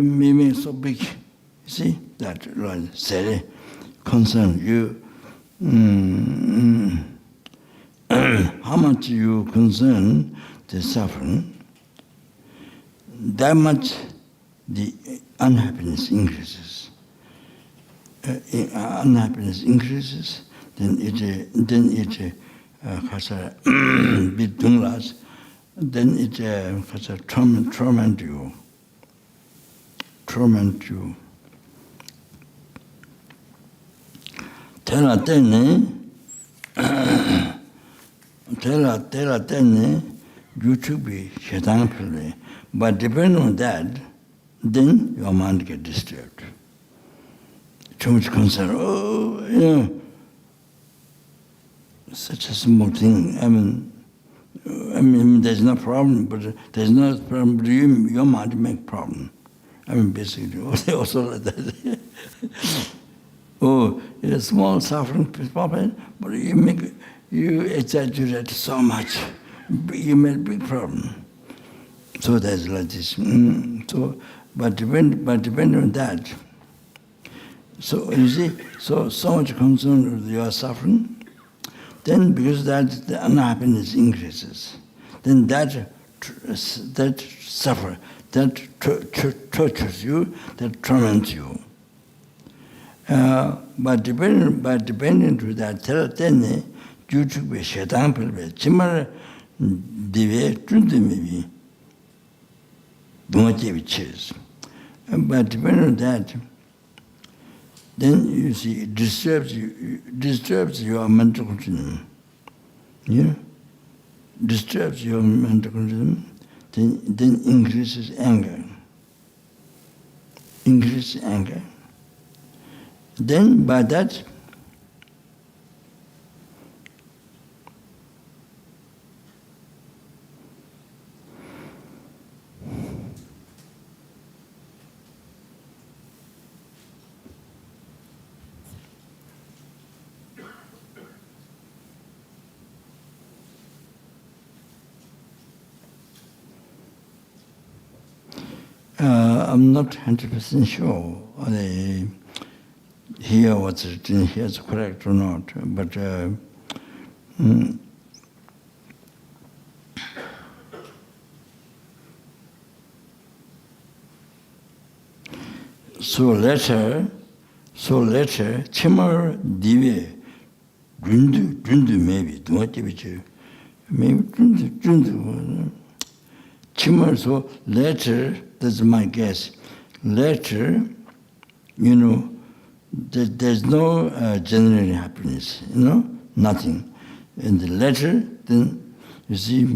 may make so big. You see that, right? Say, concern you. How much you concern the suffering, that much the unhappiness increases. Unhappiness increases, then it bit dunglas, then it torment you. Tela tene, you should be shetanpili. But depending on that, then your mind gets disturbed. Too much concern. Such a small thing. I mean, there's no problem, but there's no problem. But your mind make problem. Basically, also like that. It's a small suffering problem, but you exaggerate so much, you make big problem. So that's like this. But depending on that, so you see, so much concern with your suffering, then because that the unhappiness increases, then that suffer, that tortures you, that torments you. But depending to that, then 주축배 셰당펠배 정말 디베 준데 maybe 동아제비 치즈. But depending on that, then you see it disturbs your mental continuum. Yeah? Disturbs your mental continuum, then increases anger. Increases anger. Then by that, I'm not 100% sure they hear what's written here is correct or not, but so later, chimar dive, jundu maybe, maybe jundu. Chimar, so later, that's my guess. Later, you know, there's no genuine happiness, you know, nothing. And the later, then you see,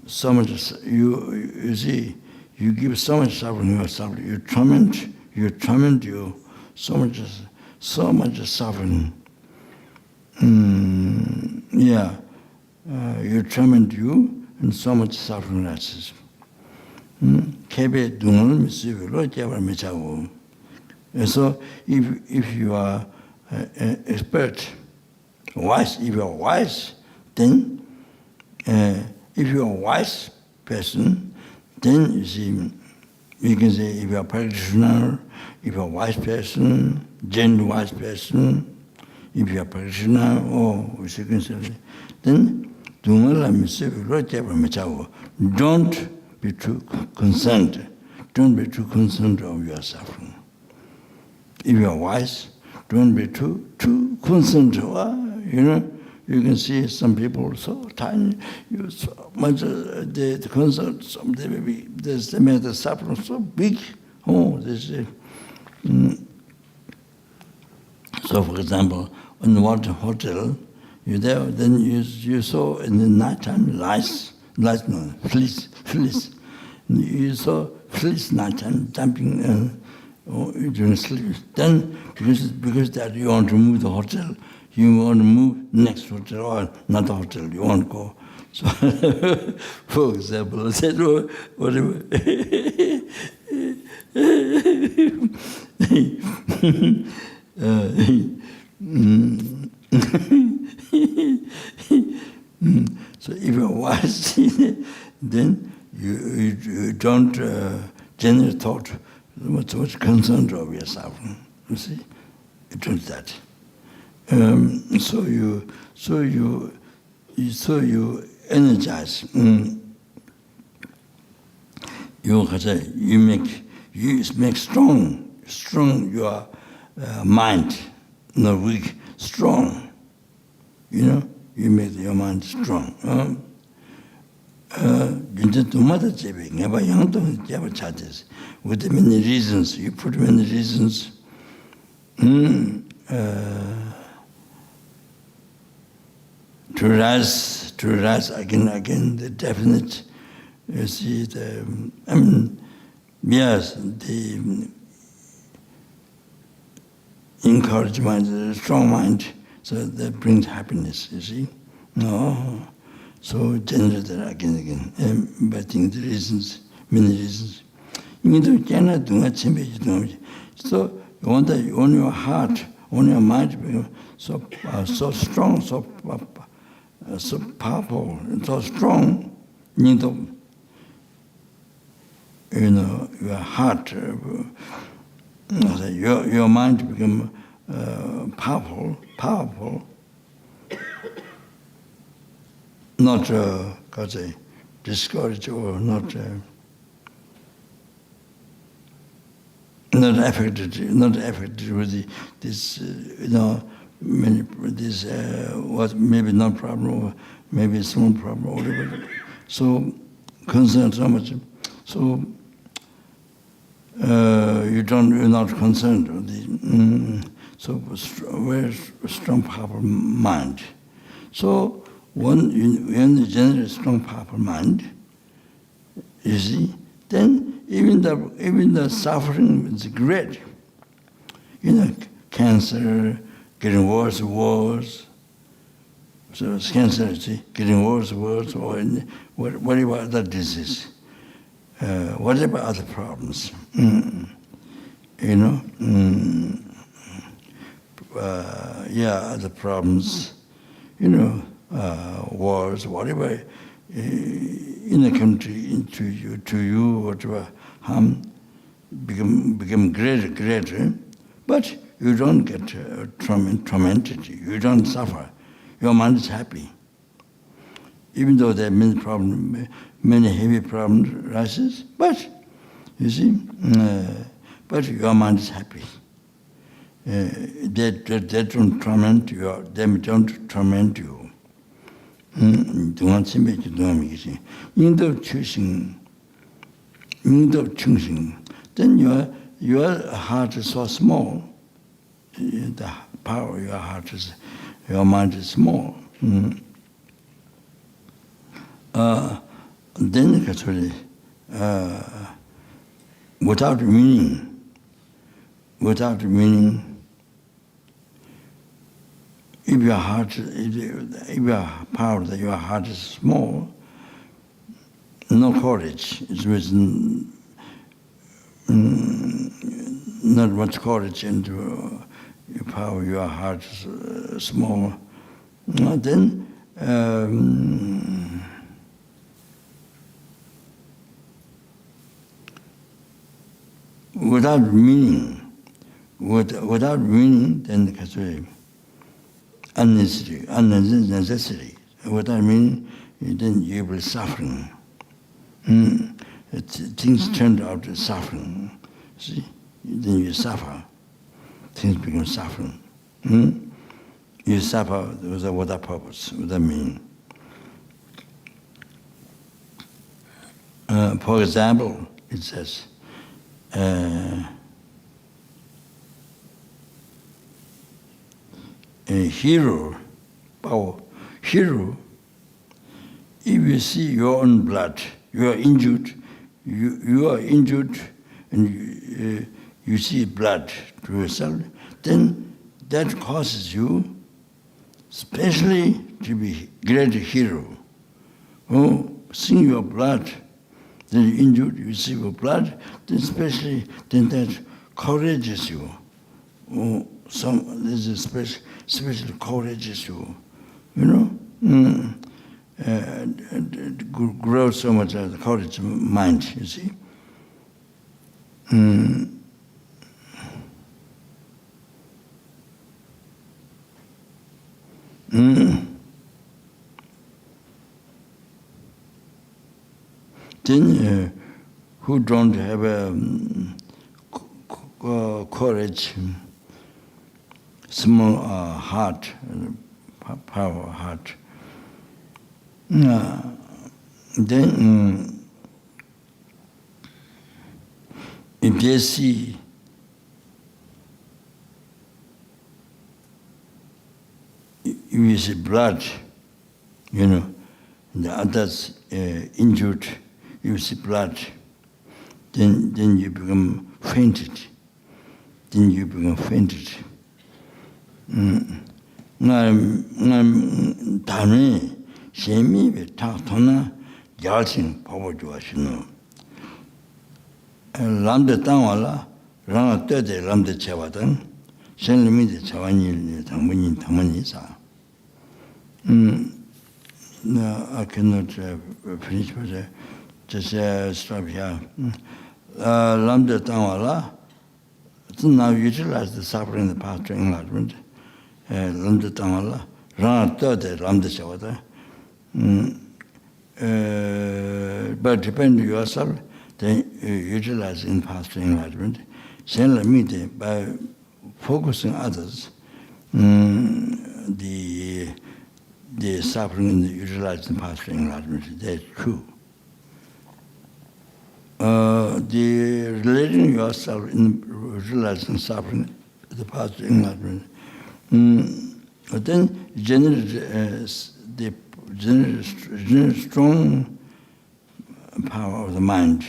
so much, you see, you give so much suffering, you torment you, so much suffering. You torment you, and so much suffering arises. So if you are expert, wise, if you are wise, then if you are a wise person, then you see, you can say if you are a practitioner, if you are a wise person, genuine wise person, if you are a practitioner, then don't be too concerned. Don't be too concerned of your suffering. If you are wise, don't be too concerned. You know, you can see some people so tiny, you so much the concern. Some they maybe they make the suffering so big. So, for example, in the water hotel, you there, then you saw in the nighttime fleas. You saw fleas nighttime jumping during sleep. Then, because that you want to move the hotel, you want to move next hotel or another hotel, you want to go. So, for example, I said, whatever. So if you're wise, then you don't generate thought much concerned of your suffering. You see, you do that. So you energize. You make strong your mind, not weak, strong. You know, you make your mind strong. With many reasons, you put many reasons. To rise again, the definite, you see, yes, the encouragement, the strong mind, so that brings happiness, you see. No, so generated again, but the reasons, many reasons. So on your heart, on your mind, so strong, so powerful, so strong, you know, your heart, your mind become powerful, not discouraged or not affected with this, this was maybe not problem, or maybe a small problem, or whatever. So concerned so much. So you're not concerned. So very strong, powerful mind. So when you generate strong, powerful mind, you see, then even the suffering is great. Cancer getting worse and worse. So cancer is getting worse and worse, or whatever other disease, whatever other problems, other problems, wars, whatever in the country, to you, whatever harm, become greater, but you don't get tormented, you don't suffer. Your mind is happy. Even though there are many heavy problems rises, but you see, but your mind is happy. They don't torment you. They don't torment you. Then your heart is so small. The power of your heart is, your mind is small. Then actually, without meaning, if your power that your heart is small, no courage, it's with not much courage into your power, your heart is small. Then without meaning, then unnecessary. Without meaning, then you will be suffering. Things turned out to suffering. See, then you suffer. Things become suffering. You suffer without purpose, without meaning. For example, it says, a hero, if you see your own blood, you are injured, and you see blood to yourself, then that causes you especially to be great hero. Seeing your blood, then you're injured, you see your blood, then especially, then that encourages you. This is especially encourages you, grow so much of the courage mind, you see. Then who don't have courage, small heart, power heart, then if they see you see blood, the others injured, you see blood, then you become fainted. 다음에 셈이 타토나 야신 보고 좋아시노. 람데 땅와라 라나 때데 람데 채와던 셀리미데 차완이 당문이사. I cannot finish with it. Just stop here. Lamda Tangwala, now utilize the suffering the path to enlightenment. Lamda Tangwala, Rana Tode, Lamda Shawata. But depend on yourself, then utilize in path to enlightenment. By focusing others, the suffering in the utilizing pathway enlargement. That's true. The relating yourself in utilizing suffering, the pathway enlargement, but then generate strong power of the mind.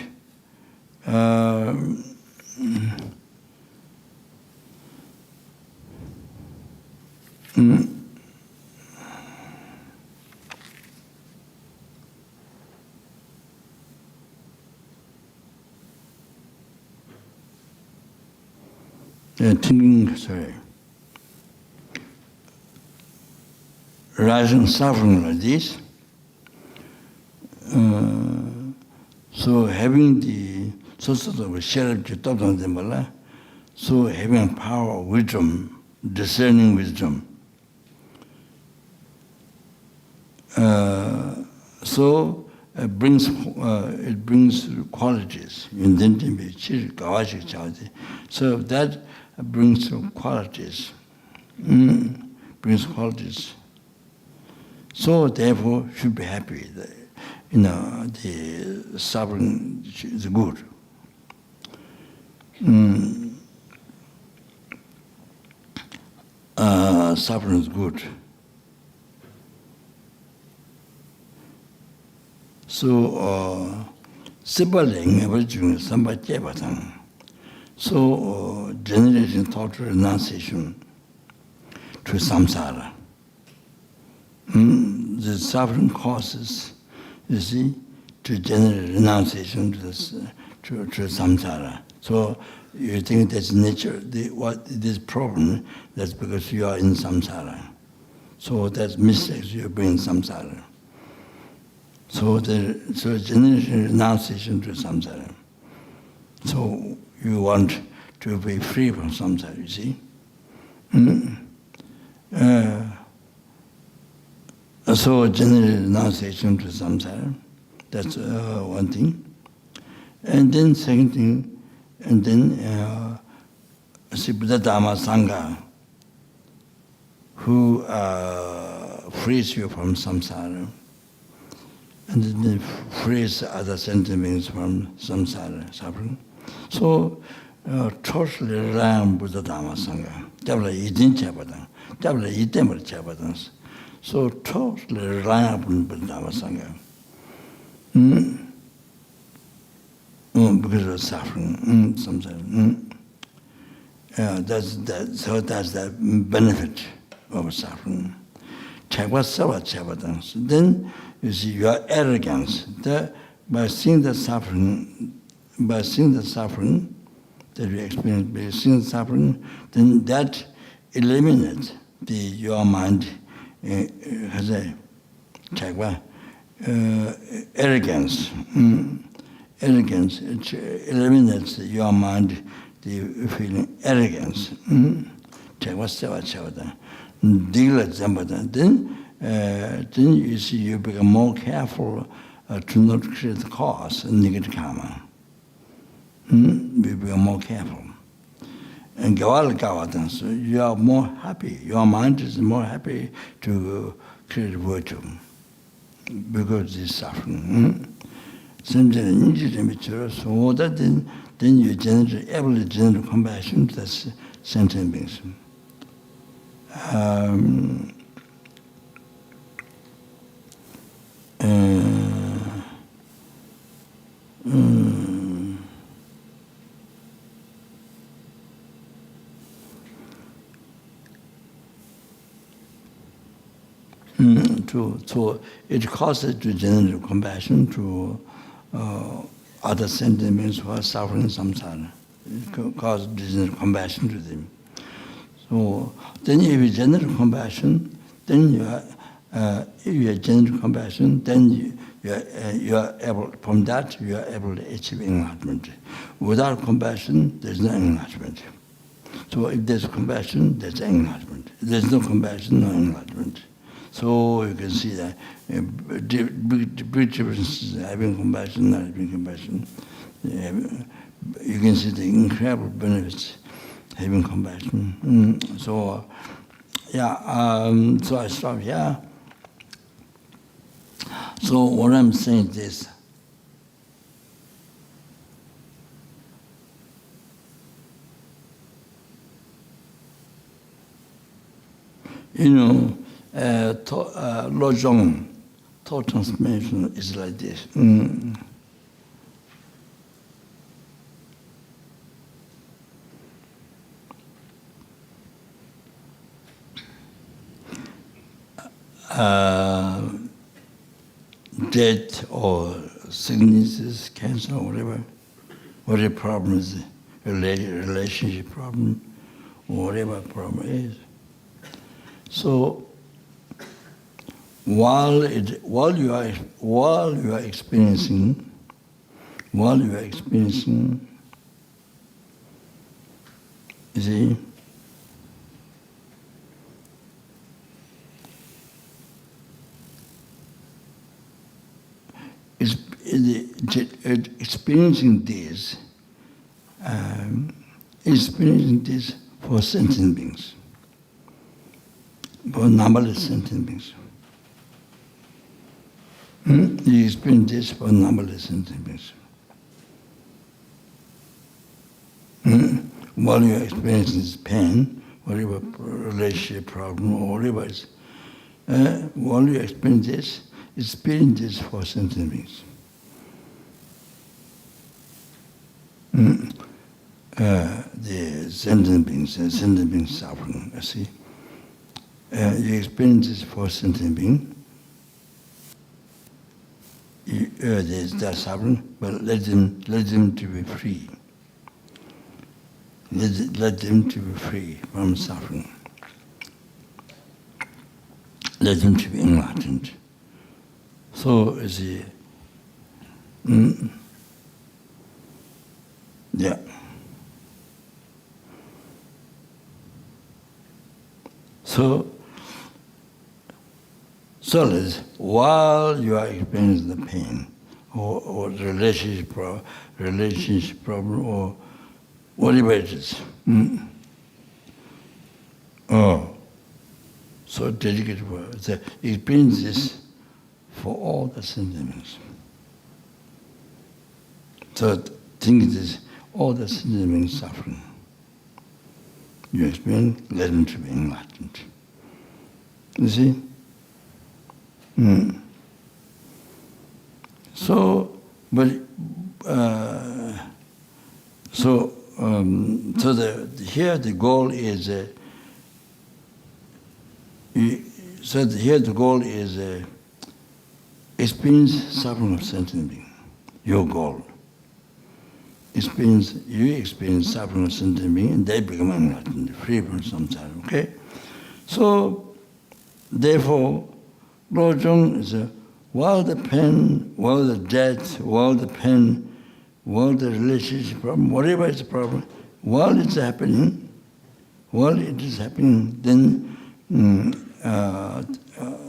Thinking, rising suffering like this. So having the source of share, so having power of wisdom, discerning wisdom. So it brings qualities. So that brings qualities. Brings qualities. So therefore should be happy. The suffering is good. Suffering is good. So, sibling everything somebody batang. So, generating total renunciation to samsara. The suffering causes, you see, to generate renunciation to samsara. So, you think that's nature, this problem, that's because you are in samsara. So, that's mistakes you bring in samsara. So generation renunciation to samsara. So you want to be free from samsara, you see. So generation renunciation to samsara, that's one thing. And then second thing, and then Buddha Dhamma Sangha, who frees you from samsara. And then frees other sentiments from samsara, suffering. So, totally rely on Buddha Dhamma Sangha. Dabla yidin chabadang, dabla yidemar chabadang. So, totally rely on Buddha Dhamma Sangha. Because of suffering, samsara. So that's the benefit of suffering. Then you see your arrogance. By seeing the suffering that you experience, by seeing the suffering, then that eliminates your mind. Arrogance. Arrogance. It eliminates your mind. The feeling arrogance. Then you see you become more careful to not create the cause and negative karma. You become more careful. And so you are more happy. Your mind is more happy to create virtue because it's suffering. So that then you able to generate compassion. That's sentient beings. So it causes to generate compassion to other sentiments who are suffering samsara. It causes to generate compassion to them. So then if you generate compassion, then if you generate compassion, then you are able, from that you are able to achieve enlightenment. Without compassion, there's no enlightenment. So if there's compassion, there's enlightenment. If there's no compassion, no enlightenment. So you can see that big differences, having compassion, not having compassion. You can see the incredible benefits having compassion. So So I stop here. So what I'm saying is this. Lojong, thought transformation is like this. Death or sicknesses, cancer, or whatever problem is, relationship problem, or whatever problem is. So while you are experiencing, you see, experiencing this for sentient beings, for numberless sentient beings. You experience this for numberless sentient beings. While you are experiencing this pain, whatever relationship problem or whatever is, while you experience this for sentient beings. The sentient beings suffering, you see. You experience this for sentient being. They're suffering, but let them to be free. Let them to be free from suffering. Let them to be enlightened. So, you see, yeah. So while you are experiencing the pain, or the relationship problem, or whatever it is, so dedicated work, experience this for all the sentiments. So think this, all the sentiments suffering. You experience, let them to be enlightened. You see? So, but here the goal is experience suffering of sentient being. Your goal. You experience suffering of sentient being, and they become enlightened, free from samsara. Okay? So, therefore, Lojong is while the pain, while the death, while the pain, while the relationship problem, whatever is the problem, while it is happening, then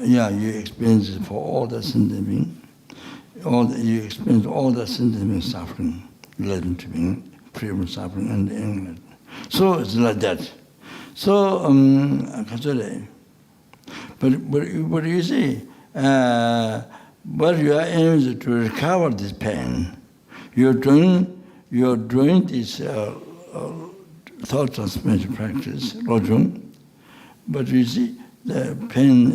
you experience it for all the sentient being. You experience all the sentient being suffering, let them to be free from suffering and enlightened. So it's like that. So but you see, but you are aiming to recover this pain. You're doing this thought transformation practice, Lojong, but you see the pain,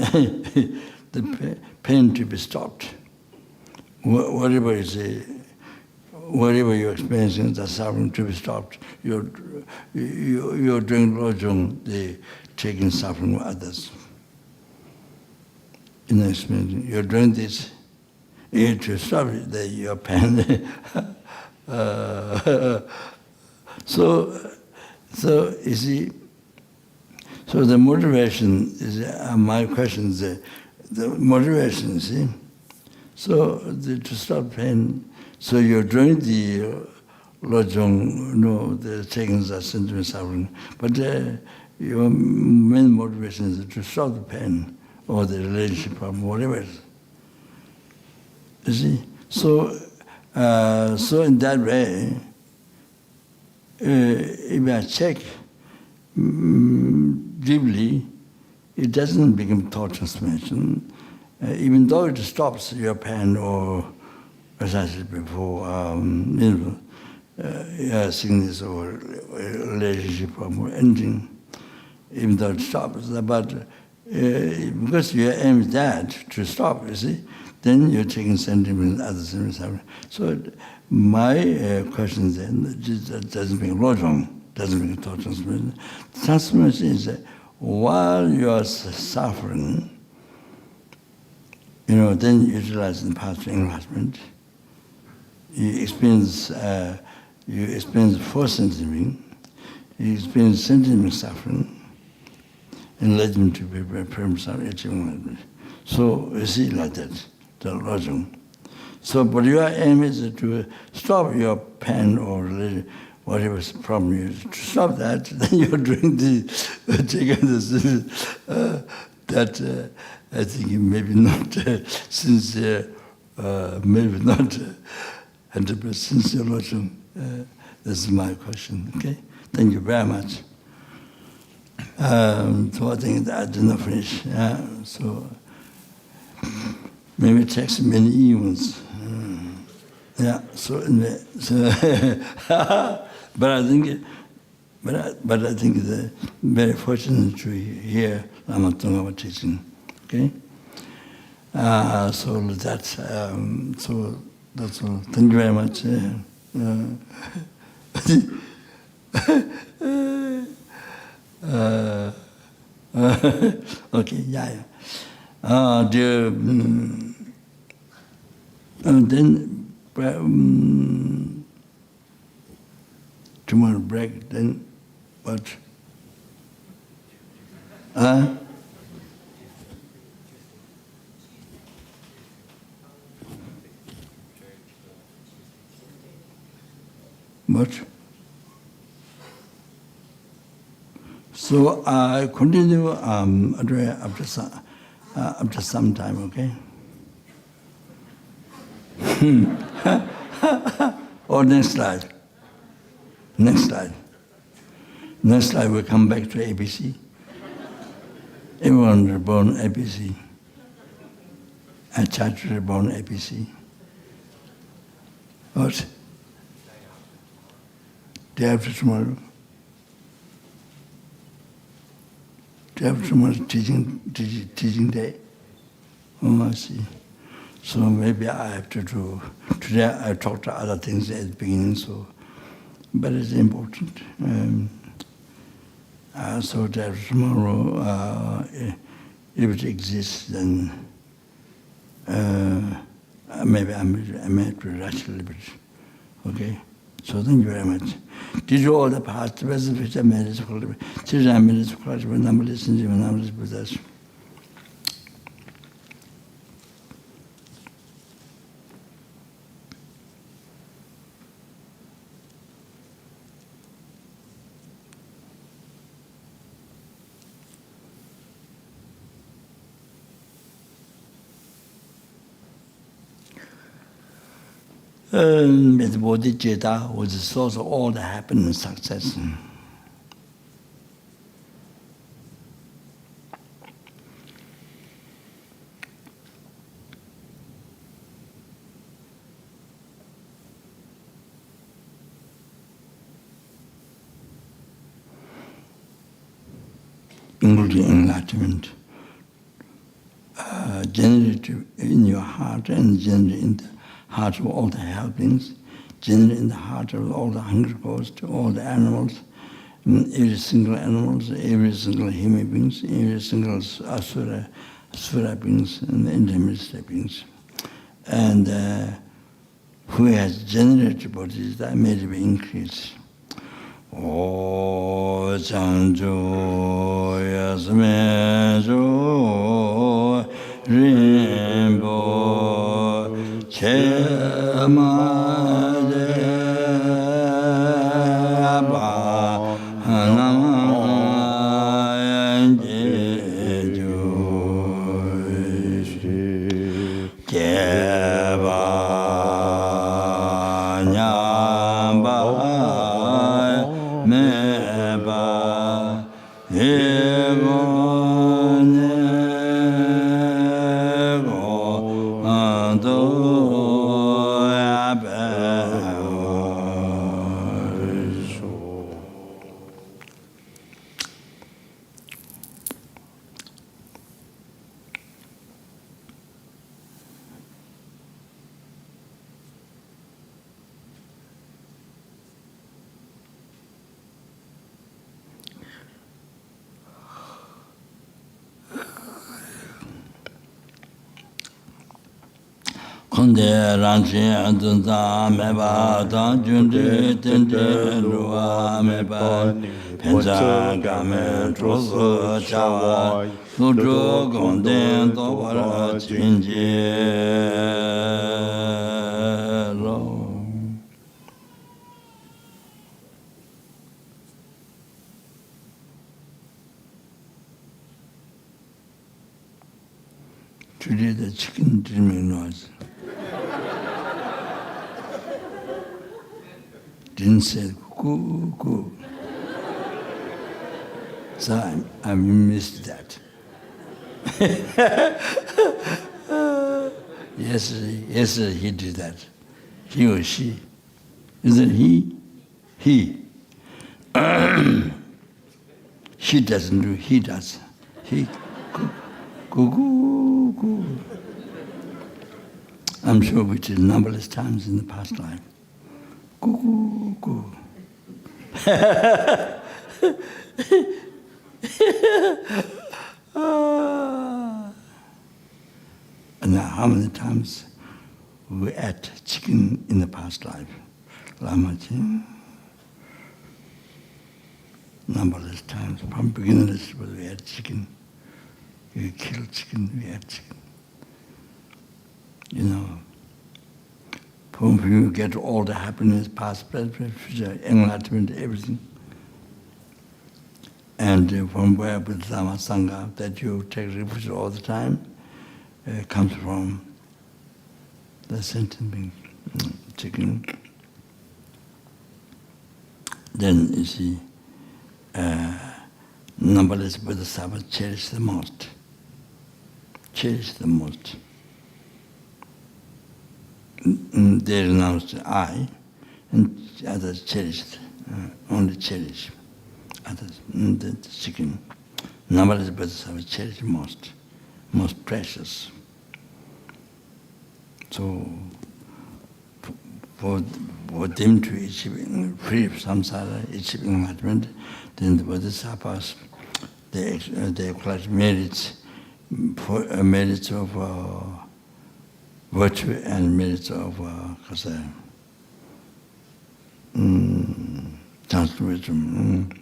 the pain to be stopped. Whatever you're experiencing, the suffering to be stopped. You're doing Lojong, the taking suffering of others. In the experience, you're doing this, you need to stop it, your pain. So you see, so the motivation is, my question is the motivation, you see. So to stop pain, so you're doing the Lojong, the taking the sentiment suffering, but your main motivation is to stop the pain or the relationship problem, whatever it is. You see? So in that way, if I check deeply, it doesn't become thought transformation. Even though it stops your pain or, as I said before, sickness or relationship or anything, even though it stops, but because your aim is that, to stop, you see, then you're taking sentiments, other sentiments. So my question then, that doesn't mean wrong, doesn't mean thought transformation. Transformation is that while you are suffering, then utilizing past enlargement, you experience force sentiment, you experience sentiment suffering, and let them to be achieving. So you see like that, the logic. So, but your aim is to stop your pain or whatever problem is. To stop that, then you're doing that I think maybe not sincere, maybe not 100% sincere logic. That's my question. Okay, thank you very much. So I think that I did not finish. So maybe it takes many eons. But I think the very fortunate to hear Lama Tsongkhapa teaching. Okay. So that's all. Thank you very much. Okay, yeah. Then tomorrow break. Then what? What? So I continue after some time, okay? Or next slide. Next slide. Next slide, we come back to ABC. Everyone reborn ABC. A child reborn ABC. What? Day after tomorrow. Day after tomorrow, teaching day. Oh, I see. So maybe I have to do. Today I talked to other things at the beginning, but it's important. So that tomorrow, if it exists, then maybe I may have to rush a little bit. Okay? So thank you very much. Did you all the past, which I made it, when I'm listening, when I'm listening with us. The Bodhicitta was the source of all the happiness and success. Including enlightenment, generated in your heart and generated in the heart of all the helpings, generated in the heart of all the hungry ghosts, all the animals, every single animals, every single human beings, every single asura beings and intermediate beings. And who has generated bodies that made it increase. O Chanjo Yasmejo Rinpoche Chemade Meba, Ego Konde ranchi adunza meba dan junde tende luwa meba penja game troso chawa lujo gonden tawara chinje lo. Today the chicken dreaming noise. Didn't say coo coo. So I missed that. Yesterday he did that. He or she. Isn't he? He. She doesn't do, he does. He coo coo coo. I'm sure we did numberless times in the past life. Coo coo. And now, how many times we ate chicken in the past life? Lama, numberless times. From beginners, we ate chicken. We killed chicken, we ate chicken. You know, from you get all the happiness, past, present, future, enlightenment, everything. And from where with Lama Sangha that you take refuge all the time comes from the sentient being, chicken. Then you see, numberless Bodhisattvas cherish the most. Cherish the most. They renounced I, and others cherished, only cherish. Others, the chicken. Numberless Bodhisattvas cherish most precious. So, for them to achieve free of samsara, achieve enlightenment, then the Bodhisattvas, they acquire merits of virtue and merits of transformation.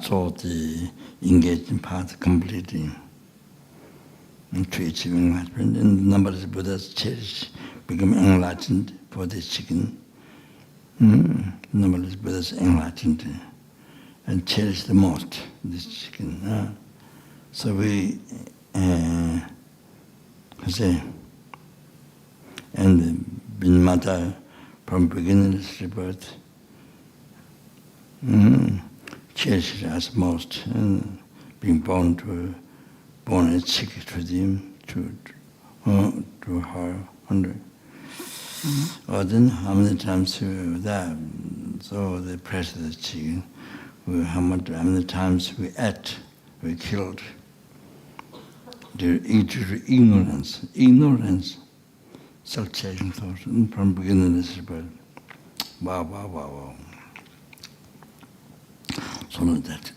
So the engaging path completely to achieve enlightenment, and the numberless Buddhas cherish, become enlightened for this chicken. Numberless Buddhas enlightened and cherish the most this chicken. So we say, and being mother from beginner's rebirth, cherished as most, and being born a chicken to them, to her. Or then how many times that, so the precious chicken, how many times we ate, we killed. Due to ignorance, self-chasing thoughts, from beginningless birth. Wow. So like that.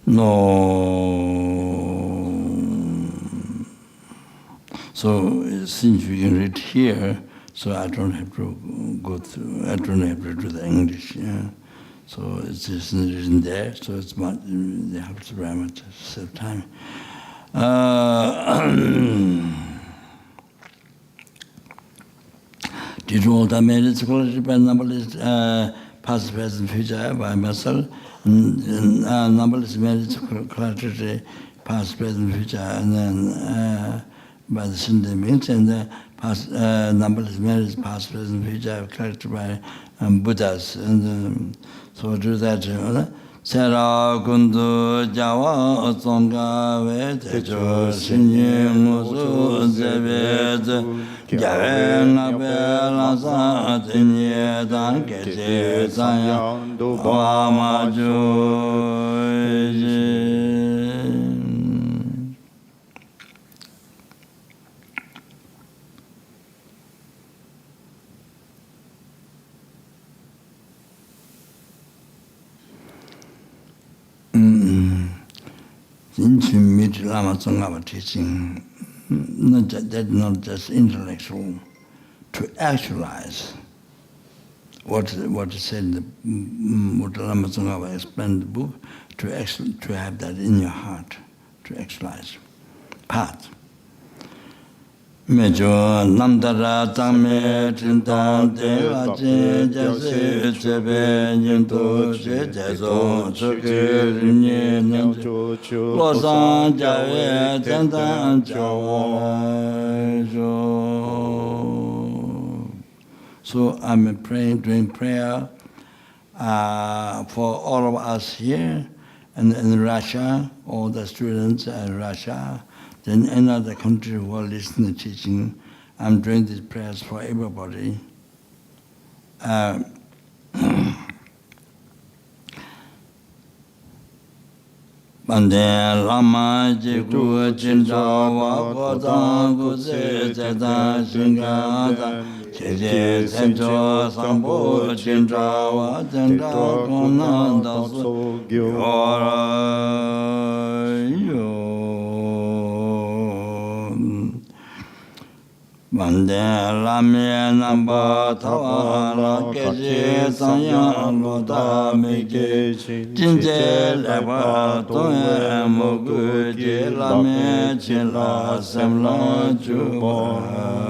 No. So since we can read here, so I don't have to go through, I don't have to do the English. So it's just written there, so it's much, they have to very much save time. Did all the merits quality by numberless past, present, future by myself, numberless merits quality past, present, future, and then by the sentient beings, and numberless merits past, present, future collected by Buddhas, and so do that. Sera kundu jawa tsonga ve techo shinye musu zebe jawe ngabe lansa tenye dan kete sanyang dupa maju. into meet Lama Tsongkhapa teaching, not just intellectual, to actualize what said what Lama Tsongkhapa explained in the book, to have that in your heart, to actualize. Path. Mejo namdara tangme chintan deva je jase chebe nyinto che jason choke rinye nanjo losan jawe tentan jawa. So I'm doing prayer for all of us here and in Russia, all the students in Russia, then another country who are listening to teaching. I'm doing these prayers for everybody. Bande Lama Jigu Jindawa Godang Guse Zeta Shingada Cheje Sencho Sambo Jindawa Zenda Konanda Su Yora Yo Bande Lame Namba Tawala Keje Sanyang Loda Meke Jinje Leba Toe Mogu Je Lame Chila Semla Juba.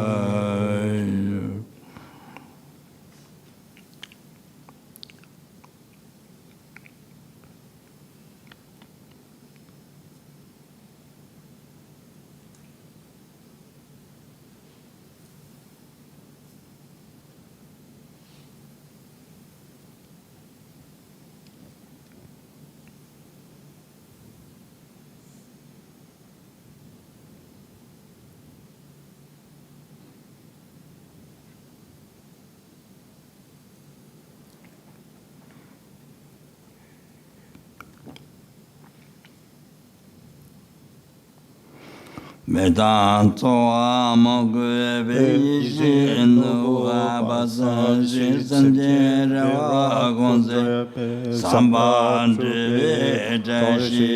Medan toa mogu beijin nuwa basan shisanje rewa gonze samban de jashi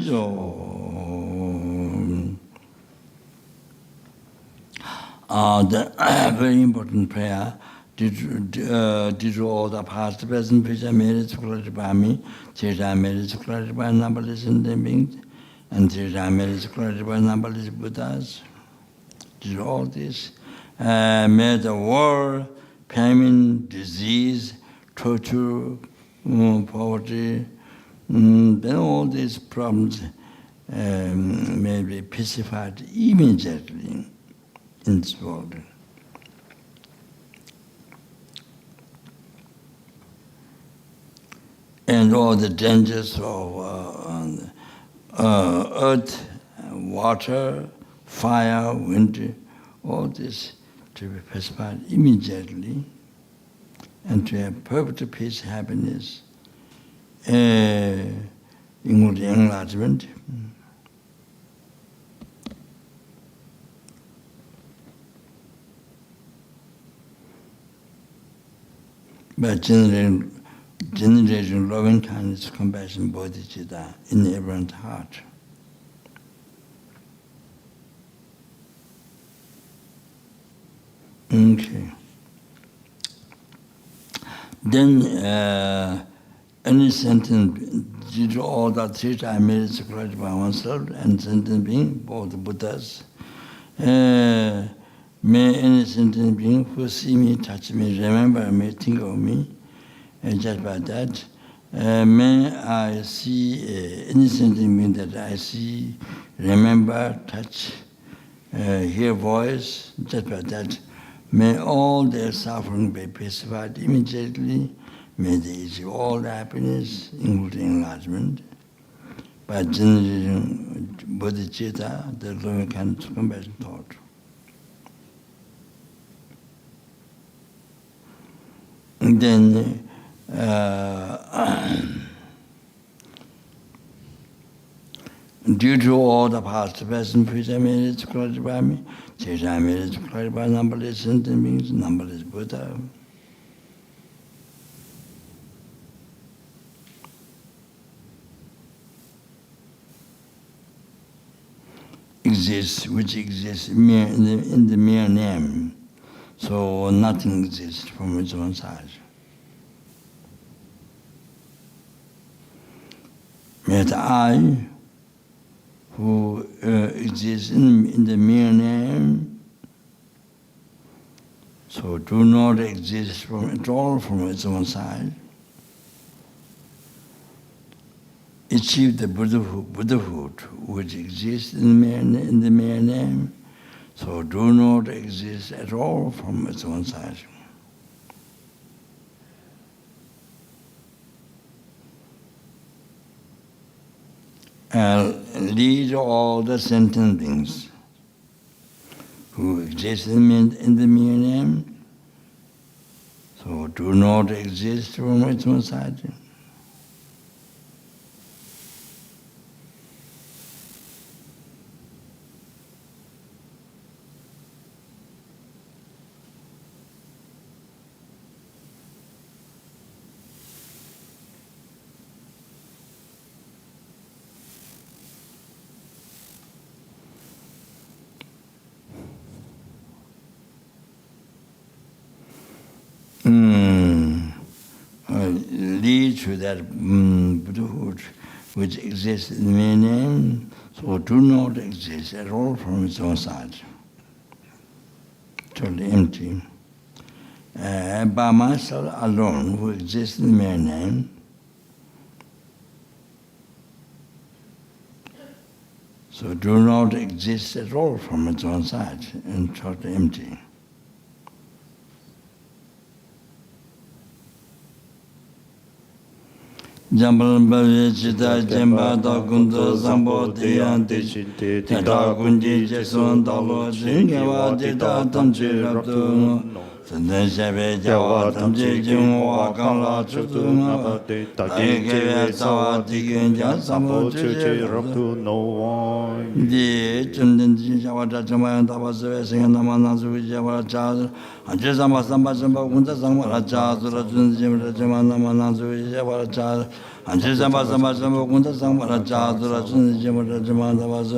jo. The very important prayer. Did you all the past, present, future merits declared by me? Future merits declared by numberless sentient beings. And future merits declared by numberless Buddhas. Did all this. May the war, famine, disease, torture, poverty, then all these problems may be pacified immediately in this world. And all the dangers of earth, water, fire, wind, all this to be pacified immediately and to have perfect peace, happiness, including enlargement. By generating loving kindness, compassion, bodhicitta in everyone's heart. Okay. Then any sentence, due to all that three times merits declared by oneself and sentient being, both Buddhas, may any sentient being who see me, touch me, remember me, think of me, and just by that, may I see any sentient being that I see, remember, touch, hear voice, just by that, may all their suffering be pacified immediately, may they achieve all the happiness, including enlargement, by generating bodhicitta, the loving kind of compassion thought. And then due to all the past, present, future merits declared by me, future merits declared by numberless sentient beings, numberless Buddha. exists, which exists mere in the mere name. So nothing exists from its own side. Yet I, who exists in the mere name, so do not exist at all from its own side, achieve the Buddhahood which exists in the mere name, so do not exist at all from its own side. Lead all the sentient beings who exist in the mere name, so do not exist from its own side. Lead to that Buddhahood which exists in the mere name, so do not exist at all from its own side. Totally empty. By myself alone, who exists in the mere name, so do not exist at all from its own side, and totally empty. Jambal Bavicita Jamba Dagunda Sambo Dianti Tita Gundi Jason Dalo Jingawa Dita Tamji Rabdu Sandan Shabe Jawa Tamji Jingwa Kala Chutuna Taike Sawa Tikin Jasamo Chuchi Rabdu No One Di Chundin Jawa Jamayan Tabasave Singamana Sujawa Chaz Anjama Samba Samba Gunda Samara Chaz Rajun Jamana Sujawa Chaz Anjama Samba Samba Gunda Samara Chaz Rajun Jamana was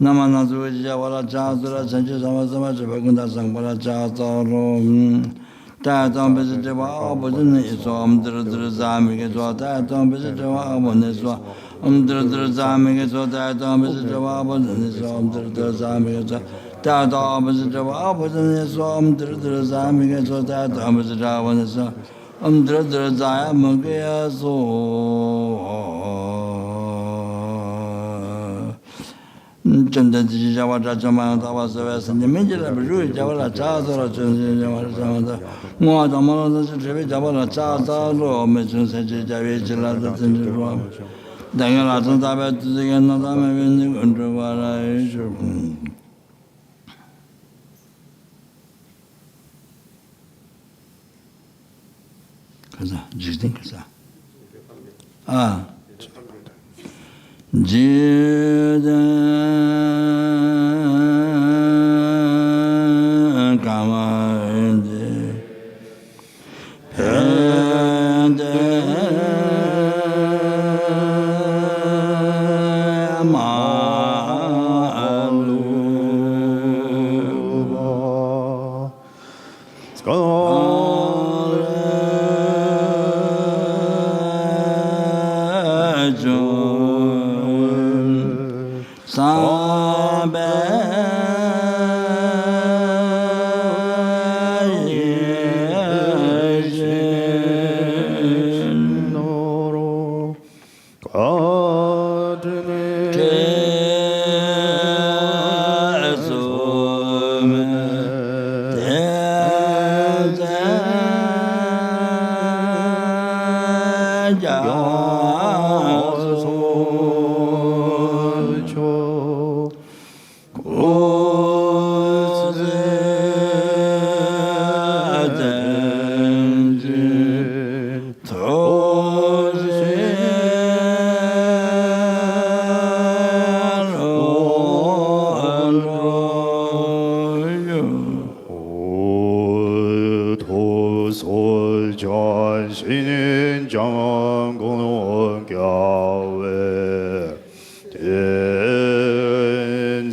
Namana Sujawa Chaz Rajun Sama Gunda Samara Chaz Tatam Bizjava, Buzin is Zami, Tatam Bizjava, Moneswa, Zami, Tatam Bizjava, Buzin is Zami, Tatam Bizjava, Buzin is Zami, Tatam Bizjava, Zaya, Chanda Java Jamanta was the major of Java Chaza, Jamanta, more than one of the Java Chaza, or mentions Javila, the Dangala Taba to the another Control. Do you think so? Ah. Jida Kamande Pende Maluba Oh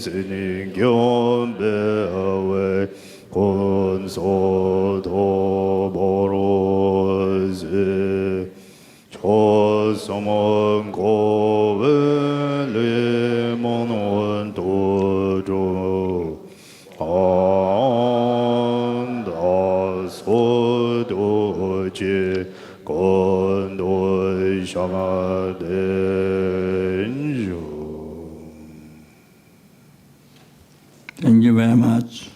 신이 겸배하외 권소도모로세 조성원 고벨리모노 도조 안다소도지 건도샤마덴주. Thank you very much.